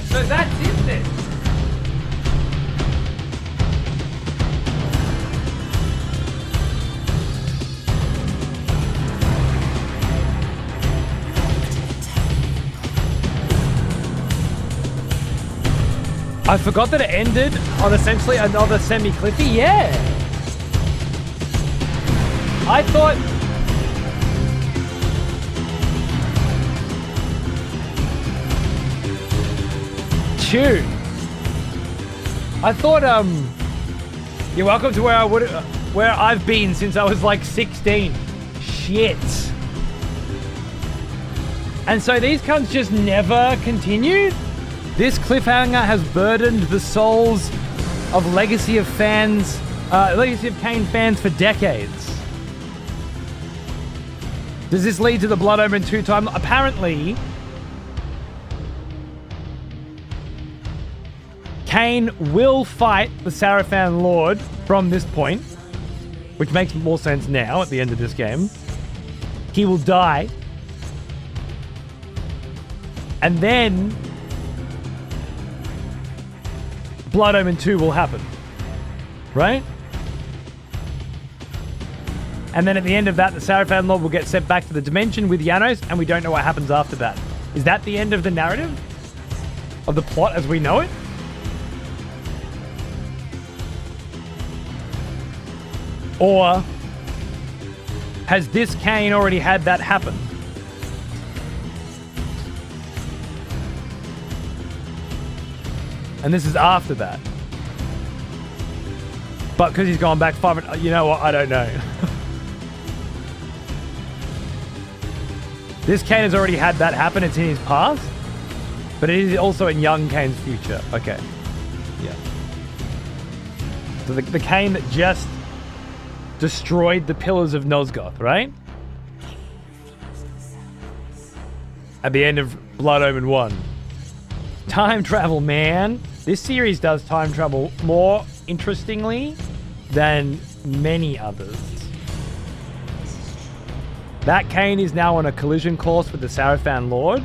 So that's it then. I forgot that it ended on essentially another semi-cliffy. Yeah. I thought... Tune. I thought, you're welcome to where I've been since I was like 16. Shit. And so these cunts just never continued? This cliffhanger has burdened the souls of Legacy of Kain fans for decades. Does this lead to the Blood Omen 2 time? Apparently, Kain will fight the Sarafan Lord from this point, which makes more sense now at the end of this game. He will die. And then Blood Omen 2 will happen. Right? And then at the end of that, the Sarafan Lord will get sent back to the dimension with Janos, and we don't know what happens after that. Is that the end of the narrative? Of the plot as we know it? Or has this Kain already had that happen? And this is after that. But because he's gone back 500, you know what? I don't know. This Kain has already had that happen. It's in his past. But it is also in young Kain's future. Okay. Yeah. So the Kain that just destroyed the pillars of Nosgoth, right? At the end of Blood Omen 1. Time travel, man. This series does time travel more interestingly than many others. That Kain is now on a collision course with the Sarafan Lord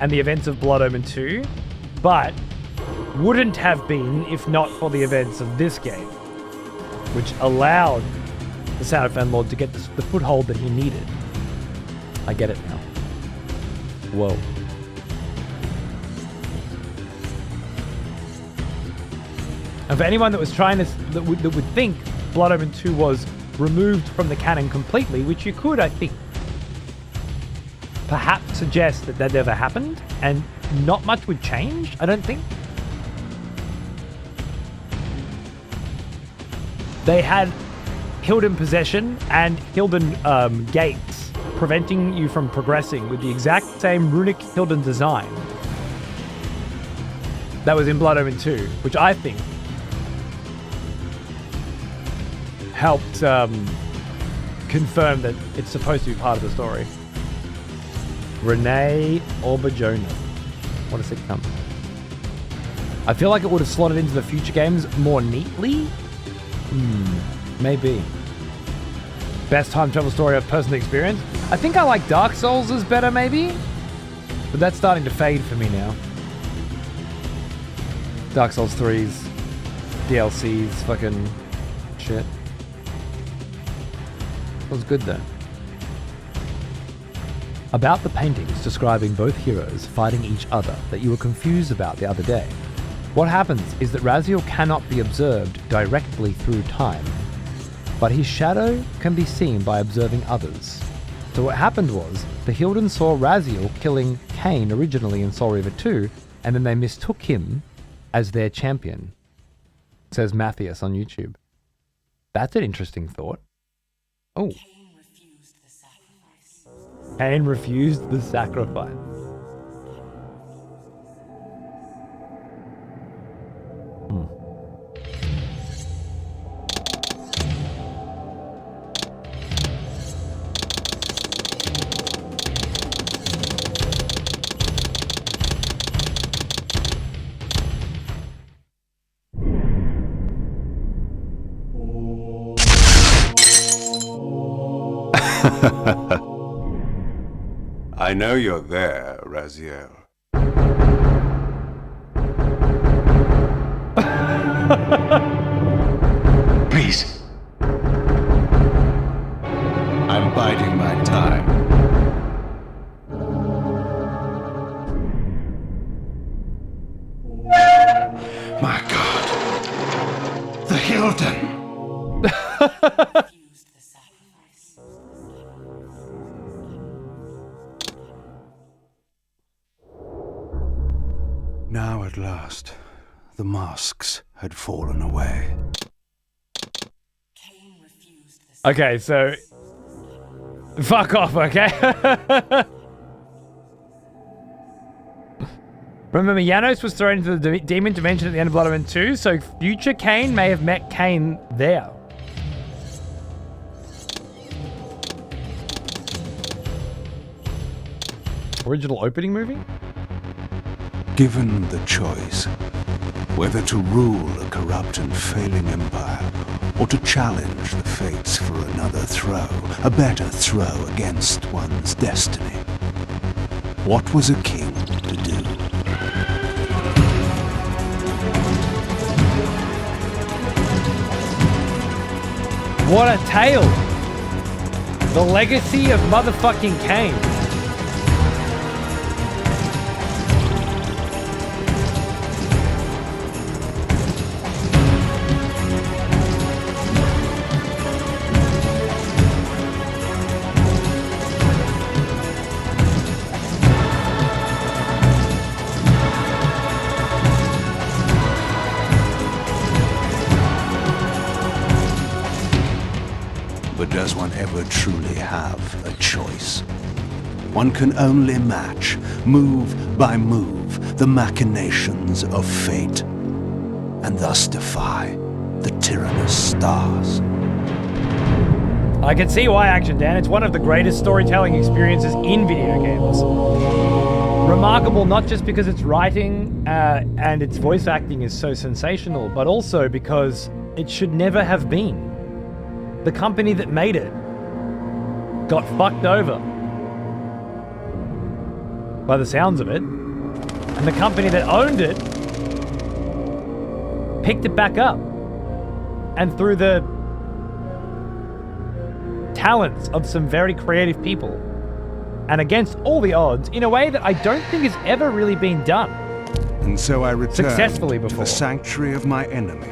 and the events of Blood Omen 2, but wouldn't have been if not for the events of this game, which allowed the Sarafan Lord to get the foothold that he needed. I get it now. Whoa. And for anyone that was trying this, that would think Blood Omen 2 was removed from the canon completely, which you could, I think, perhaps suggest that that never happened, and not much would change, I don't think. They had Hilden possession and Hilden gates, preventing you from progressing with the exact same runic Hilden design that was in Blood Omen 2, which I think helped confirm that it's supposed to be part of the story. Renee Auberjonois. What a sitcom. I feel like it would have slotted into the future games more neatly. Maybe. Best time travel story I've personally experienced. I think I like Dark Souls is better, maybe. But that's starting to fade for me now. Dark Souls 3's DLC's fucking shit. It was good though. About the paintings describing both heroes fighting each other that you were confused about the other day. What happens is that Raziel cannot be observed directly through time, but his shadow can be seen by observing others. So what happened was, the Hilden saw Raziel killing Kain originally in Soul Reaver 2, and then they mistook him as their champion, says Matthias on YouTube. That's an interesting thought. Oh. Kain refused the sacrifice. I know you're there, Raziel. Please. I'm biding my time. My God. The Hilden. Now at last, the masks had fallen away. Okay, so fuck off, okay? Remember, Janos was thrown into the demon dimension at the end of Blood Omen 2, so future Kain may have met Kain there. Original opening movie? Given the choice, Whether to rule a corrupt and failing empire, or to challenge the fates for another throw, a better throw against one's destiny. What was a king to do? What a tale! The legacy of motherfucking Kain. But does one ever truly have a choice? One can only match, move by move, the machinations of fate, and thus defy the tyrannous stars. I can see why, Action Dan. It's one of the greatest storytelling experiences in video games. Remarkable not just because its writing and its voice acting is so sensational, but also because it should never have been. The company that made it got fucked over, by the sounds of it, and the company that owned it picked it back up, and through the talents of some very creative people, and against all the odds, in a way that I don't think has ever really been done And so I returned successfully to before. the sanctuary of my enemy,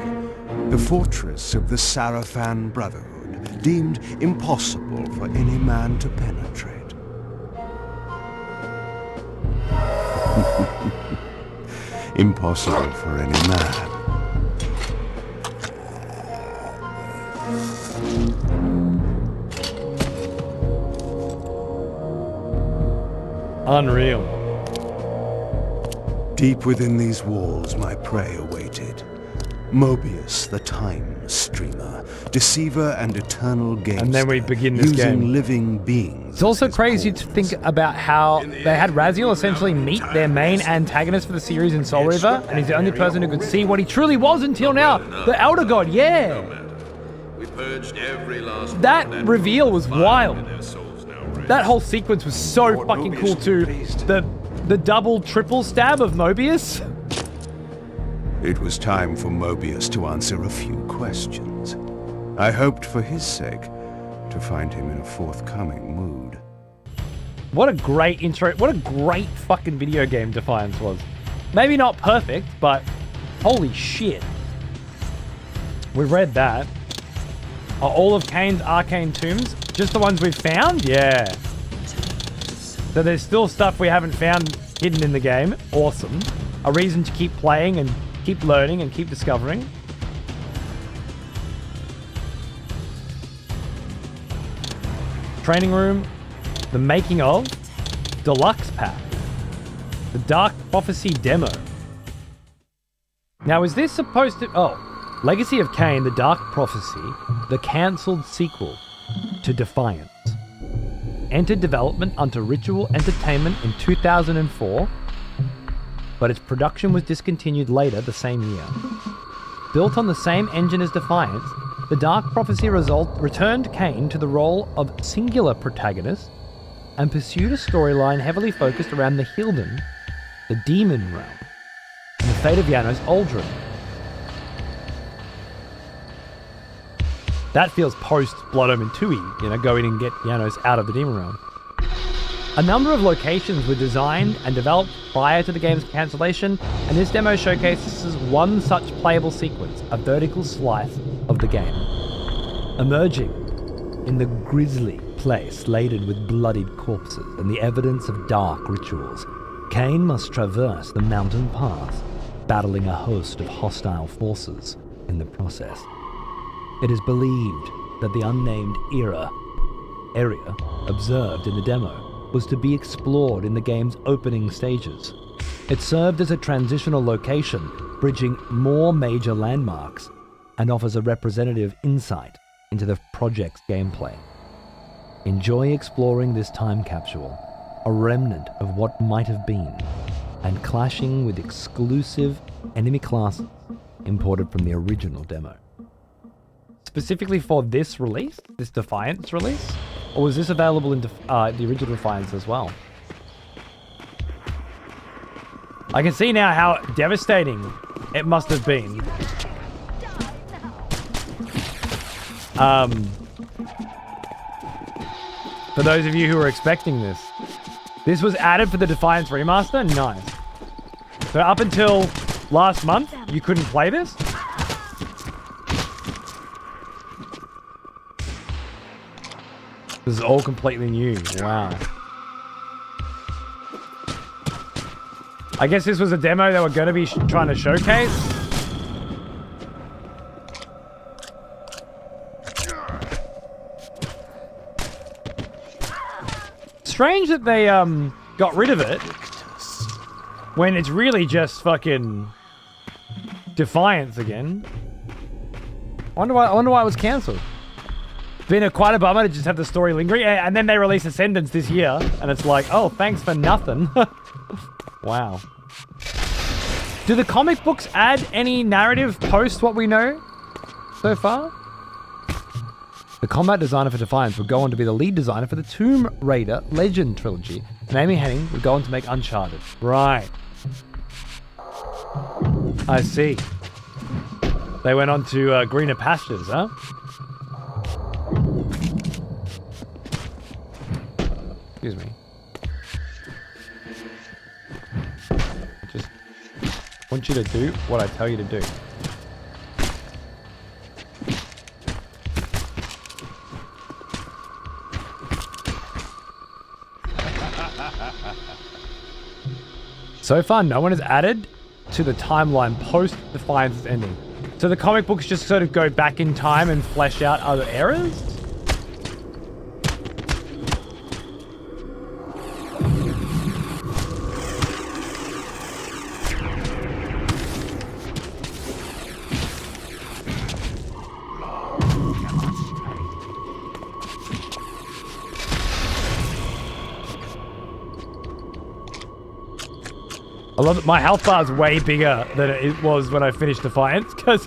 the fortress of the Sarafan Brotherhood, deemed impossible for any man to penetrate. Impossible for any man. Unreal. Deep within these walls, my prey awaited. Mobius, the time streamer, deceiver and eternal gamester. And then we begin this using game. living beings. It's also as his crazy to pawns. think about how they had Raziel essentially meet their main antagonist for the series in Soul River, and he's the only person who could see what he truly was until now. The Elder God, yeah! We purged every last That one, reveal was wild. and their souls now rest. That whole sequence was so fucking cool too. The double, triple stab of Mobius. It was time for Mobius to answer a few questions. I hoped for his sake to find him in a forthcoming mood. What a great intro. What a great fucking video game Defiance was. Maybe not perfect, but holy shit. We read that. Are all of Kain's arcane tombs just the ones we've found? Yeah. So there's still stuff we haven't found hidden in the game. Awesome. A reason to keep playing and keep learning and keep discovering. Training room. The making of. Deluxe pack. The Dark Prophecy demo. Now is this supposed to... Oh. Legacy of Kain, The Dark Prophecy, the cancelled sequel to Defiance. Entered development under Ritual Entertainment in 2004, but its production was discontinued later the same year. Built on the same engine as Defiance, The Dark Prophecy returned Kain to the role of singular protagonist and pursued a storyline heavily focused around the Hilden, the Demon Realm, and the fate of Janos Uldren. That feels post Blood Omen 2-y, go in and get Janos out of the Demon Realm. A number of locations were designed and developed prior to the game's cancellation, and this demo showcases one such playable sequence, a vertical slice of the game. Emerging in the grisly place laden with bloodied corpses and the evidence of dark rituals, Kain must traverse the mountain path, battling a host of hostile forces in the process. It is believed that the unnamed area observed in the demo was to be explored in the game's opening stages. It served as a transitional location, bridging more major landmarks, and offers a representative insight into the project's gameplay. Enjoy exploring this time capsule, a remnant of what might have been, and clashing with exclusive enemy classes imported from the original demo. Specifically for this release, this Defiance release, or was this available in the original Defiance as well? I can see now how devastating it must have been. For those of you who were expecting this. This was added for the Defiance Remaster? Nice. So up until last month, you couldn't play this? This is all completely new. Wow. I guess this was a demo they were going to be trying to showcase. Strange that they got rid of it when it's really just fucking Defiance again. I wonder why it was cancelled. Been quite a bummer to just have the story lingering, and then they release Ascendance this year, and it's like, oh, thanks for nothing. Wow. Do the comic books add any narrative post what we know so far? The combat designer for Defiance would go on to be the lead designer for the Tomb Raider Legend trilogy, and Amy Hennig would go on to make Uncharted. Right. I see. They went on to greener pastures, huh? Excuse me. Just want you to do what I tell you to do. So far, no one has added to the timeline post Defiance's ending. So the comic books just sort of go back in time and flesh out other eras? I love that my health bar is way bigger than it was when I finished Defiance, because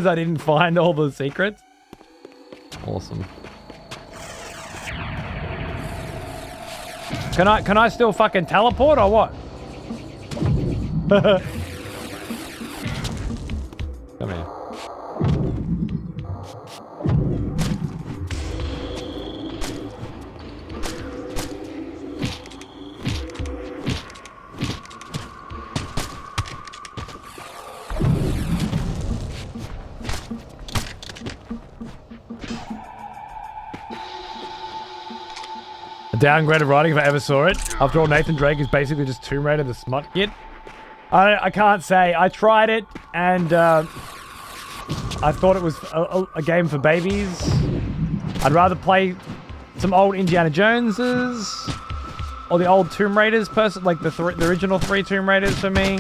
I didn't find all the secrets. Awesome. Can I still fucking teleport or what? Come here. Downgraded writing if I ever saw it. After all, Nathan Drake is basically just Tomb Raider the smut kid. I can't say. I tried it and I thought it was a game for babies. I'd rather play some old Indiana Joneses or the old Tomb Raiders, like the original 3 Tomb Raiders for me.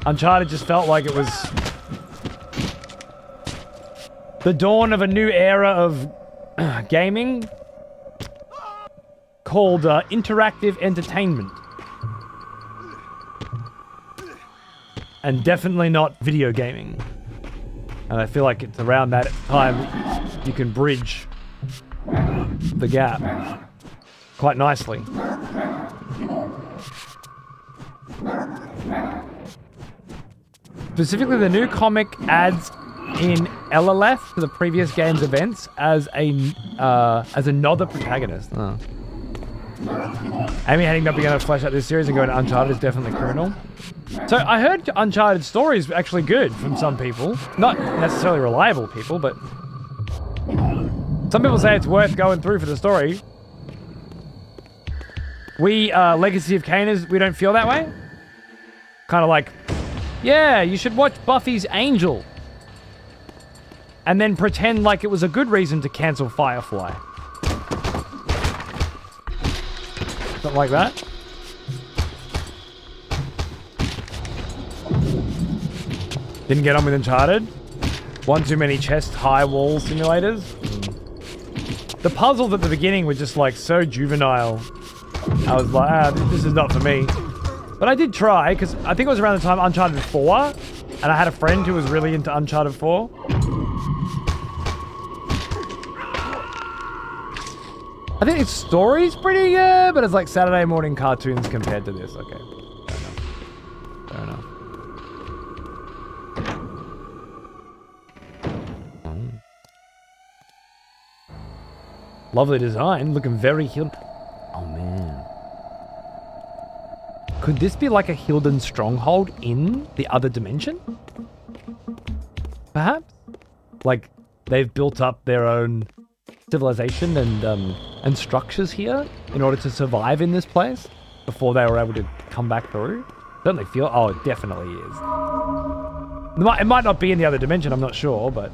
Uncharted just felt like it was the dawn of a new era of gaming. Called interactive entertainment. And definitely not video gaming. And I feel like it's around that time you can bridge the gap quite nicely. Specifically, the new comic adds in LLF to the previous game's events as another protagonist. Oh. Amy Hennig not being able to flesh out this series and go to Uncharted is definitely criminal. So I heard Uncharted story is actually good from some people. Not necessarily reliable people, but some people say it's worth going through for the story. We, Legacy of Kain, we don't feel that way. Kind of like, yeah, you should watch Buffy's Angel. And then pretend like it was a good reason to cancel Firefly. Something like that. Didn't get on with Uncharted. One too many chest-high wall simulators. The puzzles at the beginning were just like so juvenile. I was like, this is not for me. But I did try, because I think it was around the time Uncharted 4, and I had a friend who was really into Uncharted 4. I think its story's pretty good, but it's like Saturday morning cartoons compared to this. Okay. Fair enough. Lovely design, looking very Hilden. Oh man. Could this be like a Hilden stronghold in the other dimension? Perhaps? Like they've built up their own civilization and structures here in order to survive in this place before they were able to come back through. Certainly feel, oh, it definitely is. It might not be in the other dimension, I'm not sure, but.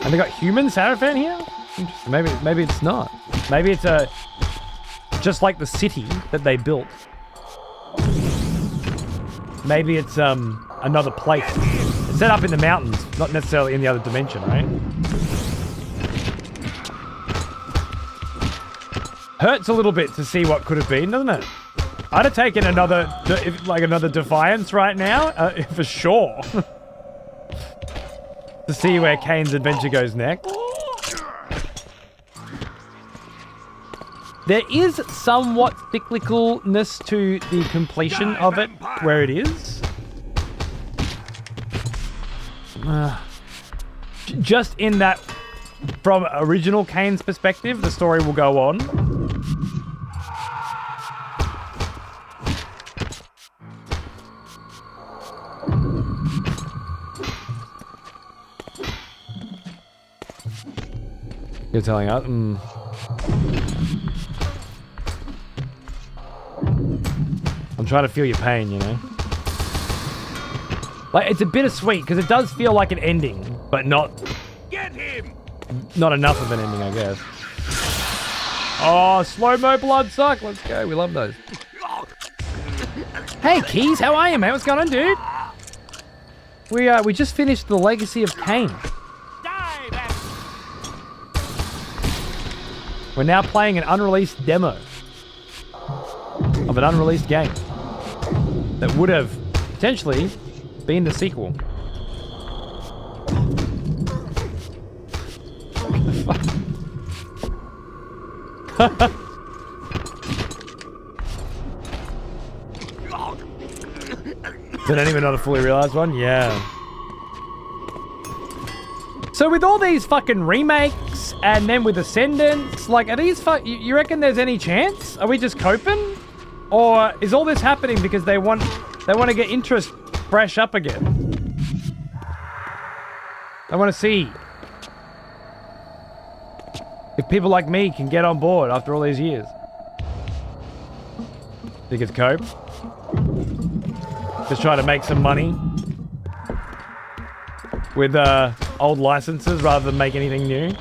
And they got human Sarafan here? Interesting. Maybe it's not. Maybe it's just like the city that they built. Maybe it's another place. It's set up in the mountains, not necessarily in the other dimension, right? Hurts a little bit to see what could have been, doesn't it? I'd have taken another Defiance right now, for sure. To see where Kain's adventure goes next. There is somewhat cyclicalness to the completion of it, where it is. Just in that, from original Kain's perspective, the story will go on. You're telling us? I'm trying to feel your pain, you know? Like, it's a bittersweet, because it does feel like an ending, but not... Get him! Not enough of an ending, I guess. Oh, slow-mo blood suck. Let's go. We love those. Hey, Keys, how are you, mate? What's going on, dude? We just finished the Legacy of Kain. We're now playing an unreleased demo of an unreleased game that would have potentially been the sequel. Did anyone not a fully realized one? Yeah. So with all these fucking remakes and then with Ascendants, like, are these you reckon there's any chance? Are we just coping? Or is all this happening because they want to get interest fresh up again? I want to see if people like me can get on board after all these years. Think it's cope? Just try to make some money with old licenses rather than make anything new.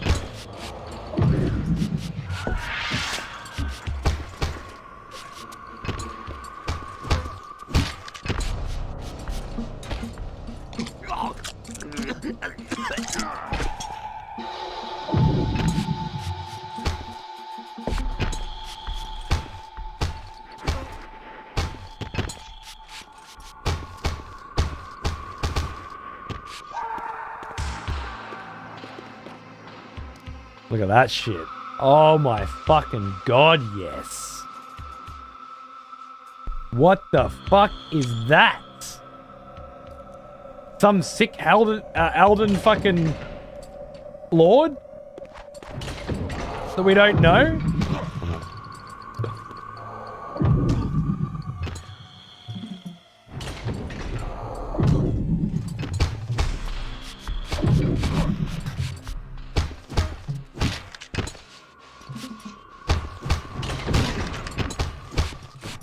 Look at that shit. Oh my fucking god, yes. What the fuck is that? Some sick Alden fucking lord? That we don't know?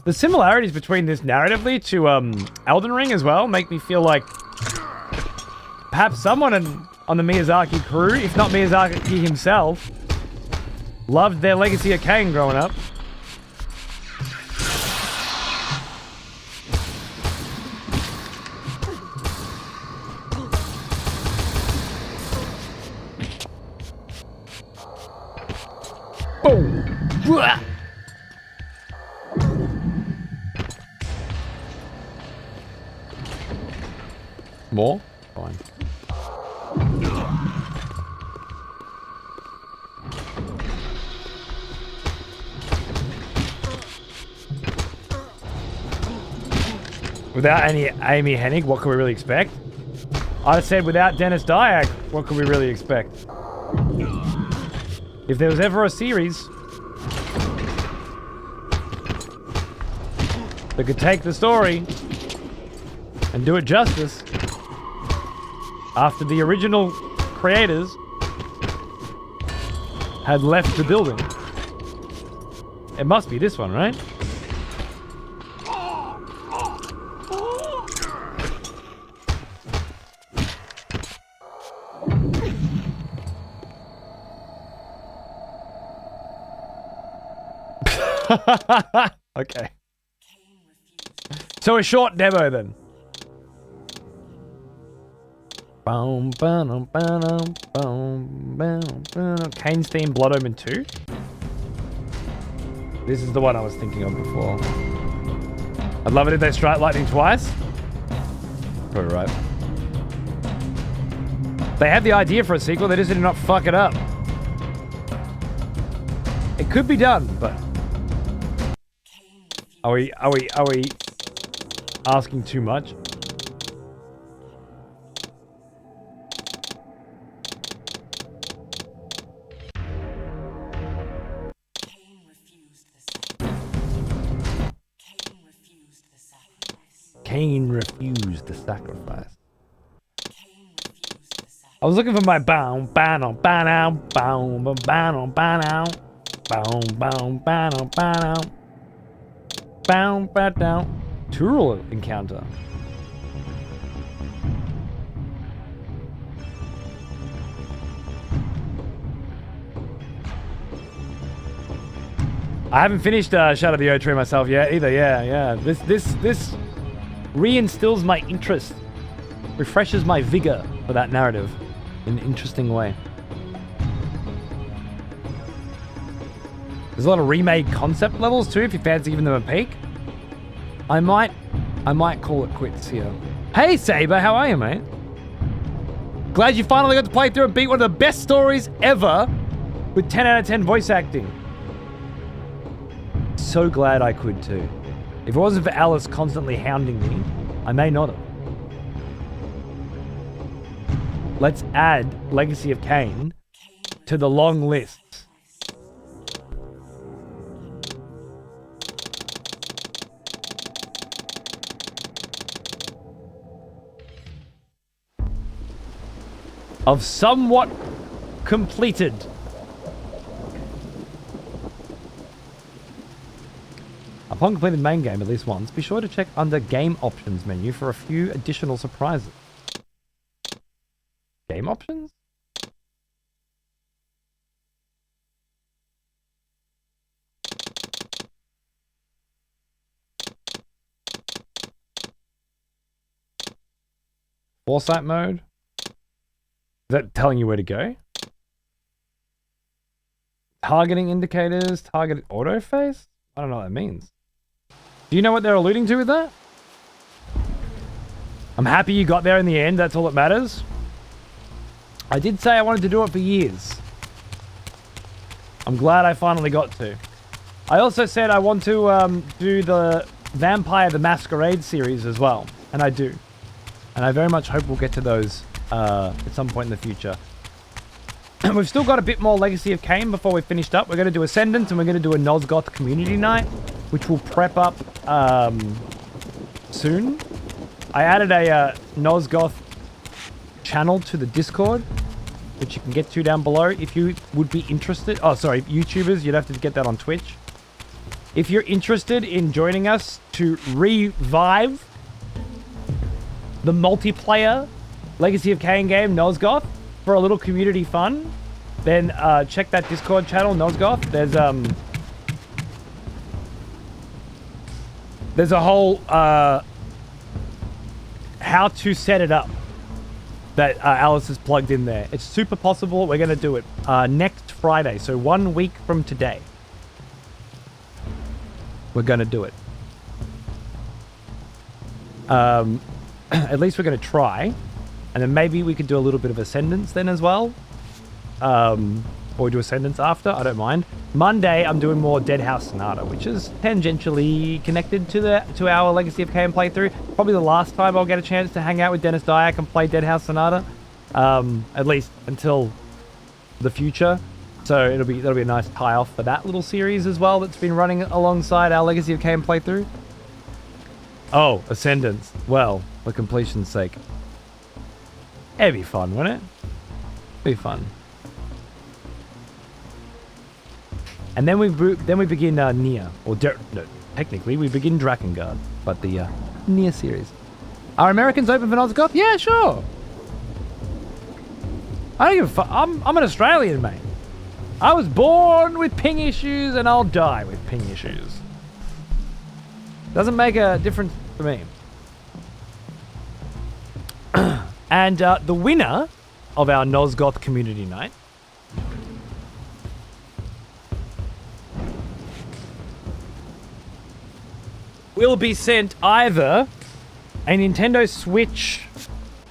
The similarities between this narratively to Elden Ring as well make me feel like perhaps someone on the Miyazaki crew, if not Miyazaki himself, loved their Legacy of Kain growing up. Boom! More? Fine. Without any Amy Hennig, what could we really expect? I said without Dennis Dyack, what could we really expect? If there was ever a series that could take the story and do it justice after the original creators had left the building, it must be this one, right? Okay. So a short demo then. Kain's theme, Blood Omen 2. This is the one I was thinking of before. I'd love it if they strike lightning twice. Probably right. They had the idea for a sequel, they just did not fuck it up. It could be done, but are we asking too much? Kain refused the sacrifice. I was looking for my bow, bow, bow, bow, bow, bow, bow, bow, bow, bow. Tural encounter. I haven't finished Shadow of the Oak Tree myself yet either. Yeah. This reinstills my interest, refreshes my vigor for that narrative in an interesting way. There's a lot of remade concept levels too, if you fancy giving them a peek. I might call it quits here. Hey Saber, how are you, mate? Glad you finally got to play through and beat one of the best stories ever with 10 out of 10 voice acting. So glad I could too. If it wasn't for Alice constantly hounding me, I may not have. Let's add Legacy of Kain to the long list. Of somewhat completed. Upon completing the main game at least once, be sure to check under Game Options menu for a few additional surprises. Game Options? Foresight mode? Is that telling you where to go? Targeting indicators, targeted autoface? I don't know what that means. Do you know what they're alluding to with that? I'm happy you got there in the end, that's all that matters. I did say I wanted to do it for years. I'm glad I finally got to. I also said I want to do the Vampire the Masquerade series as well, and I do. And I very much hope we'll get to those at some point in the future. We've still got a bit more Legacy of Kain before we're finished up. We're going to do Ascendant and we're going to do a Nosgoth community night, which will prep up soon. I added a Nosgoth channel to the Discord, which you can get to down below if you would be interested. Oh, sorry, YouTubers, you'd have to get that on Twitch. If you're interested in joining us to revive the multiplayer Legacy of Kain game, Nosgoth, for a little community fun, then check that Discord channel, Nosgoth. There's a whole how to set it up that Alice has plugged in there. It's super possible. We're going to do it next Friday, so 1 week from today. We're going to do it. at least we're going to try. And then maybe we could do a little bit of Ascendance then as well. Or do Ascendance after, I don't mind. Monday, I'm doing more Deadhouse Sonata, which is tangentially connected to our Legacy of Kain playthrough. Probably the last time I'll get a chance to hang out with Dennis Dyack and play Deadhouse Sonata. At least until the future. So that'll be a nice tie-off for that little series as well that's been running alongside our Legacy of Kain playthrough. Oh, Ascendance. Well, for completion's sake. It'd be fun, wouldn't it? Be fun. And then we begin Nier, or no, technically we begin Drakengard, but the Nier series. Are Americans open for Nosgoth? Yeah, sure. I don't give a fuck. I'm an Australian, mate. I was born with ping issues, and I'll die with ping issues. Doesn't make a difference to me. And the winner of our Nosgoth community night will be sent either a Nintendo Switch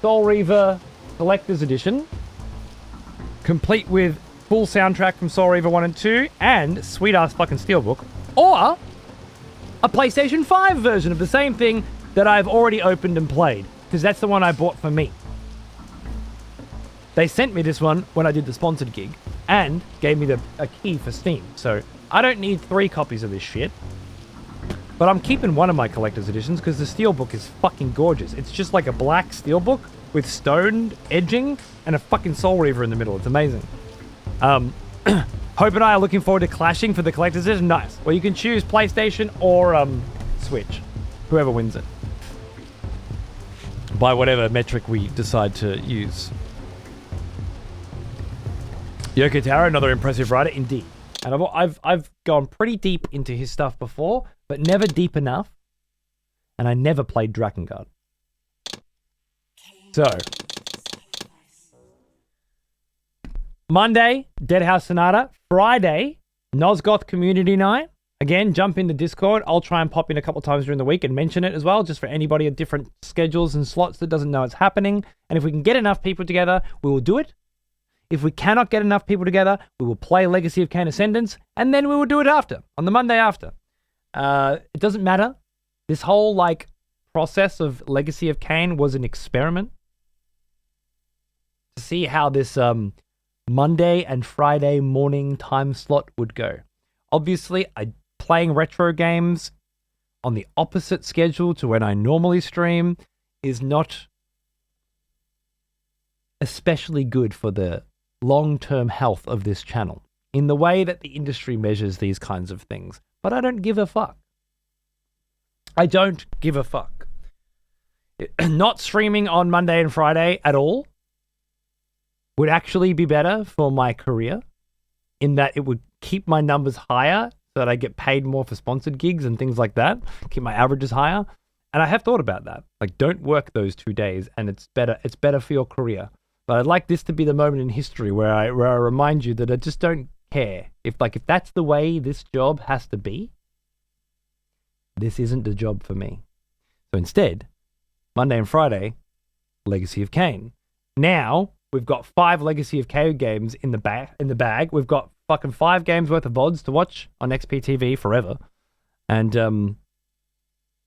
Soul Reaver Collector's Edition, complete with full soundtrack from Soul Reaver 1 and 2, and sweet-ass fucking Steelbook, or a PlayStation 5 version of the same thing that I've already opened and played, because that's the one I bought for me. They sent me this one when I did the sponsored gig, and gave me a key for Steam, so I don't need 3 copies of this shit. But I'm keeping one of my collector's editions because the Steelbook is fucking gorgeous. It's just like a black Steelbook with stoned edging and a fucking Soul Reaver in the middle. It's amazing. Hope and I are looking forward to clashing for the collector's edition. Nice. Well, you can choose PlayStation or Switch. Whoever wins it. By whatever metric we decide to use. Yoko Taro, another impressive writer, indeed. And I've gone pretty deep into his stuff before, but never deep enough. And I never played Drakengard. So, Monday, Deadhouse Sonata. Friday, Nosgoth Community Night. Again, jump into Discord. I'll try and pop in a couple times during the week and mention it as well, just for anybody at different schedules and slots that doesn't know it's happening. And if we can get enough people together, we will do it. If we cannot get enough people together, we will play Legacy of Kain Ascendance, and then we will do it after, on the Monday after. It doesn't matter. This whole, process of Legacy of Kain was an experiment to see how this Monday and Friday morning time slot would go. Obviously, playing retro games on the opposite schedule to when I normally stream is not especially good for the long-term health of this channel in the way that the industry measures these kinds of things. But I don't give a fuck. I don't give a fuck. Not streaming on Monday and Friday at all would actually be better for my career, in that it would keep my numbers higher so that I get paid more for sponsored gigs and things like that, keep my averages higher. And I have thought about that. Don't work those 2 days, and it's better for your career. But I'd like this to be the moment in history where I remind you that I just don't care. If that's the way this job has to be, this isn't the job for me. So instead, Monday and Friday, Legacy of Kain. Now, we've got 5 Legacy of Kain games in the bag. We've got fucking 5 games worth of VODs to watch on XPTV forever. And,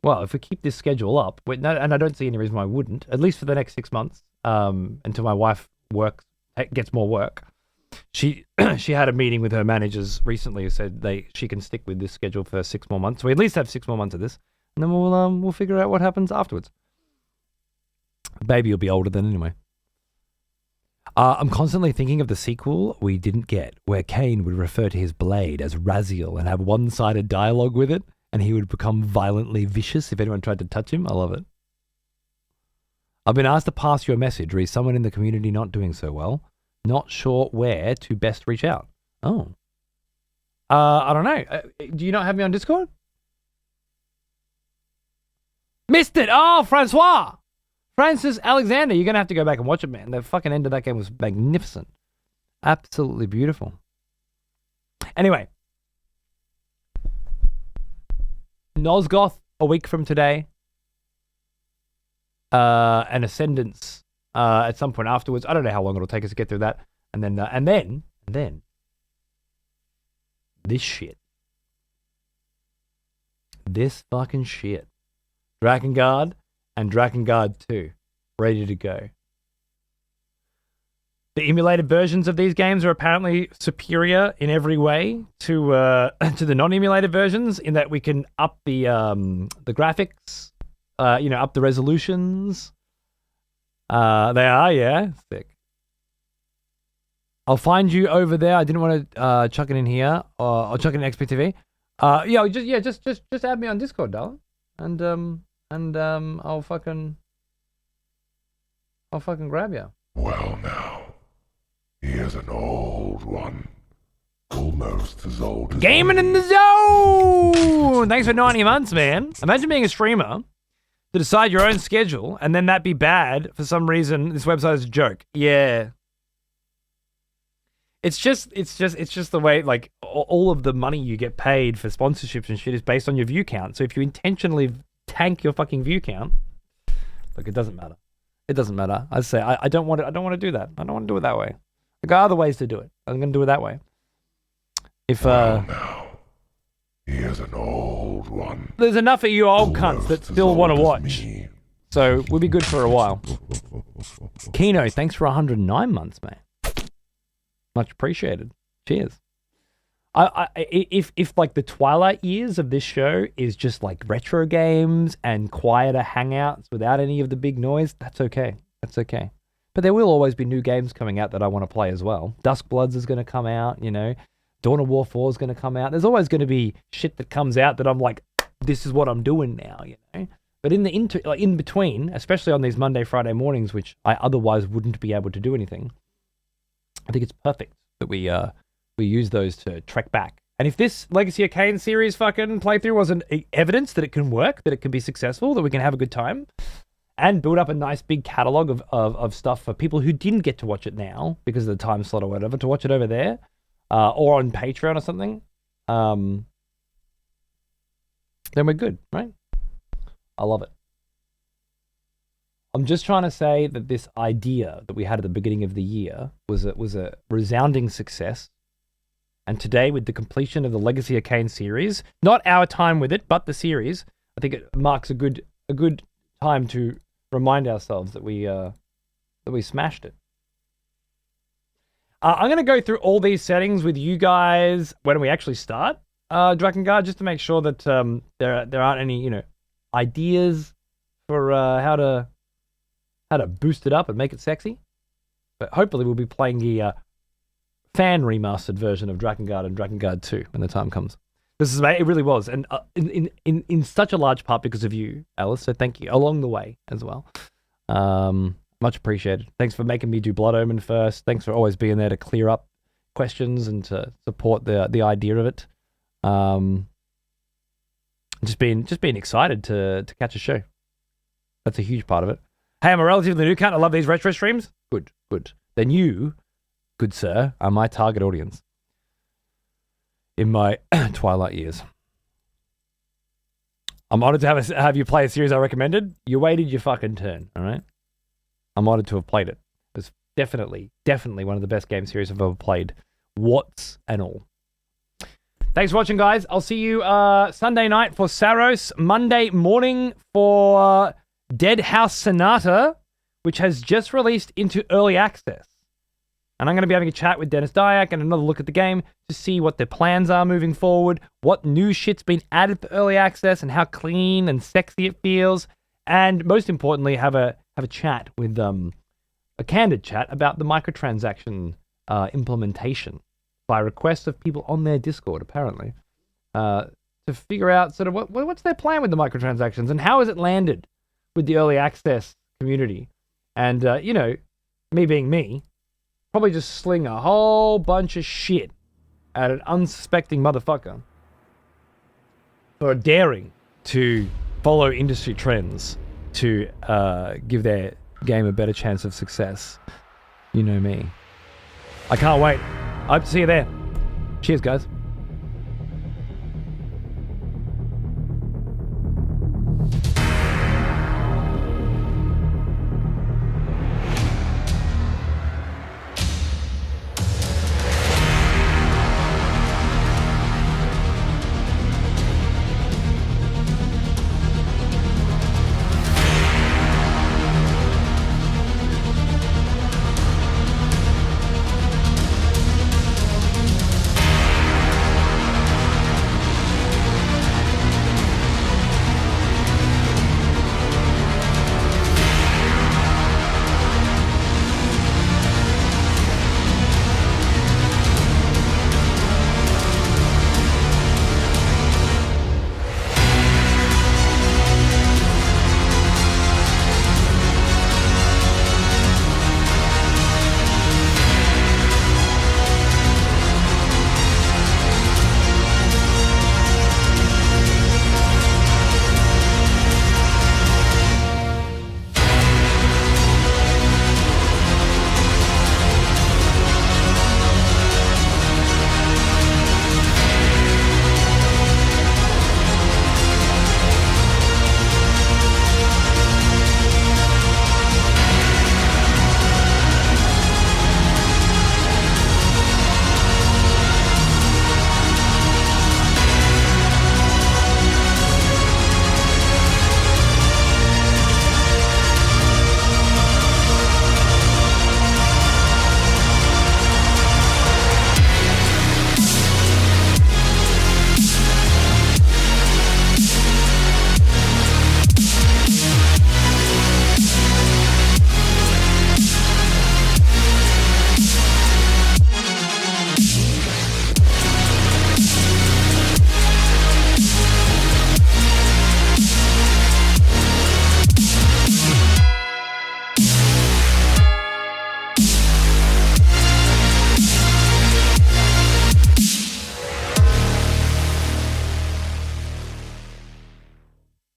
well, if we keep this schedule up, and I don't see any reason why I wouldn't, at least for the next 6 months, until my wife gets more work. She had a meeting with her managers recently who said she can stick with this schedule for 6 more months. So we at least have 6 more months of this, and then we'll figure out what happens afterwards. Baby will be older then anyway. I'm constantly thinking of the sequel we didn't get, where Kain would refer to his blade as Raziel and have one-sided dialogue with it, and he would become violently vicious if anyone tried to touch him. I love it. I've been asked to pass you a message, re someone in the community not doing so well. Not sure where to best reach out. Oh. I don't know. Do you not have me on Discord? Missed it! Oh, Francois! Francis Alexander, you're going to have to go back and watch it, man. The fucking end of that game was magnificent. Absolutely beautiful. Anyway. Nosgoth, a week from today. and Ascendance at some point afterwards. I don't know how long it'll take us to get through that. And then this shit. This fucking shit. Drakengard and Drakengard 2. Ready to go. The emulated versions of these games are apparently superior in every way to the non-emulated versions, in that we can up the graphics, up the resolutions. They are, yeah, thick. I'll find you over there. I didn't want to chuck it in here, or I'll chuck it in XPTV. Just add me on Discord, darling, and I'll fucking grab you. Well now, he is an old one. Almost as old as Gaming in the zone! Thanks for 90 months, man. Imagine being a streamer to decide your own schedule and then that be bad for some reason. This website is a joke. Yeah. It's just the way, like, all of the money you get paid for sponsorships and shit is based on your view count. So if you intentionally tank your fucking view count, look, it doesn't matter. It doesn't matter. I say I don't want to do that. I don't want to do it that way. There are other ways to do it. I'm going to do it that way. If now, he is an old one. There's enough of you old cunts that still want to watch. So we'll be good for a while. Kino, thanks for 109 months, man. Much appreciated. Cheers. If like the twilight years of this show is just like retro games and quieter hangouts without any of the big noise, that's okay. That's okay. But there will always be new games coming out that I want to play as well. Duskbloods is going to come out, Dawn of War 4 is going to come out. There's always going to be shit that comes out that I'm like, this is what I'm doing now, But in the in between, especially on these Monday, Friday mornings, which I otherwise wouldn't be able to do anything, I think it's perfect that we use those to trek back. And if this Legacy of Kain series fucking playthrough wasn't evidence that it can work, that it can be successful, that we can have a good time, and build up a nice big catalog of stuff for people who didn't get to watch it now because of the time slot or whatever, to watch it over there, or on Patreon or something, then we're good, right? I love it. I'm just trying to say that this idea that we had at the beginning of the year was a resounding success. And today, with the completion of the Legacy of Kain series, not our time with it, but the series, I think it marks a good time to remind ourselves that we smashed it. I'm going to go through all these settings with you guys when we actually start Drakengard, just to make sure that there aren't any ideas for how to boost it up and make it sexy. But hopefully we'll be playing the fan remastered version of Drakengard and Drakengard 2 when the time comes. It really was, and in such a large part because of you, Alice. So thank you along the way as well. Much appreciated. Thanks for making me do Blood Omen first. Thanks for always being there to clear up questions and to support the idea of it. Just being excited to catch a show. That's a huge part of it. Hey, I'm a relatively new cunt. I love these retro streams. Good. Then you, good sir, are my target audience in my twilight years. I'm honored to have you play a series I recommended. You waited your fucking turn, all right? I'm honored to have played it. It's definitely one of the best game series I've ever played. What's and all. Thanks for watching, guys. I'll see you Sunday night for Saros, Monday morning for Dead House Sonata, which has just released into early access. And I'm going to be having a chat with Dennis Dyack and another look at the game to see what their plans are moving forward, what new shit's been added for early access, and how clean and sexy it feels. And most importantly, have a chat with a candid chat about the microtransaction implementation by request of people on their Discord, apparently, to figure out sort of what's their plan with the microtransactions and how has it landed with the early access community. And, me being me, probably just sling a whole bunch of shit at an unsuspecting motherfucker for daring to follow industry trends to give their game a better chance of success. You know me. I can't wait. I hope to see you there. Cheers, guys.